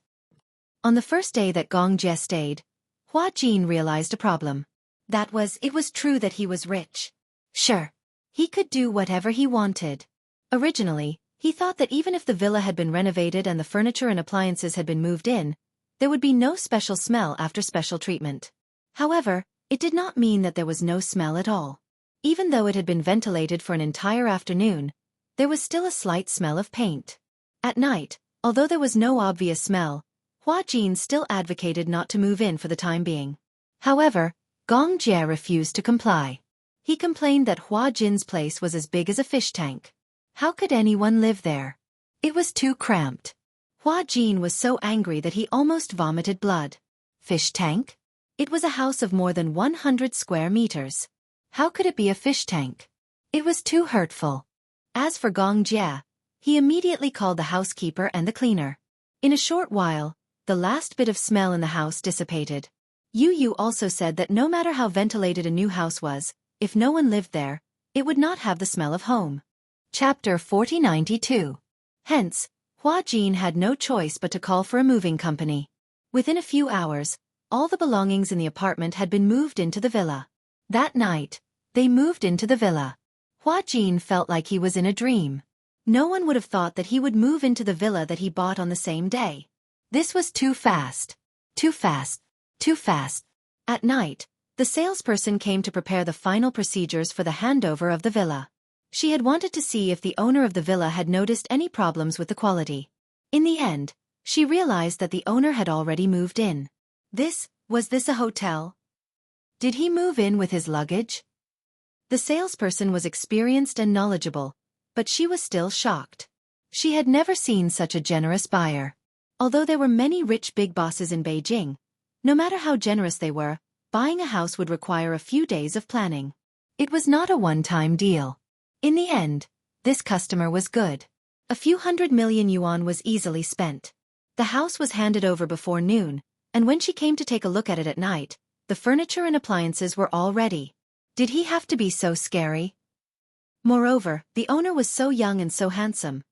On the first day that Gong Jie stayed, Hua Jin realized a problem. It was true that he was rich. Sure. He could do whatever he wanted. Originally, he thought that even if the villa had been renovated and the furniture and appliances had been moved in, there would be no special smell after special treatment. However, it did not mean that there was no smell at all. Even though it had been ventilated for an entire afternoon, there was still a slight smell of paint. At night, although there was no obvious smell, Hua Jin still advocated not to move in for the time being. However, Gong Jie refused to comply. He complained that Hua Jin's place was as big as a fish tank. How could anyone live there? It was too cramped. Hua Jin was so angry that he almost vomited blood. Fish tank? It was a house of more than 100 square meters. How could it be a fish tank? It was too hurtful. As for Gong Jie, he immediately called the housekeeper and the cleaner. In a short while, the last bit of smell in the house dissipated. Yu also said that no matter how ventilated a new house was, if no one lived there, it would not have the smell of home. Chapter 4092. Hence, Hua Jin had no choice but to call for a moving company. Within a few hours, all the belongings in the apartment had been moved into the villa. That night, they moved into the villa. Hua Jin felt like he was in a dream. No one would have thought that he would move into the villa that he bought on the same day. This was too fast. Too fast. Too fast. At night, the salesperson came to prepare the final procedures for the handover of the villa. She had wanted to see if the owner of the villa had noticed any problems with the quality. In the end, she realized that the owner had already moved in. Was this a hotel? Did he move in with his luggage? The salesperson was experienced and knowledgeable, but she was still shocked. She had never seen such a generous buyer. Although there were many rich big bosses in Beijing, no matter how generous they were, buying a house would require a few days of planning. It was not a one-time deal. In the end, this customer was good. A few 100 million yuan was easily spent. The house was handed over before noon, and when she came to take a look at it at night, the furniture and appliances were all ready. Did he have to be so scary? Moreover, the owner was so young and so handsome.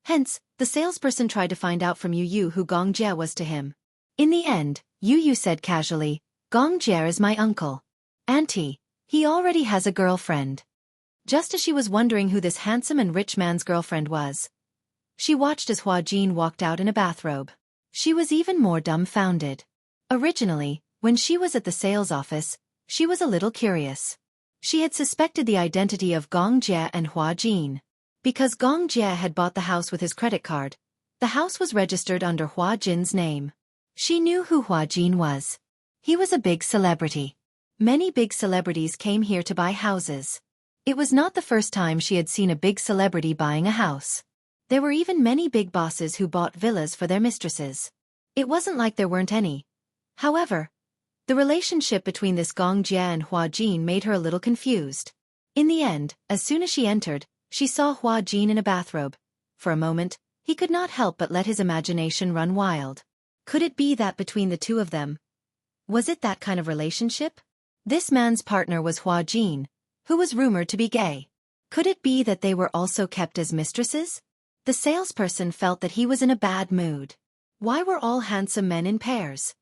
Hence, the salesperson tried to find out from Yu who Gong Jie was to him. In the end, Yu said casually, "Gong Jie is my uncle. Auntie, he already has a girlfriend." Just as she was wondering who this handsome and rich man's girlfriend was, she watched as Hua Jin walked out in a bathrobe. She was even more dumbfounded. Originally, when she was at the sales office, she was a little curious. She had suspected the identity of Gong Jie and Hua Jin. Because Gong Jie had bought the house with his credit card, the house was registered under Hua Jin's name. She knew who Hua Jin was. He was a big celebrity. Many big celebrities came here to buy houses. It was not the first time she had seen a big celebrity buying a house. There were even many big bosses who bought villas for their mistresses. It wasn't like there weren't any. However, the relationship between this Gong Jie and Hua Jin made her a little confused. In the end, as soon as she entered, she saw Hua Jin in a bathrobe. For a moment, he could not help but let his imagination run wild. Could it be that between the two of them? Was it that kind of relationship? This man's partner was Hua Jin, who was rumored to be gay. Could it be that they were also kept as mistresses? The salesperson felt that he was in a bad mood. Why were all handsome men in pairs?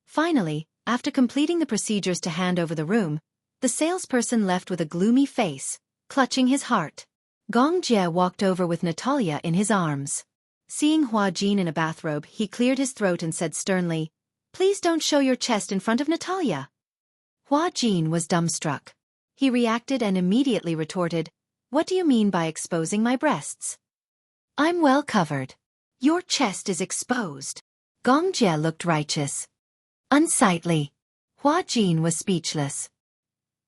Finally, after completing the procedures to hand over the room, the salesperson left with a gloomy face, clutching his heart. Gong Jie walked over with Natalia in his arms. Seeing Hua Jin in a bathrobe, he cleared his throat and said sternly, "Please don't show your chest in front of Natalia." Hua Jin was dumbstruck. He reacted and immediately retorted, "What do you mean by exposing my breasts? I'm well covered. Your chest is exposed." Gong Jie looked righteous. Unsightly. Hua Jin was speechless.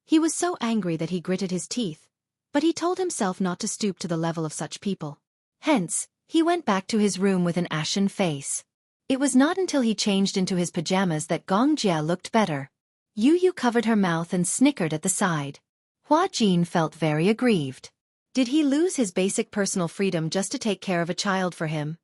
He was so angry that he gritted his teeth, but he told himself not to stoop to the level of such people. Hence, he went back to his room with an ashen face. It was not until he changed into his pajamas that Gong Jie looked better. Yu covered her mouth and snickered at the side. Hua Jin felt very aggrieved. Did he lose his basic personal freedom just to take care of a child for him?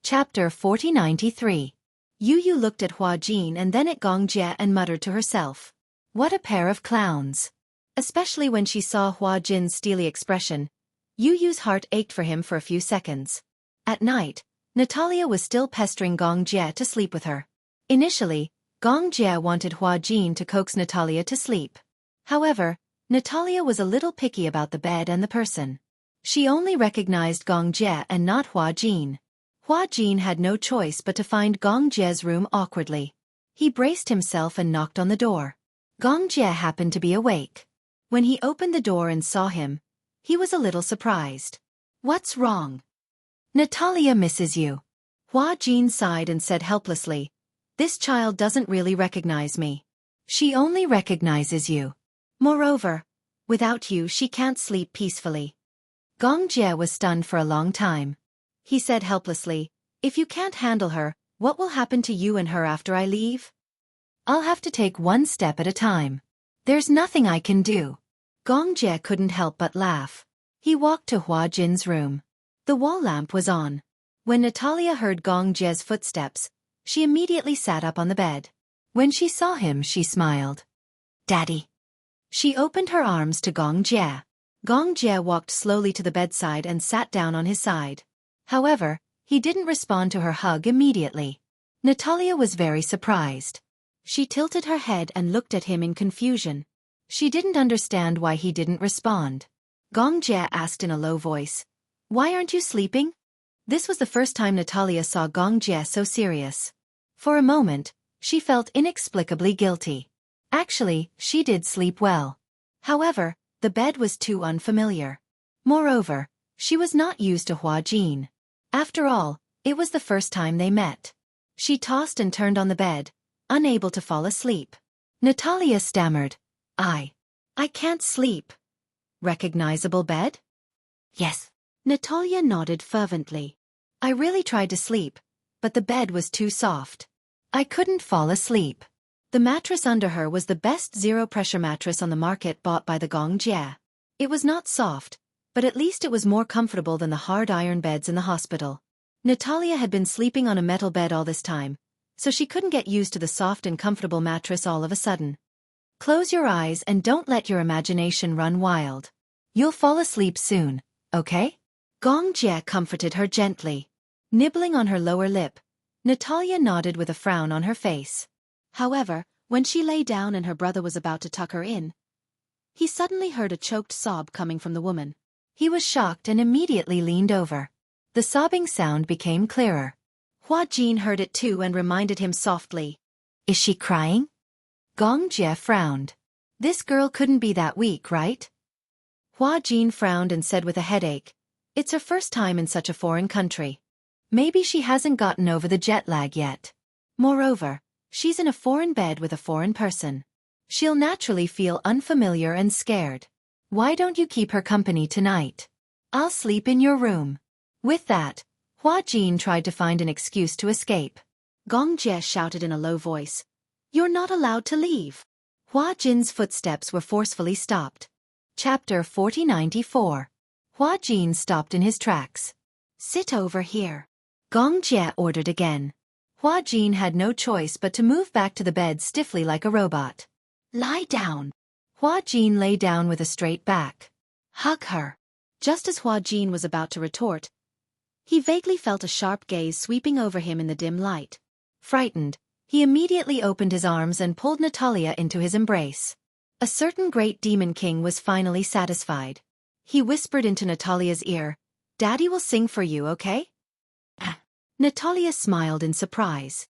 Chapter 4093. Yu looked at Hua Jin and then at Gong Jie and muttered to herself, "What a pair of clowns." Especially when she saw Hua Jin's steely expression, Yu's heart ached for him for a few seconds. At night, Natalia was still pestering Gong Jie to sleep with her. Initially, Gong Jie wanted Hua Jin to coax Natalia to sleep. However, Natalia was a little picky about the bed and the person. She only recognized Gong Jie and not Hua Jin. Hua Jin had no choice but to find Gong Jie's room awkwardly. He braced himself and knocked on the door. Gong Jie happened to be awake. When he opened the door and saw him, he was a little surprised. "What's wrong?" "Natalia misses you." Hua Jin sighed and said helplessly, "This child doesn't really recognize me. She only recognizes you. Moreover, without you she can't sleep peacefully." Gong Jie was stunned for a long time. He said helplessly, "If you can't handle her, what will happen to you and her after I leave?" "I'll have to take one step at a time. There's nothing I can do." Gong Jie couldn't help but laugh. He walked to Hua Jin's room. The wall lamp was on. When Natalia heard Gong Jie's footsteps, she immediately sat up on the bed. When she saw him, she smiled. "Daddy." She opened her arms to Gong Jie. Gong Jie walked slowly to the bedside and sat down on his side. However, he didn't respond to her hug immediately. Natalia was very surprised. She tilted her head and looked at him in confusion. She didn't understand why he didn't respond. Gong Jie asked in a low voice, "Why aren't you sleeping?" This was the first time Natalia saw Gong Jie so serious. For a moment, she felt inexplicably guilty. Actually, she did sleep well. However, the bed was too unfamiliar. Moreover, she was not used to Hua Jin. After all, it was the first time they met. She tossed and turned on the bed, unable to fall asleep. Natalia stammered, I can't sleep." "Recognizable bed?" "Yes." Natalia nodded fervently. "I really tried to sleep, but the bed was too soft. I couldn't fall asleep." The mattress under her was the best zero-pressure mattress on the market bought by the Gong Jie. It was not soft, but at least it was more comfortable than the hard iron beds in the hospital. Natalia had been sleeping on a metal bed all this time, so she couldn't get used to the soft and comfortable mattress all of a sudden. "Close your eyes and don't let your imagination run wild. You'll fall asleep soon, okay?" Gong Jie comforted her gently. Nibbling on her lower lip, Natalia nodded with a frown on her face. However, when she lay down and her brother was about to tuck her in, he suddenly heard a choked sob coming from the woman. He was shocked and immediately leaned over. The sobbing sound became clearer. Hua Jin heard it too and reminded him softly, "Is she crying?" Gong Jie frowned. This girl couldn't be that weak, right? Hua Jin frowned and said with a headache, "It's her first time in such a foreign country. Maybe she hasn't gotten over the jet lag yet. Moreover, she's in a foreign bed with a foreign person. She'll naturally feel unfamiliar and scared. Why don't you keep her company tonight? I'll sleep in your room." With that, Hua Jin tried to find an excuse to escape. Gong Jie shouted in a low voice, "You're not allowed to leave." Hua Jin's footsteps were forcefully stopped. Chapter 4094. Hua Jin stopped in his tracks. "Sit over here," Gong Jie ordered again. Hua Jin had no choice but to move back to the bed stiffly like a robot. "Lie down." Hua Jin lay down with a straight back. "Hug her." Just as Hua Jin was about to retort, he vaguely felt a sharp gaze sweeping over him in the dim light. Frightened, he immediately opened his arms and pulled Natalia into his embrace. A certain great demon king was finally satisfied. He whispered into Natalia's ear, "Daddy will sing for you, okay?" Natalia smiled in surprise.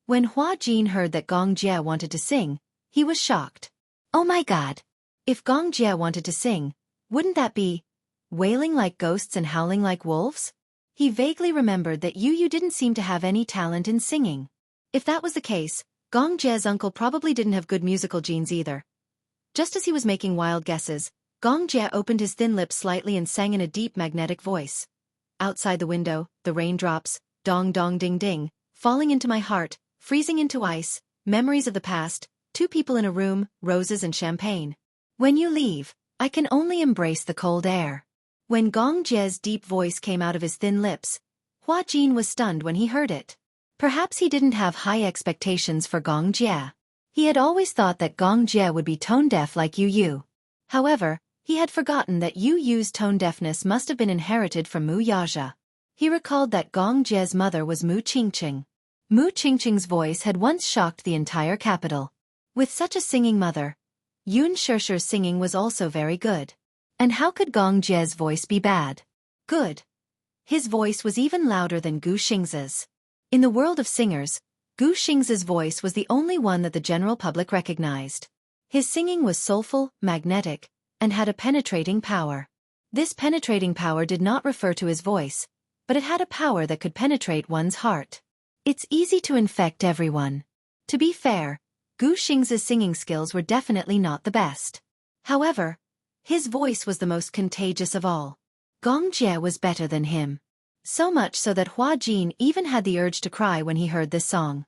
When Hua Jin heard that Gong Jie wanted to sing, he was shocked. Oh my god! If Gong Jie wanted to sing, wouldn't that be wailing like ghosts and howling like wolves? He vaguely remembered that Yu didn't seem to have any talent in singing. If that was the case, Gong Jie's uncle probably didn't have good musical genes either. Just as he was making wild guesses, Gong Jie opened his thin lips slightly and sang in a deep magnetic voice. "Outside the window, the raindrops, dong dong ding ding, falling into my heart, freezing into ice, memories of the past, two people in a room, roses and champagne. When you leave, I can only embrace the cold air." When Gong Jie's deep voice came out of his thin lips, Hua Jin was stunned when he heard it. Perhaps he didn't have high expectations for Gong Jie. He had always thought that Gong Jie would be tone-deaf like Yu. However, he had forgotten that Yu's tone deafness must have been inherited from Mu Yaja. He recalled that Gong Jie's mother was Mu Qingqing. Mu Qingqing's voice had once shocked the entire capital. With such a singing mother, Yun Shishir's singing was also very good. And how could Gong Jie's voice be bad? Good. His voice was even louder than Gu Xing's. In the world of singers, Gu Xing's voice was the only one that the general public recognized. His singing was soulful, magnetic, and had a penetrating power. This penetrating power did not refer to his voice, but it had a power that could penetrate one's heart. It's easy to infect everyone. To be fair, Gu Xing's singing skills were definitely not the best. However, his voice was the most contagious of all. Gong Jie was better than him. So much so that Hua Jin even had the urge to cry when he heard this song.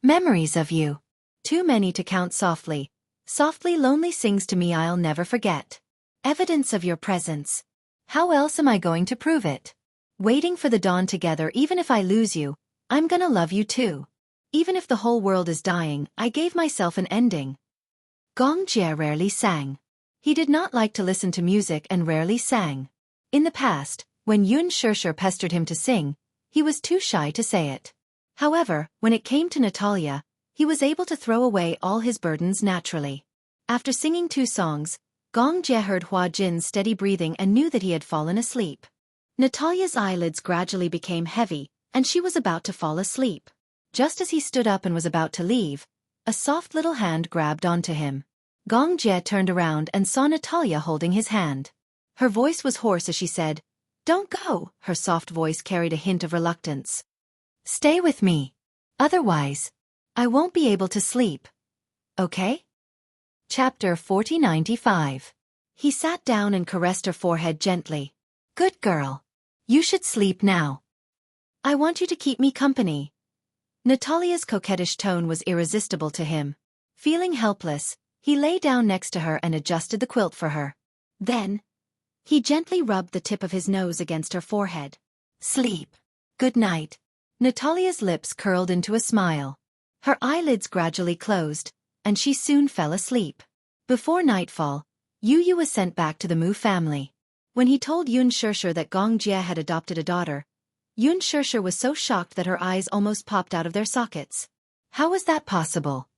"Memories of you. Too many to count softly. Softly lonely sings to me I'll never forget. Evidence of your presence. How else am I going to prove it?" Waiting for the dawn together. Even if I lose you, I'm gonna love you too. Even if the whole world is dying, I gave myself an ending. Gong Jie rarely sang. He did not like to listen to music and rarely sang. In the past, when Yun Shirshir pestered him to sing, he was too shy to say it. However, when it came to Natalia, he was able to throw away all his burdens naturally. After singing 2 songs, Gong Jie heard Hua Jin's steady breathing and knew that he had fallen asleep. Natalia's eyelids gradually became heavy, and she was about to fall asleep. Just as he stood up and was about to leave, a soft little hand grabbed onto him. Gong Jie turned around and saw Natalia holding his hand. Her voice was hoarse as she said, "Don't go." Her soft voice carried a hint of reluctance. "Stay with me. Otherwise, I won't be able to sleep. Okay?" Chapter 4095. He sat down and caressed her forehead gently. "Good girl. You should sleep now. I want you to keep me company." Natalia's coquettish tone was irresistible to him. Feeling helpless, he lay down next to her and adjusted the quilt for her. Then, he gently rubbed the tip of his nose against her forehead. "Sleep. Good night." Natalia's lips curled into a smile. Her eyelids gradually closed, and she soon fell asleep. Before nightfall, Yu was sent back to the Mu family. When he told Yun Shirshir that Gong Jie had adopted a daughter, Yun Shirshir was so shocked that her eyes almost popped out of their sockets. How was that possible?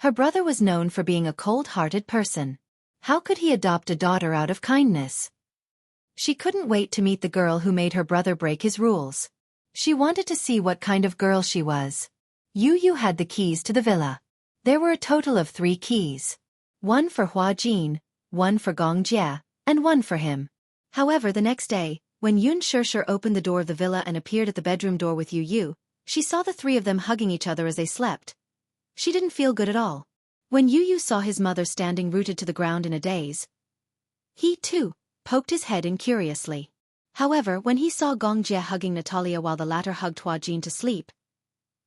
Her brother was known for being a cold-hearted person. How could he adopt a daughter out of kindness? She couldn't wait to meet the girl who made her brother break his rules. She wanted to see what kind of girl she was. Yu had the keys to the villa. There were a total of 3 keys. 1 for Hua Jin, 1 for Gong Jie, and 1 for him. However, the next day, when Yun Shirshir opened the door of the villa and appeared at the bedroom door with Yu, she saw the 3 of them hugging each other as they slept. She didn't feel good at all. When Yu saw his mother standing rooted to the ground in a daze, he, too, poked his head in curiously. However, when he saw Gong Jie hugging Natalia while the latter hugged Hua Jin to sleep,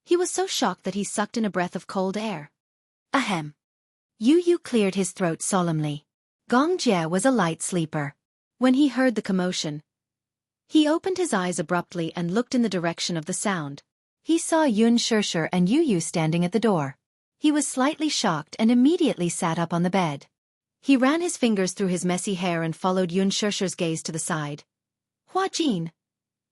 he was so shocked that he sucked in a breath of cold air. Ahem. Yu cleared his throat solemnly. Gong Jie was a light sleeper. When he heard the commotion, he opened his eyes abruptly and looked in the direction of the sound. He saw Yun Shirshir and Yu standing at the door. He was slightly shocked and immediately sat up on the bed. He ran his fingers through his messy hair and followed Yun Shirshir's gaze to the side. Hua Jin.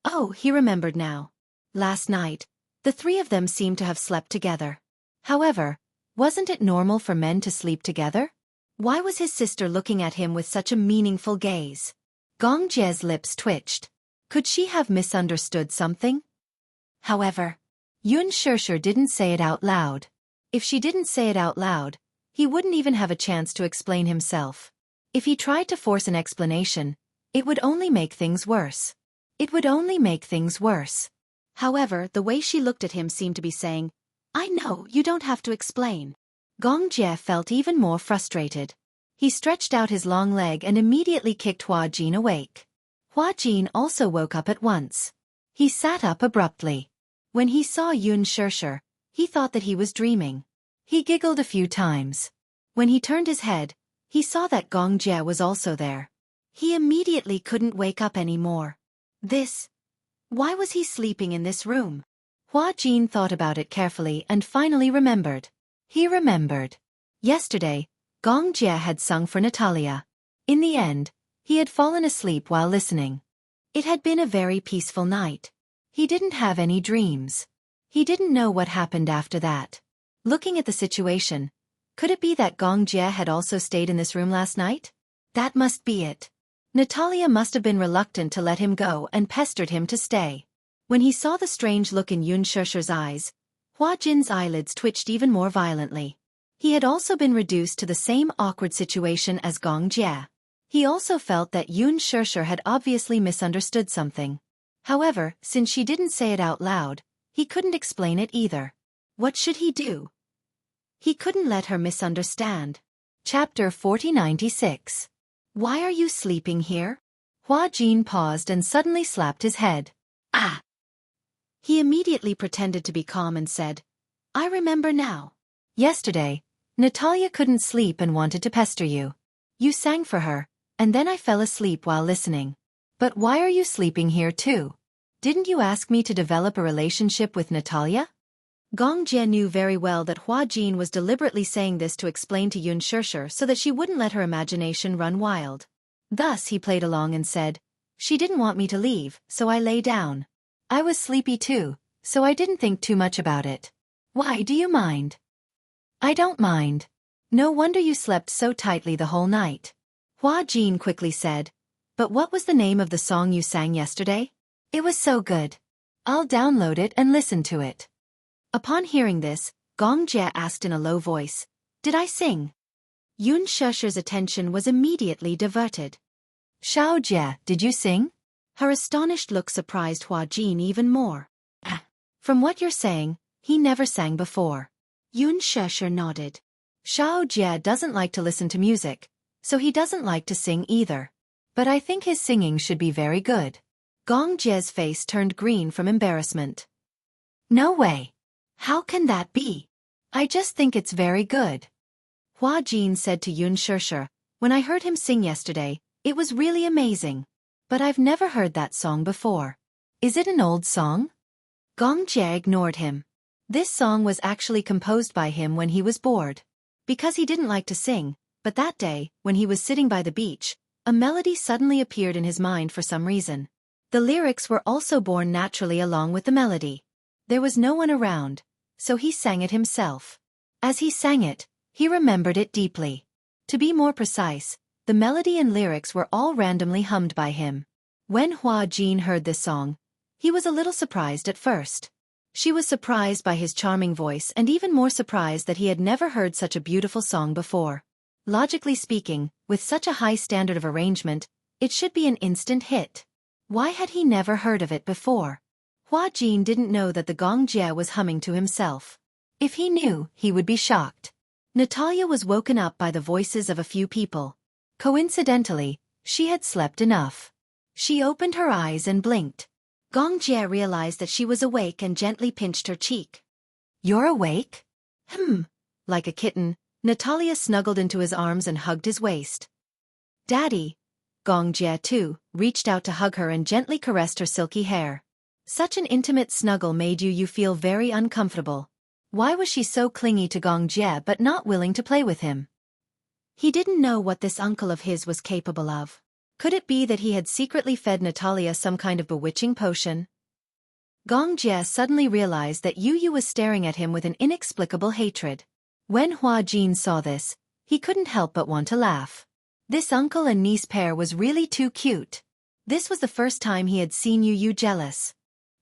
Oh, he remembered now. Last night, the 3 of them seemed to have slept together. However, wasn't it normal for men to sleep together? Why was his sister looking at him with such a meaningful gaze? Gong Jie's lips twitched. Could she have misunderstood something? However, Yun Shirshir didn't say it out loud. If she didn't say it out loud, he wouldn't even have a chance to explain himself. If he tried to force an explanation, it would only make things worse. It would only make things worse. However, the way she looked at him seemed to be saying, "I know, you don't have to explain." Gong Jie felt even more frustrated. He stretched out his long leg and immediately kicked Hua Jin awake. Hua Jin also woke up at once. He sat up abruptly. When he saw Yun Shirshir, he thought that he was dreaming. He giggled a few times. When he turned his head, he saw that Gong Jie was also there. He immediately couldn't wake up anymore. Why was he sleeping in this room? Hua Jin thought about it carefully and finally remembered. He remembered. Yesterday, Gong Jie had sung for Natalia. In the end, he had fallen asleep while listening. It had been a very peaceful night. He didn't have any dreams. He didn't know what happened after that. Looking at the situation, could it be that Gong Jie had also stayed in this room last night? That must be it. Natalia must have been reluctant to let him go and pestered him to stay. When he saw the strange look in Yun Shirshir's eyes, Hua Jin's eyelids twitched even more violently. He had also been reduced to the same awkward situation as Gong Jie. He also felt that Yun Shirshir had obviously misunderstood something. However, since she didn't say it out loud, he couldn't explain it either. What should he do? He couldn't let her misunderstand. Chapter 4096. Why are you sleeping here? Hua Jin paused and suddenly slapped his head. Ah! He immediately pretended to be calm and said, I remember now. Yesterday, Natalia couldn't sleep and wanted to pester you. You sang for her, and then I fell asleep while listening. But why are you sleeping here too? Didn't you ask me to develop a relationship with Natalia? Gong Jie knew very well that Hua Jin was deliberately saying this to explain to Yun Shishir so that she wouldn't let her imagination run wild. Thus he played along and said, "She didn't want me to leave, so I lay down. I was sleepy too, so I didn't think too much about it. Why do you mind?" "I don't mind. No wonder you slept so tightly the whole night." Hua Jin quickly said, "But what was the name of the song you sang yesterday? It was so good. I'll download it and listen to it." Upon hearing this, Gong Jie asked in a low voice, "Did I sing?" Yun Shishir's attention was immediately diverted. "Xiao Jie, did you sing?" Her astonished look surprised Hua Jin even more. "From what you're saying, he never sang before." Yun Shishir nodded. "Xiao Jie doesn't like to listen to music, so he doesn't like to sing either. But I think his singing should be very good." Gong Jie's face turned green from embarrassment. "No way. How can that be? I just think it's very good." Hua Jin said to Yun Shishir, "When I heard him sing yesterday, it was really amazing. But I've never heard that song before. Is it an old song?" Gong Jie ignored him. This song was actually composed by him when he was bored. Because he didn't like to sing, but that day, when he was sitting by the beach, a melody suddenly appeared in his mind for some reason. The lyrics were also born naturally along with the melody. There was no one around, so he sang it himself. As he sang it, he remembered it deeply. To be more precise, the melody and lyrics were all randomly hummed by him. When Hua Jin heard this song, he was a little surprised at first. She was surprised by his charming voice and even more surprised that he had never heard such a beautiful song before. Logically speaking, with such a high standard of arrangement, it should be an instant hit. Why had he never heard of it before? Hua Jin didn't know that the Gong Jie was humming to himself. If he knew, he would be shocked. Natalia was woken up by the voices of a few people. Coincidentally, she had slept enough. She opened her eyes and blinked. Gong Jie realized that she was awake and gently pinched her cheek. "You're awake?" Like a kitten, Natalia snuggled into his arms and hugged his waist. "Daddy." Gong Jie, too, reached out to hug her and gently caressed her silky hair. Such an intimate snuggle made you feel very uncomfortable. Why was she so clingy to Gong Jie but not willing to play with him? He didn't know what this uncle of his was capable of. Could it be that he had secretly fed Natalia some kind of bewitching potion? Gong Jie suddenly realized that Yu was staring at him with an inexplicable hatred. When Hua Jin saw this, he couldn't help but want to laugh. This uncle and niece pair was really too cute. This was the first time he had seen Yu jealous.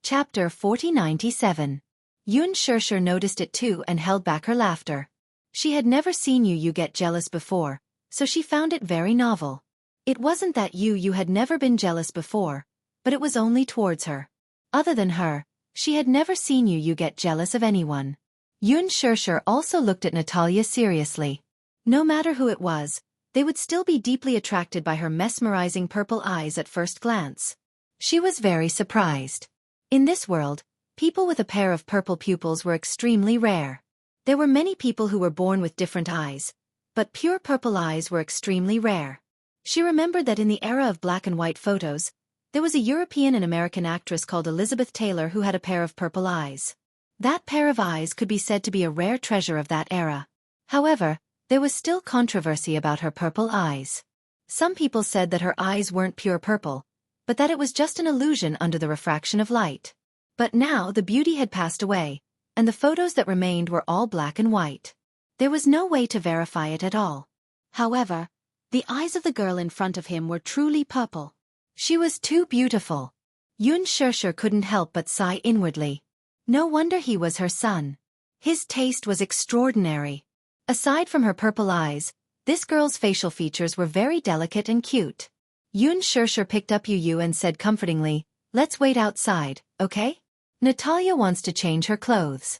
Chapter 4097. Yun Shishir noticed it too and held back her laughter. She had never seen Yu get jealous before, so she found it very novel. It wasn't that Yu had never been jealous before, but it was only towards her. Other than her, she had never seen Yu get jealous of anyone. Yun Shishir also looked at Natalia seriously. No matter who it was, they would still be deeply attracted by her mesmerizing purple eyes at first glance. She was very surprised. In this world, people with a pair of purple pupils were extremely rare. There were many people who were born with different eyes, but pure purple eyes were extremely rare. She remembered that in the era of black and white photos, there was a European and American actress called Elizabeth Taylor who had a pair of purple eyes. That pair of eyes could be said to be a rare treasure of that era. However, there was still controversy about her purple eyes. Some people said that her eyes weren't pure purple, but that it was just an illusion under the refraction of light. But now the beauty had passed away, and the photos that remained were all black and white. There was no way to verify it at all. However, the eyes of the girl in front of him were truly purple. She was too beautiful. Yun Shishir couldn't help but sigh inwardly. No wonder he was her son. His taste was extraordinary. Aside from her purple eyes, this girl's facial features were very delicate and cute. Yun Shishir picked up Yu and said comfortingly, "Let's wait outside, okay? Natalia wants to change her clothes."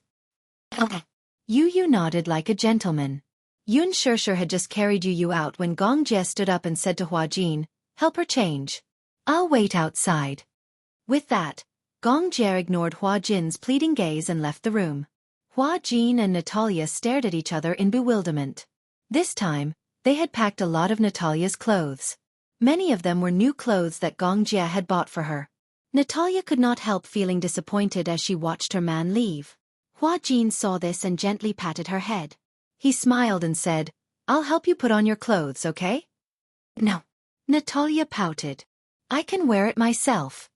Yu nodded like a gentleman. Yun Shishir had just carried Yu out when Gong Jie stood up and said to Hua Jin, "Help her change. I'll wait outside." With that, Gong Jie ignored Hua Jin's pleading gaze and left the room. Hua Jin and Natalia stared at each other in bewilderment. This time, they had packed a lot of Natalia's clothes. Many of them were new clothes that Gong Jie had bought for her. Natalia could not help feeling disappointed as she watched her man leave. Hua Jin saw this and gently patted her head. He smiled and said, "I'll help you put on your clothes, okay?" "No." Natalia pouted. "I can wear it myself."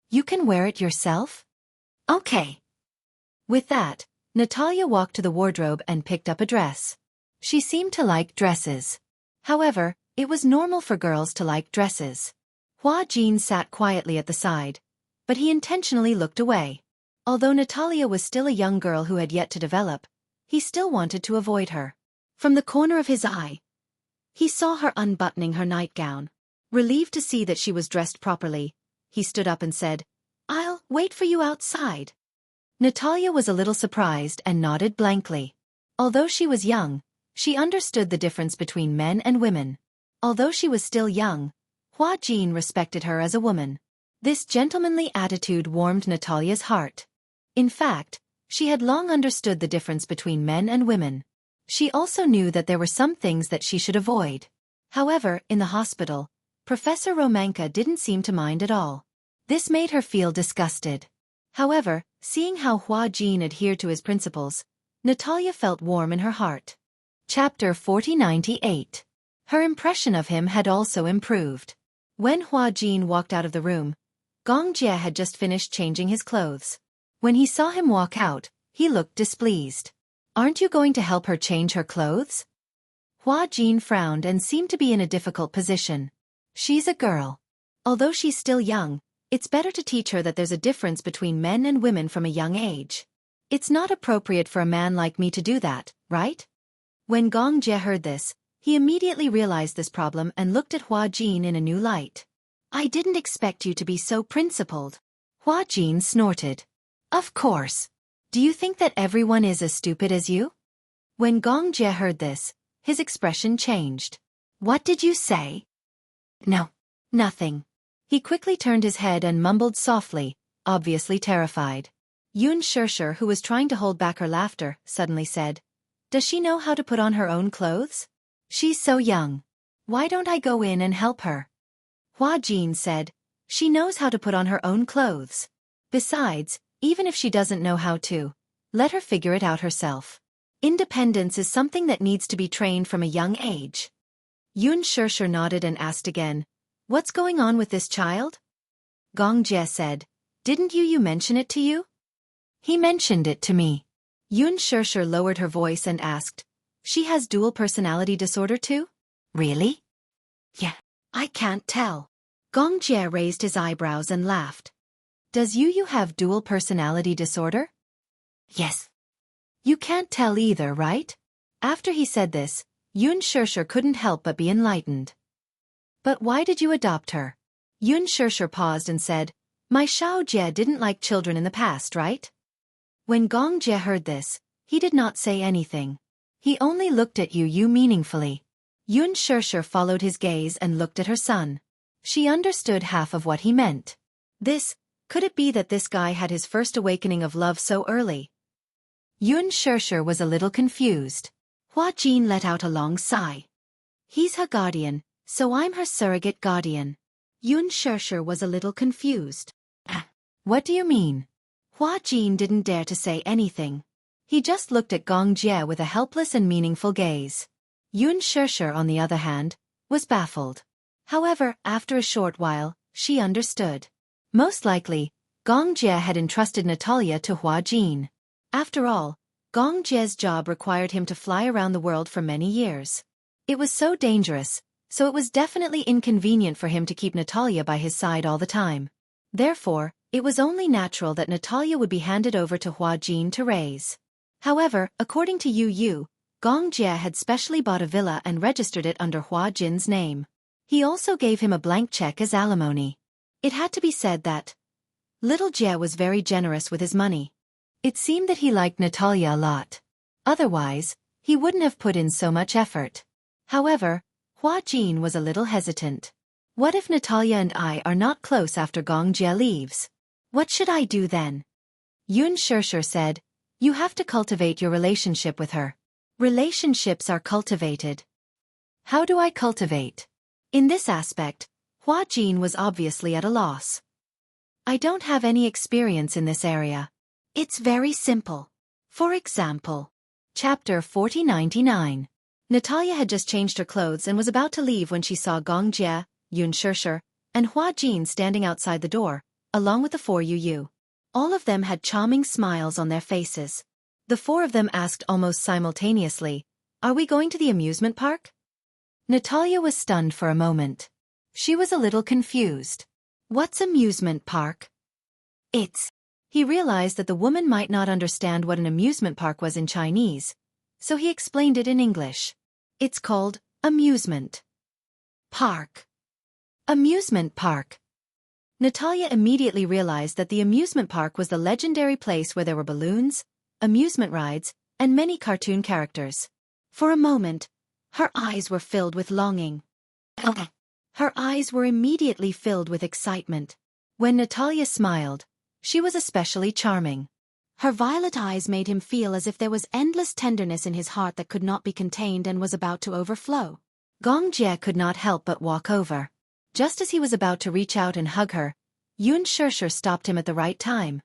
You can wear it yourself? Okay." With that, Natalia walked to the wardrobe and picked up a dress. She seemed to like dresses. However, it was normal for girls to like dresses. Hua Jin sat quietly at the side, but he intentionally looked away. Although Natalia was still a young girl who had yet to develop, he still wanted to avoid her. From the corner of his eye, he saw her unbuttoning her nightgown. Relieved to see that she was dressed properly, he stood up and said, "I'll wait for you outside." Natalia was a little surprised and nodded blankly. Although she was young, she understood the difference between men and women. Although she was still young, Hua Jin respected her as a woman. This gentlemanly attitude warmed Natalia's heart. In fact, she had long understood the difference between men and women. She also knew that there were some things that she should avoid. However, in the hospital, Professor Romanka didn't seem to mind at all. This made her feel disgusted. However, seeing how Hua Jin adhered to his principles, Natalia felt warm in her heart. Chapter 4098. Her impression of him had also improved. When Hua Jin walked out of the room, Gong Jie had just finished changing his clothes. When he saw him walk out, he looked displeased. "Aren't you going to help her change her clothes?" Hua Jin frowned and seemed to be in a difficult position. She's a girl. Although she's still young, it's better to teach her that there's a difference between men and women from a young age. It's not appropriate for a man like me to do that, right? When Gong Jie heard this, he immediately realized this problem and looked at Hua Jin in a new light. "I didn't expect you to be so principled." Hua Jin snorted. "Of course. Do you think that everyone is as stupid as you?" When Gong Jie heard this, his expression changed. "What did you say?" "No. Nothing." He quickly turned his head and mumbled softly, obviously terrified. Yun Shirshir, who was trying to hold back her laughter, suddenly said, "Does she know how to put on her own clothes? She's so young. Why don't I go in and help her?" Hua Jin said, "She knows how to put on her own clothes. Besides, even if she doesn't know how to, let her figure it out herself. Independence is something that needs to be trained from a young age." Yun Shirshir nodded and asked again, "What's going on with this child?" Gong Jie said, "Didn't you mention it to you?" "He mentioned it to me." Yun Shirshir lowered her voice and asked, "She has dual personality disorder too?" "Really?" "Yeah. I can't tell." Gong Jie raised his eyebrows and laughed. "Does you have dual personality disorder?" "Yes." "You can't tell either, right?" After he said this, Yun Shirshir couldn't help but be enlightened. "But why did you adopt her?" Yun Shirshir paused and said, "My Xiao Jie didn't like children in the past, right?" When Gong Jie heard this, he did not say anything. He only looked at Yu meaningfully. Yun Shirshir followed his gaze and looked at her son. She understood half of what he meant. Could it be that this guy had his first awakening of love so early? Yun Shirshir was a little confused. Hua Jin let out a long sigh. "He's her guardian, so I'm her surrogate guardian." Yun Shirshir was a little confused. What do you mean?" Hua Jin didn't dare to say anything. He just looked at Gong Jie with a helpless and meaningful gaze. Yun Shirshir, on the other hand, was baffled. However, after a short while, she understood. Most likely, Gong Jie had entrusted Natalia to Hua Jin. After all, Gong Jie's job required him to fly around the world for many years. It was so dangerous, so it was definitely inconvenient for him to keep Natalia by his side all the time. Therefore, it was only natural that Natalia would be handed over to Hua Jin to raise. However, according to Yu, Gong Jie had specially bought a villa and registered it under Hua Jin's name. He also gave him a blank check as alimony. It had to be said that little Jie was very generous with his money. It seemed that he liked Natalia a lot. Otherwise, he wouldn't have put in so much effort. However, Hua Jin was a little hesitant. What if Natalia and I are not close after Gong Jie leaves? What should I do then? Yun Shirshir said, "You have to cultivate your relationship with her. Relationships are cultivated." "How do I cultivate?" In this aspect, Hua Jin was obviously at a loss. I don't have any experience in this area. It's very simple. For example, Chapter 4099. Natalia had just changed her clothes and was about to leave when she saw Gong Jie, Yun Shishir, and Hua Jin standing outside the door, along with the 4 Yu. All of them had charming smiles on their faces. The 4 of them asked almost simultaneously, "Are we going to the amusement park?" Natalia was stunned for a moment. She was a little confused. What's amusement park? He realized that the woman might not understand what an amusement park was in Chinese, so he explained it in English. It's called amusement park. Amusement park. Natalia immediately realized that the amusement park was the legendary place where there were balloons, amusement rides, and many cartoon characters. For a moment, her eyes were filled with longing. Her eyes were immediately filled with excitement. When Natalia smiled, she was especially charming. Her violet eyes made him feel as if there was endless tenderness in his heart that could not be contained and was about to overflow. Gong Jie could not help but walk over. Just as he was about to reach out and hug her, Yun Shishir stopped him at the right time.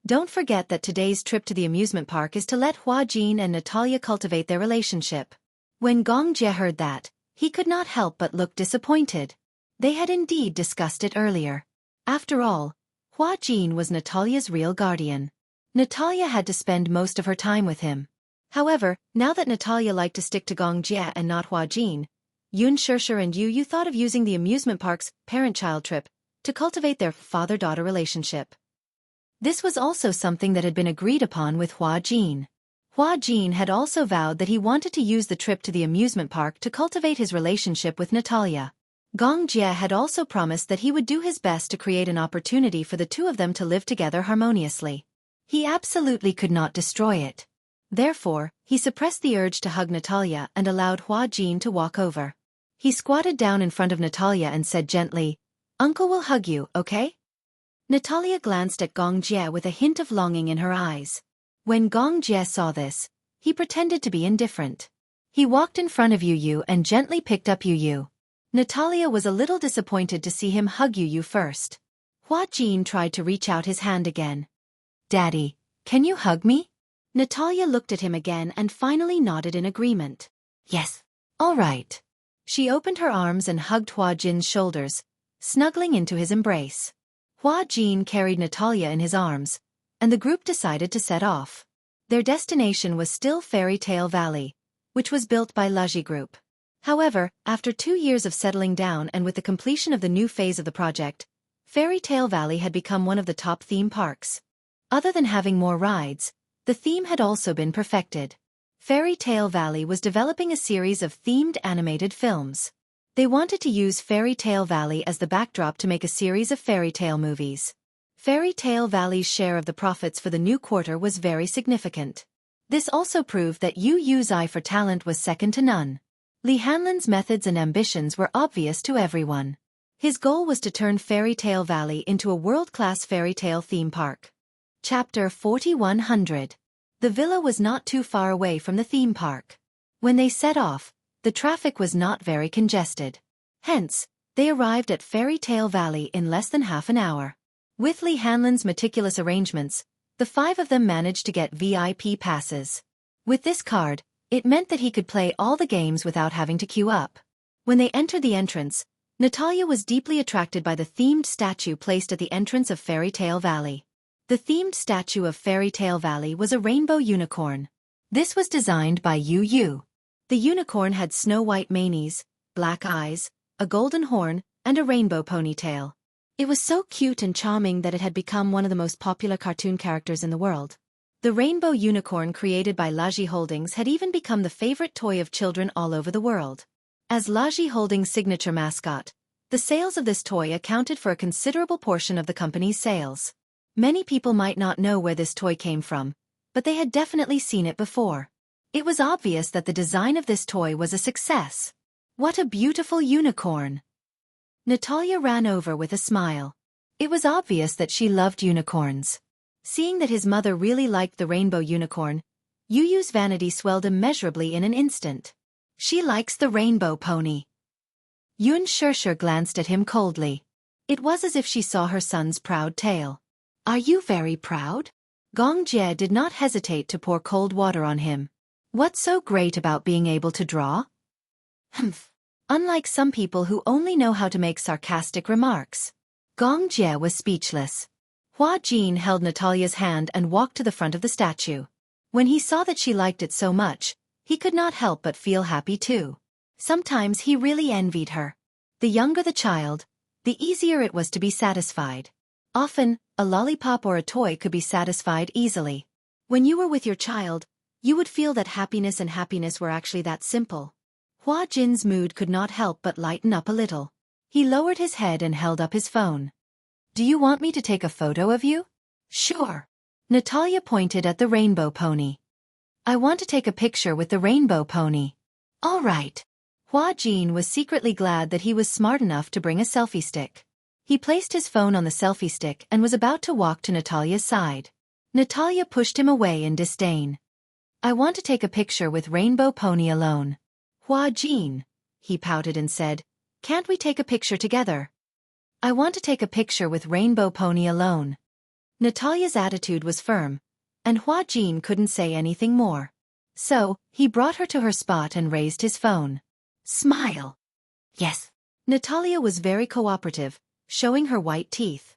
Don't forget that today's trip to the amusement park is to let Hua Jin and Natalia cultivate their relationship. When Gong Jie heard that, he could not help but look disappointed. They had indeed discussed it earlier. After all, Hua Jin was Natalia's real guardian. Natalia had to spend most of her time with him. However, now that Natalia liked to stick to Gong Jie and not Hua Jin, Yun Shishir and Yu thought of using the amusement park's parent-child trip to cultivate their father-daughter relationship. This was also something that had been agreed upon with Hua Jin. Hua Jin had also vowed that he wanted to use the trip to the amusement park to cultivate his relationship with Natalia. Gong Jie had also promised that he would do his best to create an opportunity for the 2 of them to live together harmoniously. He absolutely could not destroy it. Therefore, he suppressed the urge to hug Natalia and allowed Hua Jin to walk over. He squatted down in front of Natalia and said gently, "Uncle will hug you, okay?" Natalia glanced at Gong Jie with a hint of longing in her eyes. When Gong Jie saw this, he pretended to be indifferent. He walked in front of Yu and gently picked up Yu. Natalia was a little disappointed to see him hug Yu first. Hua Jin tried to reach out his hand again. "Daddy, can you hug me?" Natalia looked at him again and finally nodded in agreement. "Yes. All right." She opened her arms and hugged Hua Jin's shoulders, snuggling into his embrace. Hua Jin carried Natalia in his arms, and the group decided to set off. Their destination was still Fairy Tale Valley, which was built by Laji Group. However, after 2 years of settling down and with the completion of the new phase of the project, Fairy Tale Valley had become one of the top theme parks. Other than having more rides, the theme had also been perfected. Fairy Tale Valley was developing a series of themed animated films. They wanted to use Fairy Tale Valley as the backdrop to make a series of fairy tale movies. Fairy Tale Valley's share of the profits for the new quarter was very significant. This also proved that Yu's eye for talent was second to none. Li Hanlin's methods and ambitions were obvious to everyone. His goal was to turn Fairy Tale Valley into a world-class fairy tale theme park. Chapter 4100. The villa was not too far away from the theme park. When they set off, the traffic was not very congested. Hence, they arrived at Fairy Tale Valley in less than half an hour. With Li Hanlin's meticulous arrangements, the 5 of them managed to get VIP passes. With this card, it meant that he could play all the games without having to queue up. When they entered the entrance, Natalia was deeply attracted by the themed statue placed at the entrance of Fairy Tale Valley. The themed statue of Fairy Tale Valley was a rainbow unicorn. This was designed by Yu. The unicorn had snow-white manes, black eyes, a golden horn, and a rainbow ponytail. It was so cute and charming that it had become one of the most popular cartoon characters in the world. The rainbow unicorn created by Laji Holdings had even become the favorite toy of children all over the world. As Laji Holdings' signature mascot, the sales of this toy accounted for a considerable portion of the company's sales. Many people might not know where this toy came from, but they had definitely seen it before. It was obvious that the design of this toy was a success. What a beautiful unicorn! Natalia ran over with a smile. It was obvious that she loved unicorns. Seeing that his mother really liked the rainbow unicorn, Yu's vanity swelled immeasurably in an instant. She likes the rainbow pony. Yun Shirshir glanced at him coldly. It was as if she saw her son's proud tail. Are you very proud? Gong Jie did not hesitate to pour cold water on him. What's so great about being able to draw? Humph. Unlike some people who only know how to make sarcastic remarks. Gong Jie was speechless. Hua Jin held Natalia's hand and walked to the front of the statue. When he saw that she liked it so much, he could not help but feel happy too. Sometimes he really envied her. The younger the child, the easier it was to be satisfied. Often, a lollipop or a toy could be satisfied easily. When you were with your child, you would feel that happiness and happiness were actually that simple. Hua Jin's mood could not help but lighten up a little. He lowered his head and held up his phone. Do you want me to take a photo of you? Sure. Natalia pointed at the rainbow pony. I want to take a picture with the rainbow pony. All right. Hua Jin was secretly glad that he was smart enough to bring a selfie stick. He placed his phone on the selfie stick and was about to walk to Natalia's side. Natalia pushed him away in disdain. I want to take a picture with rainbow pony alone. Hua Jin, he pouted and said, can't we take a picture together? I want to take a picture with rainbow pony alone. Natalia's attitude was firm, and Hua Jin couldn't say anything more. So, he brought her to her spot and raised his phone. Smile. Yes. Natalia was very cooperative, showing her white teeth.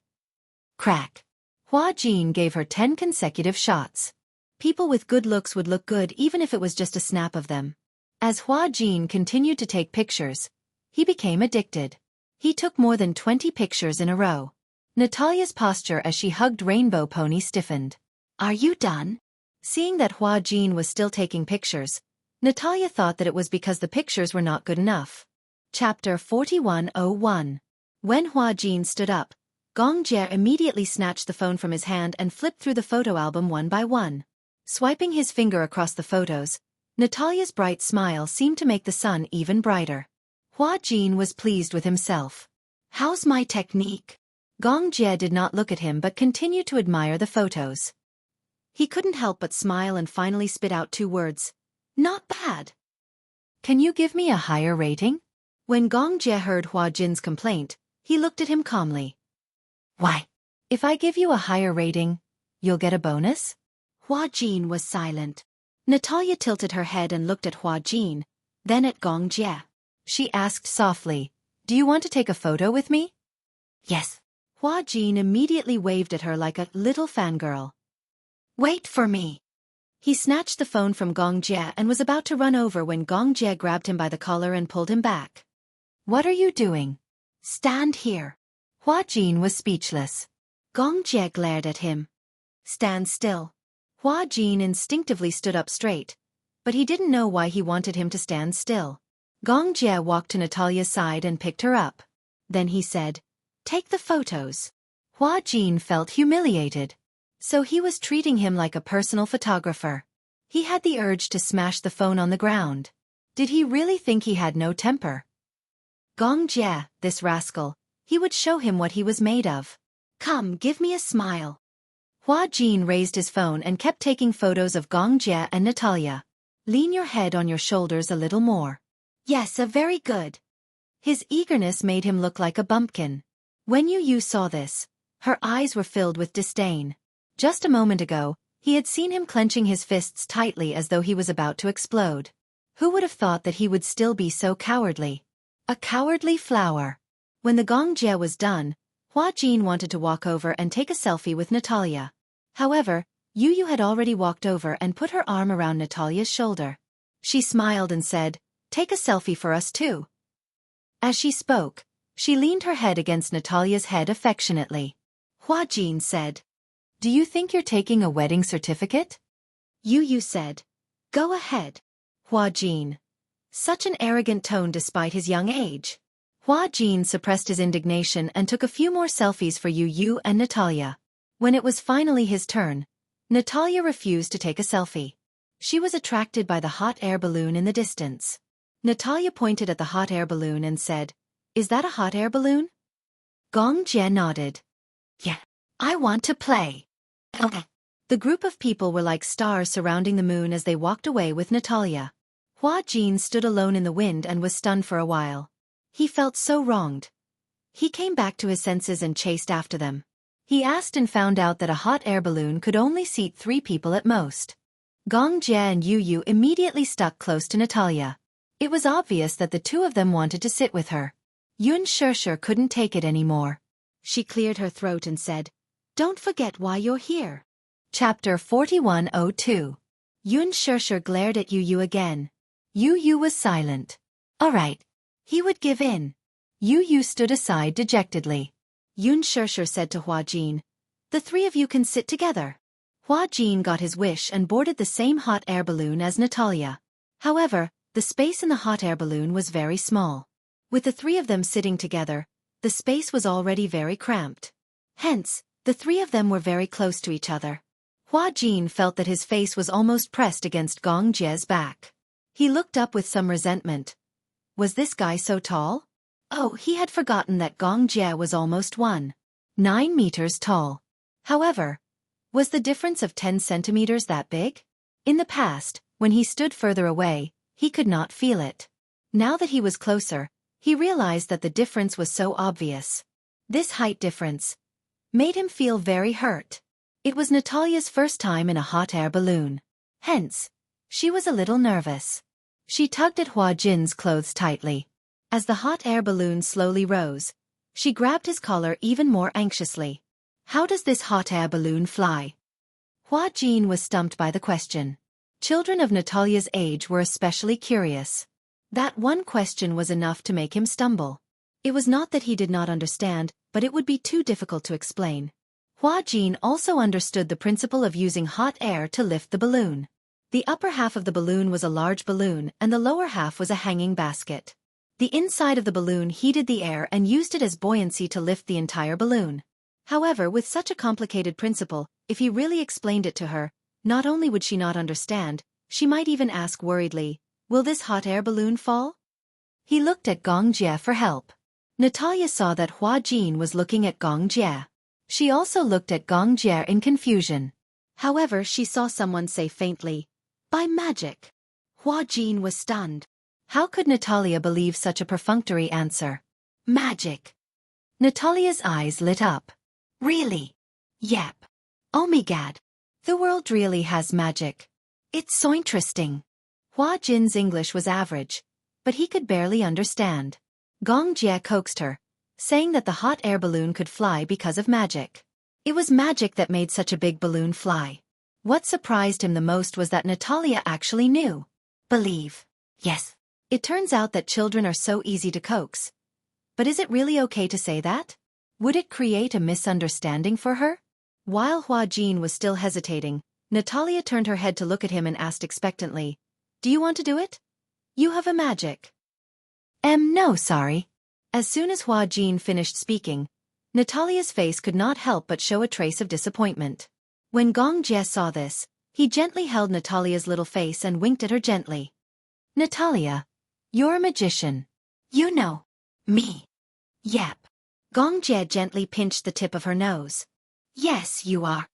Crack. Hua Jin gave her 10 consecutive shots. People with good looks would look good even if it was just a snap of them. As Hua Jin continued to take pictures, he became addicted. He took more than 20 pictures in a row. Natalia's posture as she hugged Rainbow Pony stiffened. Are you done? Seeing that Hua Jin was still taking pictures, Natalia thought that it was because the pictures were not good enough. Chapter 4101. When Hua Jin stood up, Gong Jie immediately snatched the phone from his hand and flipped through the photo album one by one. Swiping his finger across the photos, Natalia's bright smile seemed to make the sun even brighter. Hua Jin was pleased with himself. How's my technique? Gong Jie did not look at him but continued to admire the photos. He couldn't help but smile and finally spit out 2 words. Not bad. Can you give me a higher rating? When Gong Jie heard Hua Jin's complaint, he looked at him calmly. Why? If I give you a higher rating, you'll get a bonus? Hua Jin was silent. Natalia tilted her head and looked at Hua Jin, then at Gong Jie. She asked softly, do you want to take a photo with me? Yes. Hua Jin immediately waved at her like a little fangirl. Wait for me. He snatched the phone from Gong Jie and was about to run over when Gong Jie grabbed him by the collar and pulled him back. What are you doing? Stand here. Hua Jin was speechless. Gong Jie glared at him. Stand still. Hua Jin instinctively stood up straight, but he didn't know why he wanted him to stand still. Gong Jie walked to Natalia's side and picked her up. Then he said, take the photos. Hua Jin felt humiliated. So he was treating him like a personal photographer. He had the urge to smash the phone on the ground. Did he really think he had no temper? Gong Jie, this rascal, he would show him what he was made of. Come, give me a smile. Hua Jin raised his phone and kept taking photos of Gong Jie and Natalia. Lean your head on your shoulders a little more. Yes, very good. His eagerness made him look like a bumpkin. When Yu saw this, her eyes were filled with disdain. Just a moment ago, he had seen him clenching his fists tightly as though he was about to explode. Who would have thought that he would still be so cowardly? A cowardly flower. When the Gong Jie was done, Hua Jin wanted to walk over and take a selfie with Natalia. However, Yu had already walked over and put her arm around Natalia's shoulder. She smiled and said, take a selfie for us too. As she spoke, she leaned her head against Natalia's head affectionately. Hua Jin said, do you think you're taking a wedding certificate? Yu said, go ahead. Hua Jin. Such an arrogant tone despite his young age. Hua Jin suppressed his indignation and took a few more selfies for Yu and Natalia. When it was finally his turn, Natalia refused to take a selfie. She was attracted by the hot air balloon in the distance. Natalia pointed at the hot air balloon and said, is that a hot air balloon? Gong Jie nodded. Yeah, I want to play. Okay. The group of people were like stars surrounding the moon as they walked away with Natalia. Hua Jin stood alone in the wind and was stunned for a while. He felt so wronged. He came back to his senses and chased after them. He asked and found out that a hot air balloon could only seat 3 people at most. Gong Jie and Yu Yu immediately stuck close to Natalia. It was obvious that the two of them wanted to sit with her. Yun Shishir couldn't take it anymore. She cleared her throat and said, "Don't forget why you're here." Chapter 4102. Yun Shishir glared at Yu Yu again. Yu Yu was silent. All right. He would give in. Yu Yu stood aside dejectedly. Yun Shishir said to Hua Jin, "The 3 of you can sit together." Hua Jin got his wish and boarded the same hot air balloon as Natalia. However, the space in the hot air balloon was very small. With the 3 of them sitting together, the space was already very cramped. Hence, the 3 of them were very close to each other. Hua Jin felt that his face was almost pressed against Gong Jie's back. He looked up with some resentment. Was this guy so tall? Oh, he had forgotten that Gong Jie was almost 1.9 meters tall. However, was the difference of 10 centimeters that big? In the past, when he stood further away, he could not feel it. Now that he was closer, he realized that the difference was so obvious. This height difference made him feel very hurt. It was Natalia's first time in a hot air balloon. Hence, she was a little nervous. She tugged at Hua Jin's clothes tightly. As the hot air balloon slowly rose, she grabbed his collar even more anxiously. How does this hot air balloon fly? Hua Jin was stumped by the question. Children of Natalia's age were especially curious. That one question was enough to make him stumble. It was not that he did not understand, but it would be too difficult to explain. Hua Jin also understood the principle of using hot air to lift the balloon. The upper half of the balloon was a large balloon and the lower half was a hanging basket. The inside of the balloon heated the air and used it as buoyancy to lift the entire balloon. However, with such a complicated principle, if he really explained it to her, not only would she not understand, she might even ask worriedly, "Will this hot air balloon fall?" He looked at Gong Jie for help. Natalia saw that Hua Jin was looking at Gong Jie. She also looked at Gong Jie in confusion. However, she saw someone say faintly, "By magic." Hua Jin was stunned. How could Natalia believe such a perfunctory answer? Magic. Natalia's eyes lit up. Really? Yep. Oh my god. The world really has magic. It's so interesting. Hua Jin's English was average, but he could barely understand. Gong Jie coaxed her, saying that the hot air balloon could fly because of magic. It was magic that made such a big balloon fly. What surprised him the most was that Natalia actually knew. Believe. Yes. It turns out that children are so easy to coax. But is it really okay to say that? Would it create a misunderstanding for her? While Hua Jin was still hesitating, Natalia turned her head to look at him and asked expectantly, "Do you want to do it? You have a magic." No, sorry." As soon as Hua Jin finished speaking, Natalia's face could not help but show a trace of disappointment. When Gong Jie saw this, he gently held Natalia's little face and winked at her gently. "Natalia, you're a magician. You know. Me. Yep." Gong Jie gently pinched the tip of her nose. "Yes, you are."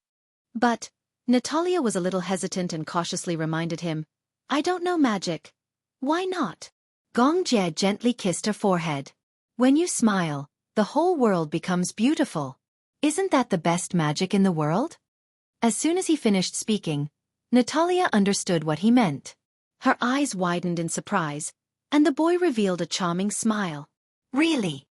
But Natalia was a little hesitant and cautiously reminded him, "I don't know magic." "Why not?" Gong Jie gently kissed her forehead. "When you smile, the whole world becomes beautiful. Isn't that the best magic in the world?" As soon as he finished speaking, Natalia understood what he meant. Her eyes widened in surprise, and the boy revealed a charming smile. "Really?